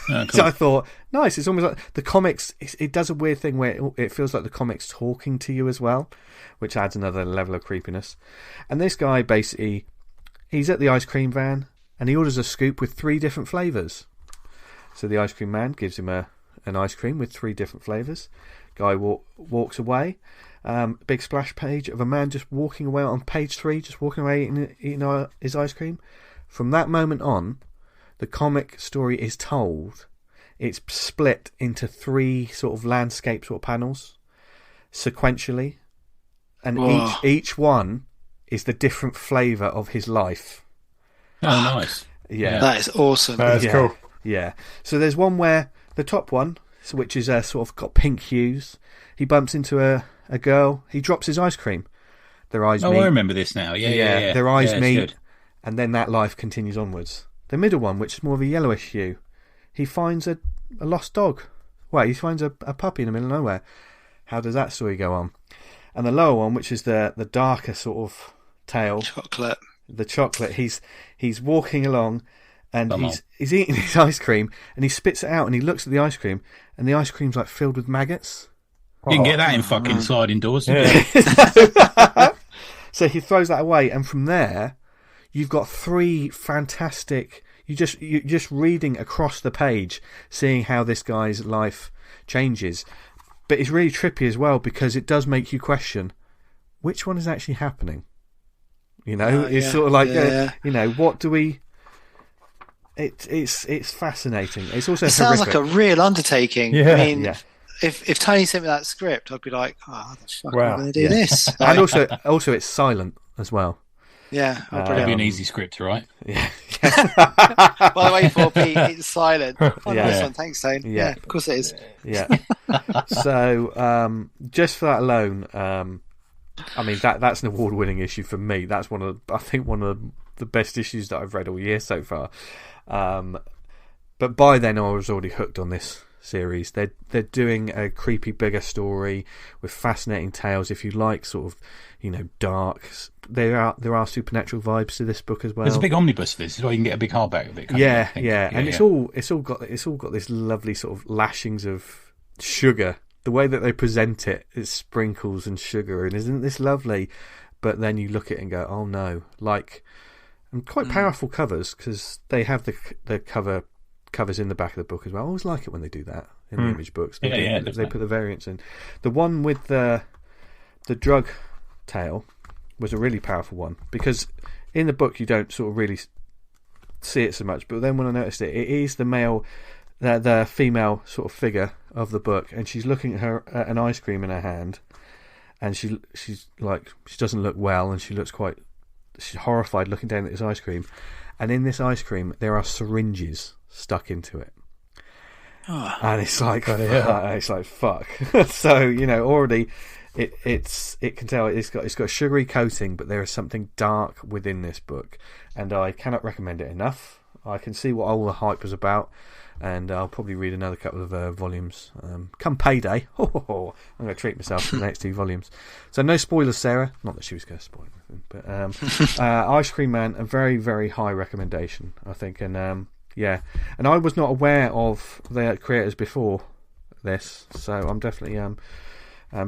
S1: Cool. So I thought, nice. It's almost like the comics. It does a weird thing where it feels like the comics talking to you as well, which adds another level of creepiness. And this guy basically, he's at the ice cream van and he orders a scoop with 3 different flavours. So the ice cream man gives him an ice cream with 3 different flavours. Guy walks away. Big splash page of a man just walking away on page 3, just walking away eating his ice cream. From that moment on, the comic story is told. It's split into 3 sort of landscape sort of panels sequentially, and each one is the different flavour of his life.
S3: Oh, nice!
S4: Yeah, that is awesome.
S2: That's cool.
S1: Yeah. So there's one where the top one, which is sort of got pink hues. He bumps into a girl. He drops his ice cream. Their eyes meet.
S3: I remember this now. Yeah.
S1: Their eyes meet, and then that life continues onwards. The middle one, which is more of a yellowish hue, he finds a lost dog. Well, he finds a puppy in the middle of nowhere. How does that story go on? And the lower one, which is the darker sort of tale, the chocolate. He's walking along, and he's eating his ice cream, and he spits it out, and he looks at the ice cream, and the ice cream's like filled with maggots.
S3: You can get that in fucking sliding doors.
S1: Yeah. So he throws that away, and from there, you've got 3 fantastic. You're just reading across the page, seeing how this guy's life changes. But it's really trippy as well, because it does make you question which one is actually happening. It's sort of like what do we? It's fascinating. It's also
S4: sounds like a real undertaking. Yeah. I mean, if Tony sent me that script, I'd be like, oh, the fuck, I'm going to do this.
S1: And also it's silent as well.
S4: Yeah,
S3: it'd be an easy script to write.
S1: Yeah.
S4: By the way, Forpe, it's silent. Nice one. Thanks, Tone. Yeah, of course it is.
S1: Yeah. So, just for that alone, I mean that's an award-winning issue for me. That's one of the best issues that I've read all year so far. But by then, I was already hooked on this series. They're doing a creepy bigger story with fascinating tales. If you like sort of, dark, there are supernatural vibes to this book as well.
S3: There's a big omnibus of this, so you can get a big hardback of it.
S1: And it's all got this lovely sort of lashings of sugar. The way that they present it is sprinkles and sugar, and isn't this lovely? But then you look at it and go, oh no, and quite powerful covers, because they have the covers in the back of the book as well. I always like it when they do that in the image books. They put the variants in. The one with the drug tale was a really powerful one, because in the book you don't sort of really see it so much, but then when I noticed it is the female sort of figure of the book, and she's looking at an ice cream in her hand, and she's like, she doesn't look well, and she's horrified looking down at this ice cream, and in this ice cream there are syringes stuck into it. And it's like fuck. So already it can tell it's got a sugary coating, but there is something dark within this book, and I cannot recommend it enough. I can see what all the hype was about, and I'll probably read another couple of volumes come payday. I'm going to treat myself for the next 2 volumes. So no spoilers, Sarah. Not that she was going to spoil anything, but Ice Cream Man, a very, very high recommendation, I think. And and I was not aware of the creators before this, so I'm definitely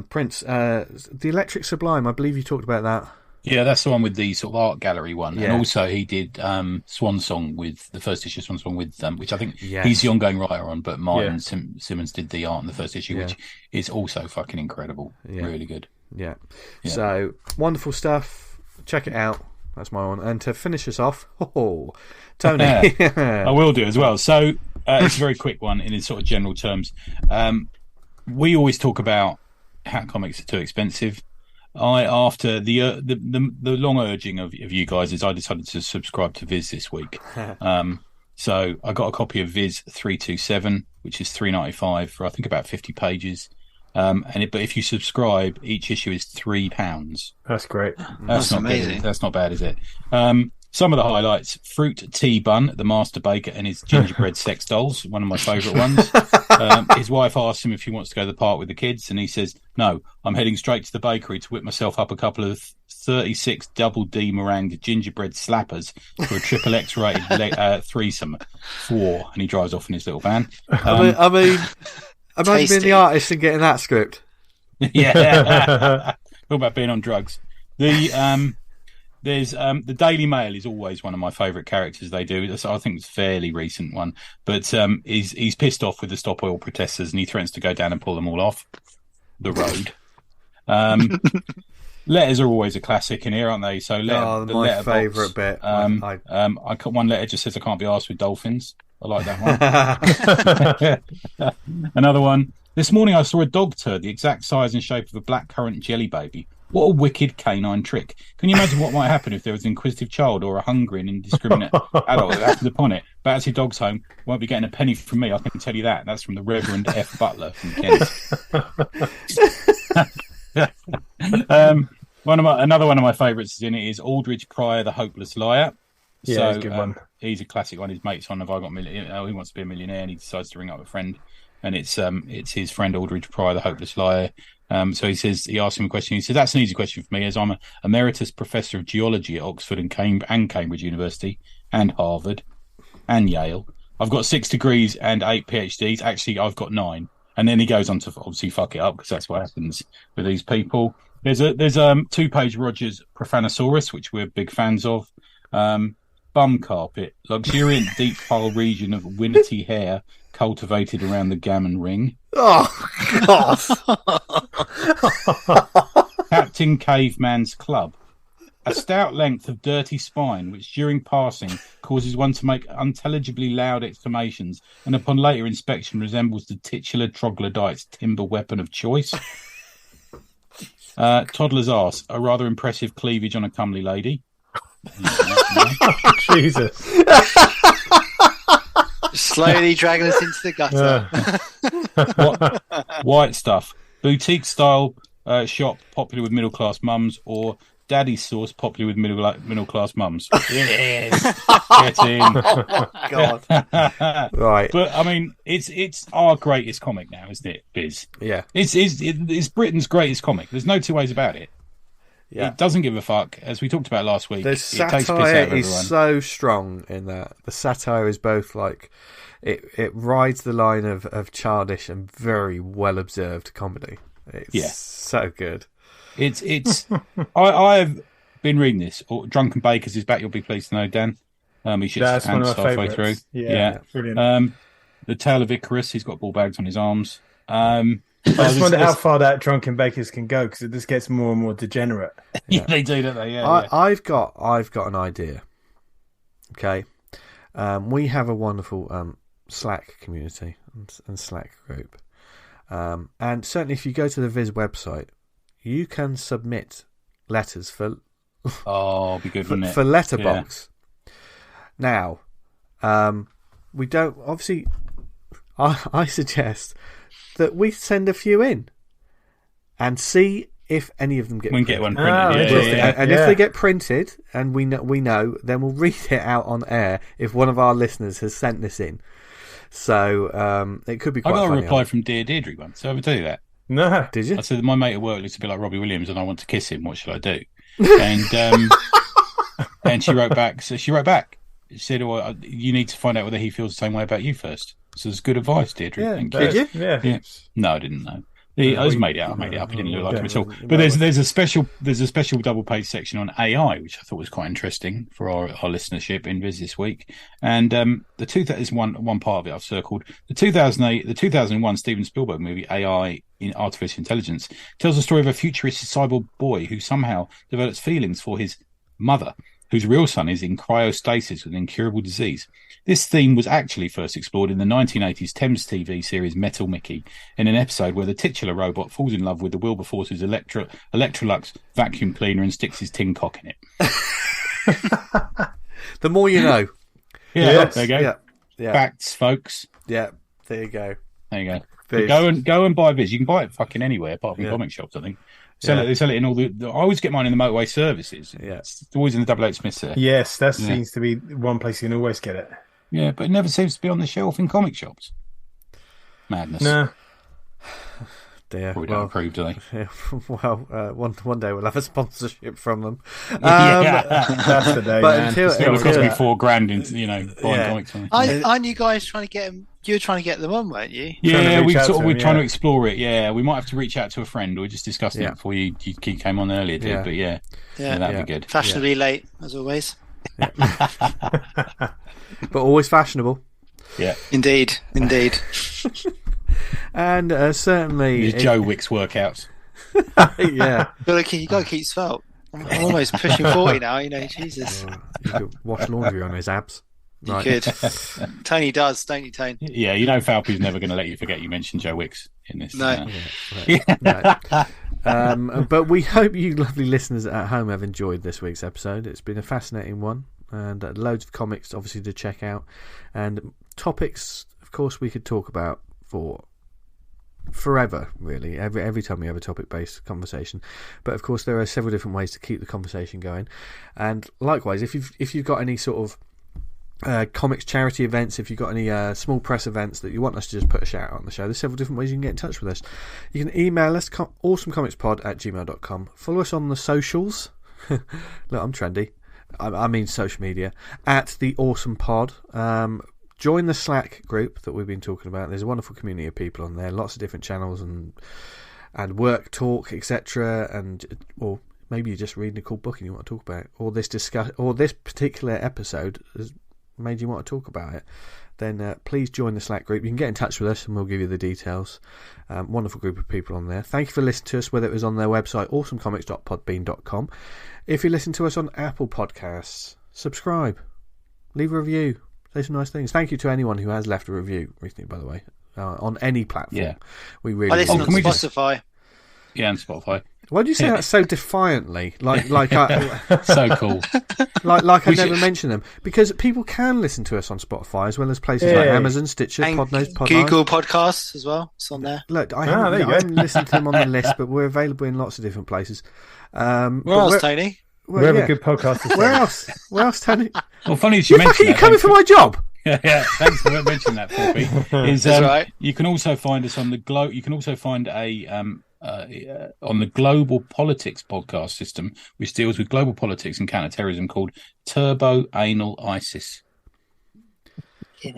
S1: Prince, the Electric Sublime. I believe you talked about that.
S3: Yeah, that's the one with the sort of art gallery one. Yeah. And also he did Swan Song with the first issue of Swan Song with which I think he's the ongoing writer on, but Martin Simmons did the art in the first issue, which is also fucking incredible. Really good. Yeah.
S1: So wonderful stuff. Check it out. That's my one. And to finish us off, Tony.
S3: I will do as well. So it's a very quick one in sort of general terms. We always talk about how comics are too expensive. After the long urging of you guys, I decided to subscribe to Viz this week. So I got a copy of Viz 327, which is $3.95 for I think about 50 pages. But if you subscribe, each issue is £3.
S2: That's great.
S3: That's not amazing. That's not bad, is it? Some of the highlights: Fruit Tea Bun, the Master Baker, and his gingerbread sex dolls, one of my favourite ones. His wife asks him if he wants to go to the park with the kids, and he says, no, I'm heading straight to the bakery to whip myself up a couple of 36 double D meringue gingerbread slappers for a triple X rated threesome. And he drives off in his little van.
S1: I mean, imagine being the artist and getting that script.
S3: Yeah. Talk about being on drugs. There's the Daily Mail is always one of my favourite characters they do. I think it's a fairly recent one, but he's pissed off with the Stop Oil protesters, and he threatens to go down and pull them all off the road. Letters are always a classic in here, aren't they? So
S1: my favourite bit.
S3: I got one letter just says I can't be arsed with dolphins. I like that one. Another one. This morning I saw a dog turd the exact size and shape of a blackcurrant jelly baby. What a wicked canine trick. Can you imagine what might happen if there was an inquisitive child or a hungry and indiscriminate adult that acted upon it? Bats your dog's home, won't be getting a penny from me, I can tell you that. That's from the Reverend F. Butler from Kent. Another one of my favourites is in it is Aldridge Pryor, the Hopeless Liar.
S2: Yeah, so, a good one.
S3: He's a classic one. His mate's on Have I Got a Million? He wants to be a millionaire, and he decides to ring up a friend. And it's his friend Aldridge Pryor, the Hopeless Liar. So he asks him a question. He says, that's an easy question for me, as I'm an emeritus professor of geology at Oxford and Cambridge University and Harvard and Yale. I've got 6 degrees and 8 PhDs. Actually, I've got 9. And then he goes on to obviously fuck it up, because that's what happens with these people. There's a 2-page Rogers Profanosaurus, which we're big fans of. Bum carpet, luxuriant deep pile region of winnety hair cultivated around the gammon ring.
S1: Oh, God.
S3: Captain Caveman's Club. A stout length of dirty spine, which during passing causes one to make unintelligibly loud exclamations, and upon later inspection resembles the titular troglodyte's timber weapon of choice. Toddler's arse. A rather impressive cleavage on a comely lady.
S2: Jesus.
S4: Slowly dragging us into the
S3: gutter. White stuff. Boutique style shop popular with middle class mums, or daddy sauce popular with middle class mums? Yes, get in.
S1: Oh, God. Right.
S3: But I mean, it's our greatest comic now, isn't it, Biz?
S1: Yeah.
S3: It's Britain's greatest comic. There's no two ways about it. Yeah. It doesn't give a fuck, as we talked about last week.
S1: The satire is so strong in that. The satire is both like it rides the line of childish and very well observed comedy. It's so good.
S3: It's I've been reading this. Drunken Bakers is back. You'll be pleased to know, Dan. He shits his pants halfway through.
S2: Yeah, brilliant.
S3: The Tale of Icarus. He's got ball bags on his arms.
S2: I just wonder how far that Drunken Bakers can go, because it just gets more and more degenerate.
S3: Yeah, they do, don't they? Yeah.
S1: I've got an idea. Okay, we have a wonderful Slack community and Slack group, and certainly if you go to the Viz website, you can submit letters for.
S3: Oh, be good, wouldn't it?
S1: For letterbox. Yeah. Now, we don't obviously. I suggest that we send a few in and see if any of them get printed.
S3: Get one printed.
S1: And if they get printed and we know, then we'll read it out on air if one of our listeners has sent this in. So it could be quite funny.
S3: I got a reply from Dear Deirdre once. So I ever tell you that?
S2: No.
S1: Did you?
S3: I said, my mate at work looks a bit like Robbie Williams and I want to kiss him. What should I do? And and she wrote back. She said, well, you need to find out whether he feels the same way about you first. So it's good advice, Deirdre.
S1: Yeah.
S3: Thank
S1: Did you?
S2: Yeah.
S3: No, I didn't know. I just made it up. He didn't look like him at all. But there's a special double page section on AI, which I thought was quite interesting for our listenership in Viz this week. And the two that is one part of it I've circled. The 2001 Steven Spielberg movie AI in Artificial Intelligence tells the story of a futuristic cyborg boy who somehow develops feelings for his mother, whose real son is in cryostasis with an incurable disease. This theme was actually first explored in the 1980s Thames TV series Metal Mickey, in an episode where the titular robot falls in love with the Wilberforce's Electrolux vacuum cleaner and sticks his tin cock in it.
S1: The more you know.
S3: Yeah, there you go.
S1: Yeah.
S3: Facts, folks.
S1: Yeah, there you go.
S3: Go and buy Viz. You can buy it fucking anywhere apart from comic shops, I think. They sell it in all the. I always get mine in the motorway services.
S1: Yeah,
S3: it's always in the 88 Smiths there.
S2: Yes, that seems to be one place you can always get it.
S3: Yeah, but it never seems to be on the shelf in comic shops. Madness.
S2: No.
S1: Dear.
S3: Probably don't approve, do they?
S1: Yeah, well, one day we'll have a sponsorship from them.
S2: That's the day.
S1: But
S2: man.
S1: until
S3: it's going to cost me $4,000 into buying comics.
S4: Aren't you guys trying to get them? You were trying to get them on, weren't you?
S3: Yeah, we're trying to explore it. Yeah, we might have to reach out to a friend. We just discussed it before you came on earlier, dude. But that'd be good.
S4: Fashionably late, as always.
S1: But always fashionable.
S3: Yeah,
S4: indeed.
S1: And certainly
S3: these Joe Wicks workouts.
S1: Yeah,
S4: you got to keep svelte. I'm almost pushing 40 now. Jesus.
S1: You could wash laundry on his abs.
S4: Right. You could. Tony does, don't you, Tony?
S3: Yeah, Falpe's never going to let you forget you mentioned Joe Wicks in this.
S4: No.
S1: But we hope you lovely listeners at home have enjoyed this week's episode. It's been a fascinating one, and loads of comics obviously to check out, and topics of course we could talk about for forever, really, every time we have a topic based conversation. But of course there are several different ways to keep the conversation going, and likewise if you've got any sort of comics charity events, if you've got any small press events that you want us to just put a shout out on the show, there's several different ways you can get in touch with us. You can email us awesomecomicspod@gmail.com. Follow us on the socials. Look, I'm trendy. I mean social media at the Awesome Pod. Join the Slack group that we've been talking about. There's a wonderful community of people on there, lots of different channels and work talk, etc. Or maybe you're just reading a cool book and you want to talk about it, or this particular episode has made you want to talk about it. Then please join the Slack group. You can get in touch with us and we'll give you the details. Wonderful group of people on there. Thank you for listening to us, whether it was on their website awesomecomics.podbean.com. If you listen to us on Apple Podcasts, subscribe, leave a review, say some nice things. Thank you to anyone who has left a review recently, by the way, on any platform.
S3: Yeah,
S1: we really
S4: I listen on Spotify.
S3: Yeah, and Spotify.
S1: Why do you say that so defiantly? Like
S3: So cool.
S1: Like I never mentioned them, because people can listen to us on Spotify as well as places like Amazon, Stitcher,
S4: and
S1: Podnose,
S4: Google Podcasts as well. It's on there.
S1: Look, I haven't listened to them on the list, but we're available in lots of different places.
S4: Where else, Tony?
S2: We have a good podcast.
S1: Where else? Where else, Tony?
S3: Well, funny you mention that.
S1: You coming for my job?
S3: Yeah, thanks for mentioning that, Forpe. That's right. You can also find us on the You can also find on the Global Politics podcast system, which deals with global politics and counter-terrorism, called Turbo Anal ISIS. We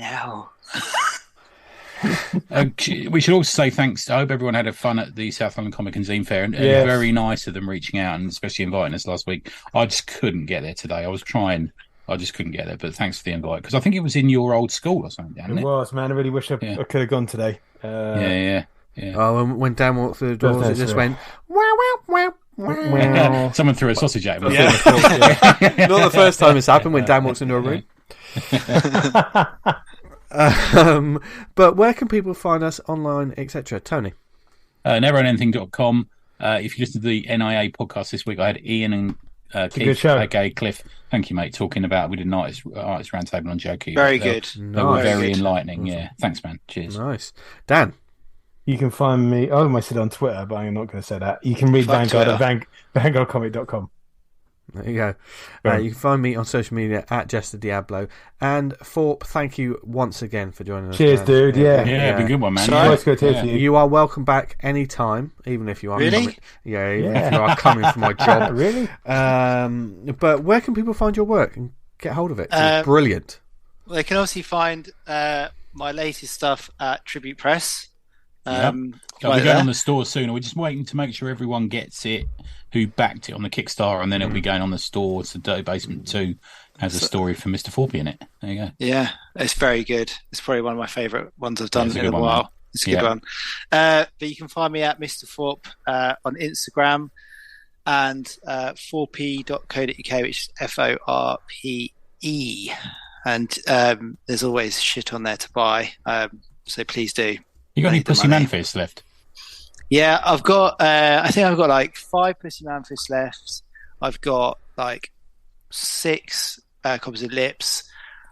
S3: should also say thanks. I hope everyone had fun at the South London Comic and Zine Fair, and very nice of them reaching out and especially inviting us last week. I just couldn't get there today. I was trying. I just couldn't get there, but thanks for the invite, because I think it was in your old school or something,
S2: It was, man. I really wish I could have gone today.
S3: Yeah.
S1: Oh, and when Dan walked through the doors, it just went, wow.
S3: Someone threw a sausage at him.
S1: Yeah. Not the first time it's happened when Dan walks into a room. But where can people find us online, etc.? Tony?
S3: Neverownanything.com. If you listen to the NIA podcast this week, I had Ian and Keith, aka Cliff. Thank you, mate. Talking about, we did an artist roundtable on Jokey.
S4: Very good.
S3: They were very enlightening. Yeah, thanks, man. Cheers.
S1: Nice. Dan?
S2: You can find me. I almost said on Twitter, but I'm not going to say that. You can read Vanguard at vanguardcomic.com.
S1: There you go. You can find me on social media at Jester Diablo. And Forpe, thank you once again for joining us.
S2: Cheers, dude. Yeah,
S3: been a good one, man.
S2: Nice to hear to you.
S1: You are welcome back anytime, even if you are coming. Even if you are coming for my job.
S2: Really?
S1: But where can people find your work and get hold of it? It's brilliant.
S4: Well, they can obviously find my latest stuff at Tribute Press.
S3: We're going on the store soon. We're just waiting to make sure everyone gets it who backed it on the Kickstarter, and then it'll be going on the store. So Dirty Basement 2 has a story for Mr. Forpe in it. There you go.
S4: Yeah, it's very good. It's probably one of my favourite ones I've done in a while. Man. It's a good one. But you can find me at Mr. Forpe on Instagram and forpe.co.uk, which is FORPE. And there's always shit on there to buy. So please do.
S3: You got any Pussy Man Fists left?
S4: Yeah, I've got. I think I've got like 5 Pussy Man Fists left. I've got like 6 copies of Lips.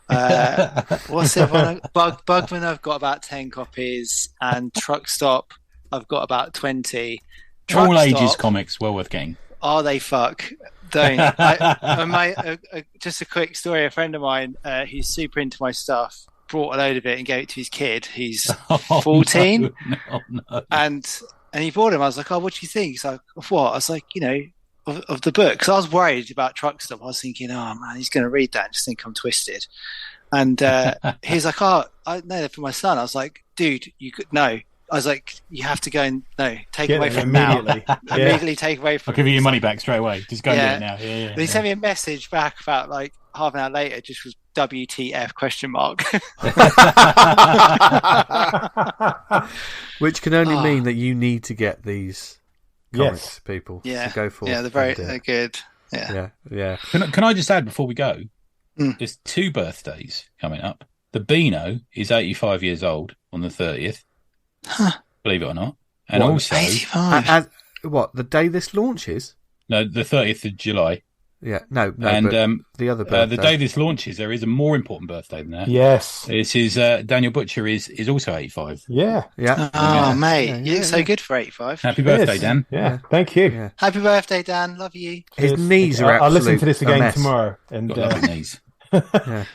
S4: What's the one? Bugman, I've got about 10 copies, and Truck Stop, I've got about 20.
S3: All ages comics, well worth getting.
S4: Oh, they fuck. Don't. Just a quick story. A friend of mine who's super into my stuff brought a load of it and gave it to his kid. He's 14.
S3: No.
S4: And he bought him. I was like, oh, what do you think? He's like, of what? I was like, of the book. Because I was worried about Truck Stop. I was thinking, oh, man, he's going to read that and just think I'm twisted. And he's like, oh, I know that for my son. I was like, dude, you could, no. I was like, you have to go and take away from
S2: immediately.
S4: Now. Immediately take away from
S3: I'll give you your money back straight away. Just go and do it now.
S4: Yeah. He sent me a message back about like half an hour later, just was WTF ?
S1: Which can only mean that you need to get these comics, people.
S4: Yeah.
S1: So go for
S4: they're they're good.
S1: Yeah.
S3: Can I just add before we go? There's 2 birthdays coming up. The Beano is 85 years old on the 30th. Believe it or not. And also
S4: 85.
S1: What, the day this launches?
S3: No, the 30th of July.
S1: Yeah, no.
S3: And
S1: the other birthday.
S3: the day this launches, there is a more important birthday than that.
S2: Yes.
S3: This is Daniel Butcher is also 85.
S2: Yeah.
S4: Oh, mate, you look so good for 85.
S3: Happy birthday, Dan.
S2: Yeah, thank you.
S1: Yeah.
S4: Happy birthday, Dan. Love you.
S1: His knees are
S2: I'll listen to this again
S1: mess.
S2: tomorrow. And
S3: Got lovely knees.
S1: Yeah.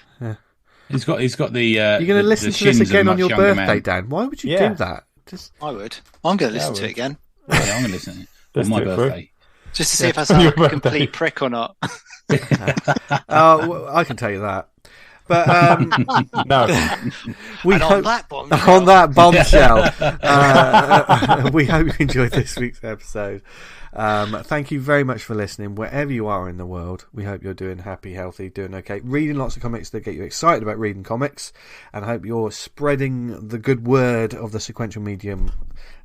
S3: He's got the.
S1: You're going to listen to this again on your birthday, Dan? Why would you do that?
S4: I would. I'm going to listen to it again.
S3: Yeah, I'm going to listen to it on my birthday.
S4: Just to see if I sound like a complete prick or not.
S1: I can tell you that. But
S2: no.
S4: On
S1: that bombshell, we hope you enjoyed this week's episode. Thank you very much for listening. Wherever you are in the world, we hope you're doing happy, healthy, doing okay, reading lots of comics that get you excited about reading comics, and I hope you're spreading the good word of the sequential medium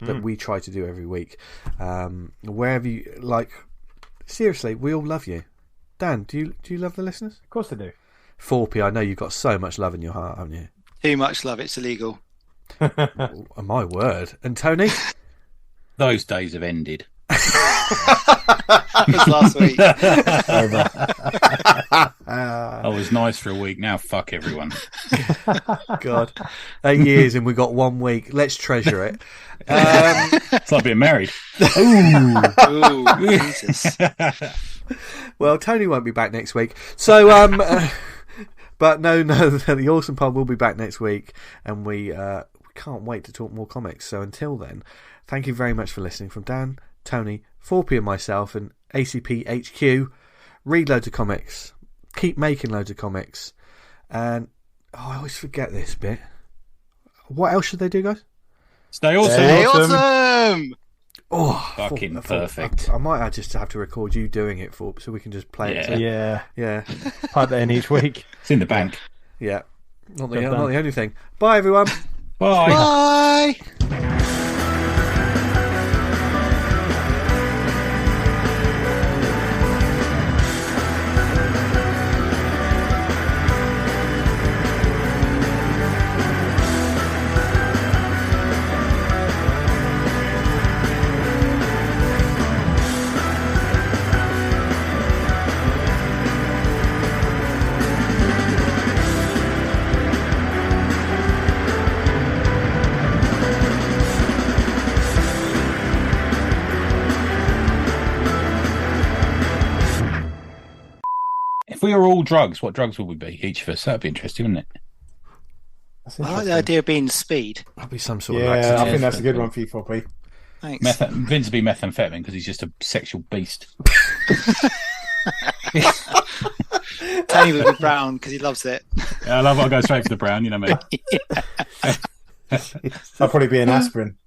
S1: that we try to do every week. Wherever you like, seriously, we all love you. Dan, do you love the listeners?
S2: Of course I do.
S1: Forpe, I know you've got so much love in your heart, haven't you?
S4: Too much love, it's illegal.
S1: Oh, my word. And Tony?
S3: Those days have ended.
S4: That was last week.
S3: I was nice for a week. Now fuck everyone.
S1: God, 8 years and we got 1 week. Let's treasure it.
S3: It's like being married.
S4: Ooh, Jesus.
S1: Well, Tony won't be back next week. So, but no, the Awesome Pod will be back next week, and we can't wait to talk more comics. So until then, thank you very much for listening. From Dan, Tony, Forpe and myself, and ACP.HQ, read loads of comics, keep making loads of comics, and I always forget this bit. What else should they do, guys?
S3: Stay awesome.
S4: Stay awesome.
S1: Oh,
S3: fucking perfect.
S1: I might just have to record you doing it, Forpe, so we can just play it.
S2: Yeah. Pipe that in each week.
S3: It's in the bank.
S1: Yeah. Not the only thing. Bye, everyone.
S3: Bye.
S4: Bye.
S3: If we were all drugs, what drugs would we be? Each of us. That'd be interesting, wouldn't it?
S4: I like the idea of being speed.
S1: That'd be some sort of
S2: accident. I think that's a good one for you, Forpe.
S4: Thanks.
S3: Vince would be methamphetamine because he's just a sexual beast.
S4: Tony would be brown because he loves it.
S3: Yeah, I love it. I'll go straight for the brown, you know me.
S2: I'll probably be an aspirin.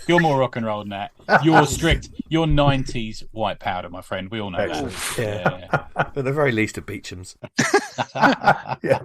S3: You're more rock and roll than that. You're strict. You're 90s white powder, my friend. We all know that.
S1: Yeah. At the very least, a Beecham's.
S2: Yeah.